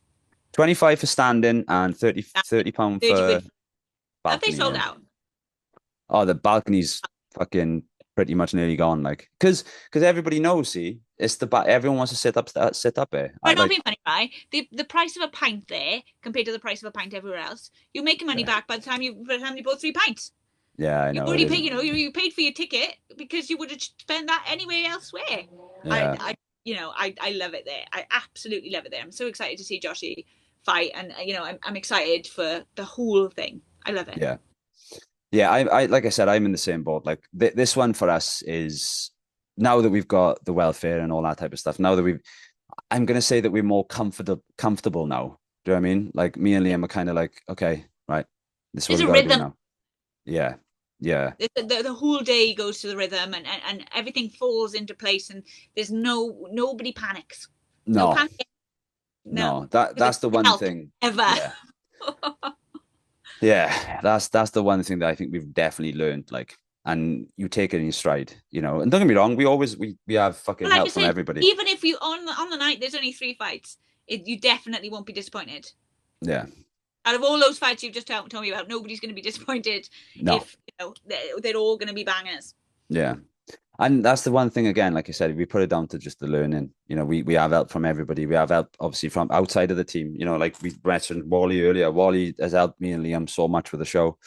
25 for standing and 30 pound for balcony. Have they sold out? Oh, the balcony's fucking pretty much nearly gone. Like, because everybody knows, see, it's everyone wants to sit up there. Right, not being funny, right? The price of a pint there compared to the price of a pint everywhere else, you're making money back by the time you bought 3 pints. Yeah, I know. You already paid, you paid for your ticket because you would have spent that anywhere elsewhere. Yeah. I love it there. I absolutely love it there. I'm so excited to see Joshy fight, and I'm excited for the whole thing. I love it. Yeah. Yeah, I like I said, I'm in the same boat. Like this one for us is, now that we've got the welfare and all that type of stuff, now that I'm going to say that we're more comfortable now. Do you know what I mean? Like me and Liam are kind of like, okay, right, this is what we got to do now. Yeah. Yeah. The whole day goes to the rhythm, and everything falls into place, and there's nobody panics. No panic. No, that's the one thing ever. Yeah. Yeah, that's the one thing that I think we've definitely learned. Like, and you take it in your stride, And don't get me wrong, we have fucking help from everybody. Even if you on the night there's only 3 fights, you definitely won't be disappointed. Yeah. Out of all those fights you've just told me about, nobody's going to be disappointed. No. If they're all going to be bangers. Yeah. And that's the one thing, again, like I said, we put it down to just the learning. We have help from everybody. We have help, obviously, from outside of the team. Like we mentioned Wally earlier. Wally has helped me and Liam so much with the show.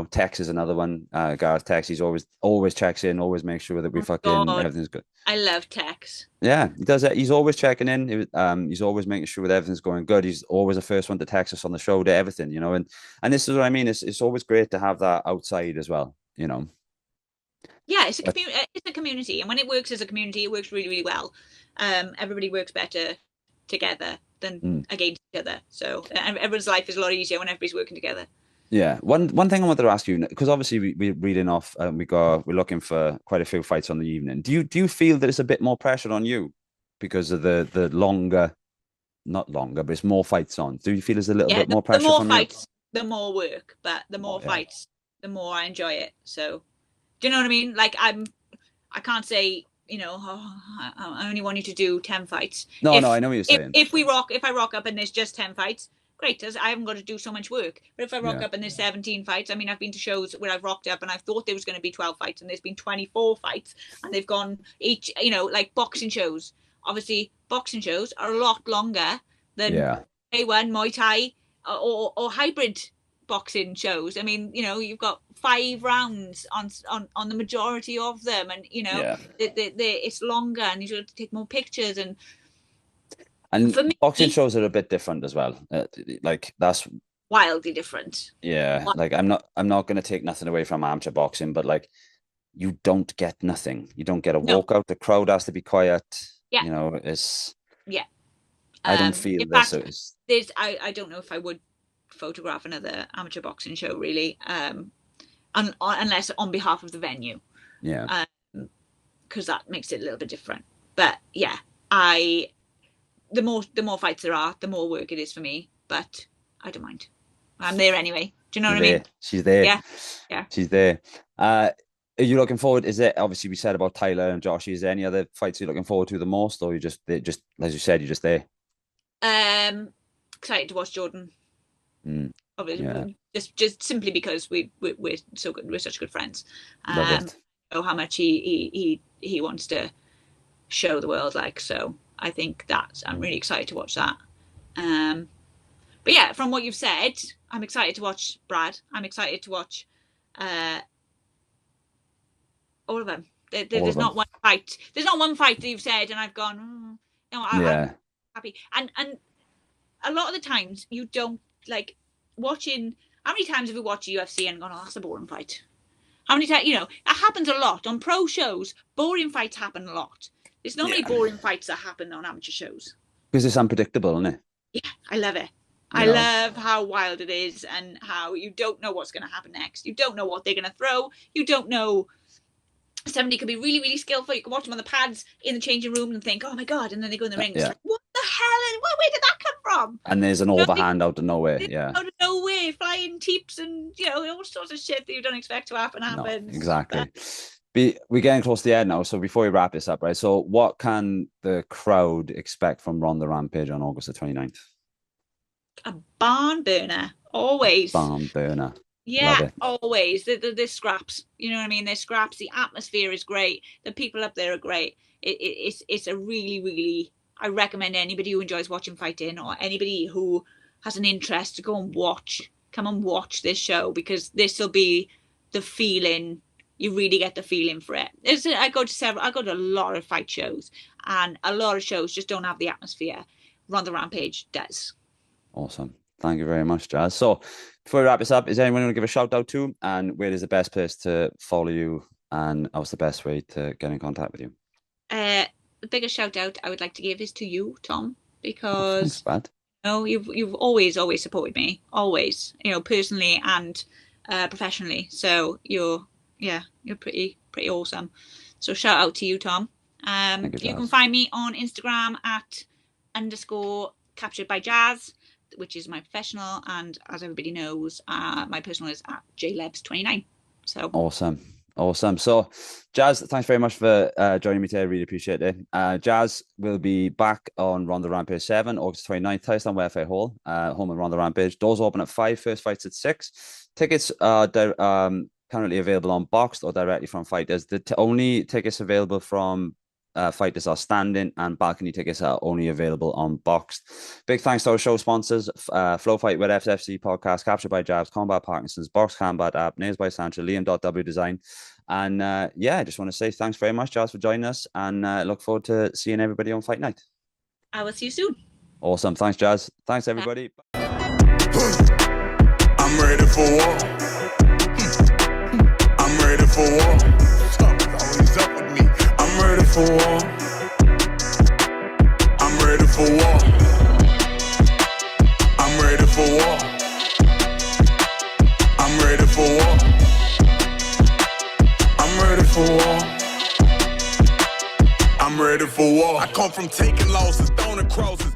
Tex is another one. Gareth Tex, he's always checks in, always makes sure that we everything's good. I love Tex. Yeah, he does it. He's always checking in. He's always making sure that everything's going good. He's always the first one to text us on the show to everything, and this is what I mean. It's always great to have that outside as well, Yeah, it's a community, and when it works as a community, it works really, really well. Everybody works better together than against each other. So everyone's life is a lot easier when everybody's working together. Yeah. One thing I wanted to ask you, because obviously we're reading off, we're looking for quite a few fights on the evening. Do you feel that it's a bit more pressure on you because of the longer, not longer, but it's more fights on? Do you feel there's a little bit more pressure? The more fights, the more work, but the more fights, the more I enjoy it. So. Do you know what I mean? Like I can't say, I only want you to do 10 fights. No, I know what you're saying. If I rock up and there's just 10 fights, great. I haven't got to do so much work. But if I rock up and there's 17 fights, I mean, I've been to shows where I've rocked up and I thought there was going to be 12 fights, and there's been 24 fights, and they've gone each, like boxing shows. Obviously, boxing shows are a lot longer than A1, Muay Thai, or hybrid boxing shows. I mean, you know, you've got 5 rounds on the majority of them, and you know, it's longer, and you have to take more pictures. And for me, boxing shows are a bit different as well. Like that's wildly different. Yeah, like I'm not going to take nothing away from amateur boxing, but like you don't get nothing. You don't get a walkout. The crowd has to be quiet. Yeah, you know, it's I don't feel this. I don't know if I would photograph another amateur boxing show really, unless on behalf of the venue. Yeah, because that makes it a little bit different. But yeah, the more fights there are, the more work it is for me. But I don't mind. I'm there anyway. Do you know what I mean? She's there. Yeah. She's there. Are you looking forward? Is it obviously we said about Tyler and Josh? Is there any other fights you're looking forward to the most, or you just as you said, you're just there? Excited to watch Jordan. Obviously, just simply because we're so good. We're such good friends. Love it. Know how much he wants to show the world. Like, so I think I'm really excited to watch that. But yeah, from what you've said, I'm excited to watch Brad. I'm excited to watch all of them. There's not one fight. There's not one fight that you've said and I've gone, I'm happy. And a lot of the times you don't like watching. How many times have you watched UFC and gone, oh, that's a boring fight? How many times, that happens a lot on pro shows. Boring fights happen a lot. There's not many boring fights that happen on amateur shows. Because it's unpredictable, isn't it? Yeah, I love it. I love how wild it is and how you don't know what's going to happen next. You don't know what they're going to throw. You don't know. Somebody could be really, really skillful. You can watch them on the pads in the changing room and think, oh my God. And then they go in the ring. It's like, what the hell? And where did that come from? And there's an overhand out of nowhere. Yeah. Out of nowhere, flying teeps and, all sorts of shit that you don't expect to happen. No, exactly. We're getting close to the end now. So before we wrap this up, right? So what can the crowd expect from Rhondda Rampage on August the 29th? A barn burner. Always. Barn burner. Yeah, always. The scraps. You know what I mean? They're scraps. The atmosphere is great. The people up there are great. It's a really, really... I recommend anybody who enjoys watching fighting or anybody who has an interest to go and watch. Come and watch this show because this will be the feeling... You really get the feeling for it. I go to a lot of fight shows, and a lot of shows just don't have the atmosphere. Rhondda Rampage does. Awesome. Thank you very much, Jazz. So before we wrap this up, is there anyone you want to give a shout out to? And where is the best place to follow you? And what's the best way to get in contact with you? The biggest shout out I would like to give is to you, Tom, because you've always supported me, always, personally and professionally. So you're pretty awesome. So shout out to you, Tom. You can find me on Instagram at _CapturedByJazz, which is my professional, and as everybody knows, my personal is at JLebs29. So awesome. So Jazz, thanks very much for joining me today. I really appreciate it. Jazz will be back on Rhondda Rampage 7 August 29th, Tyson Welfare Hall, home of Rhondda Rampage. Doors open at 5, first fight's at 6. Tickets are currently available on Boxed or directly from fighters. The only tickets available from fighters are standing, and balcony tickets are only available on Boxed. Big thanks to our show sponsors, Flow Fight with FFC Podcast, Captured by Jazz, Combat Parkinson's, Box Combat App, Nails by Sancho, Liam.W Design. And I just want to say thanks very much, Jazz, for joining us, and look forward to seeing everybody on Fight Night. I will see you soon. Awesome. Thanks, Jazz. Thanks, everybody. I'm ready for war. I'm ready for war. Always up with me. I'm ready for war. I'm ready for war. I'm ready for war. I'm ready for war. I'm ready for war. I'm ready for war. I come from taking losses, throwing crosses.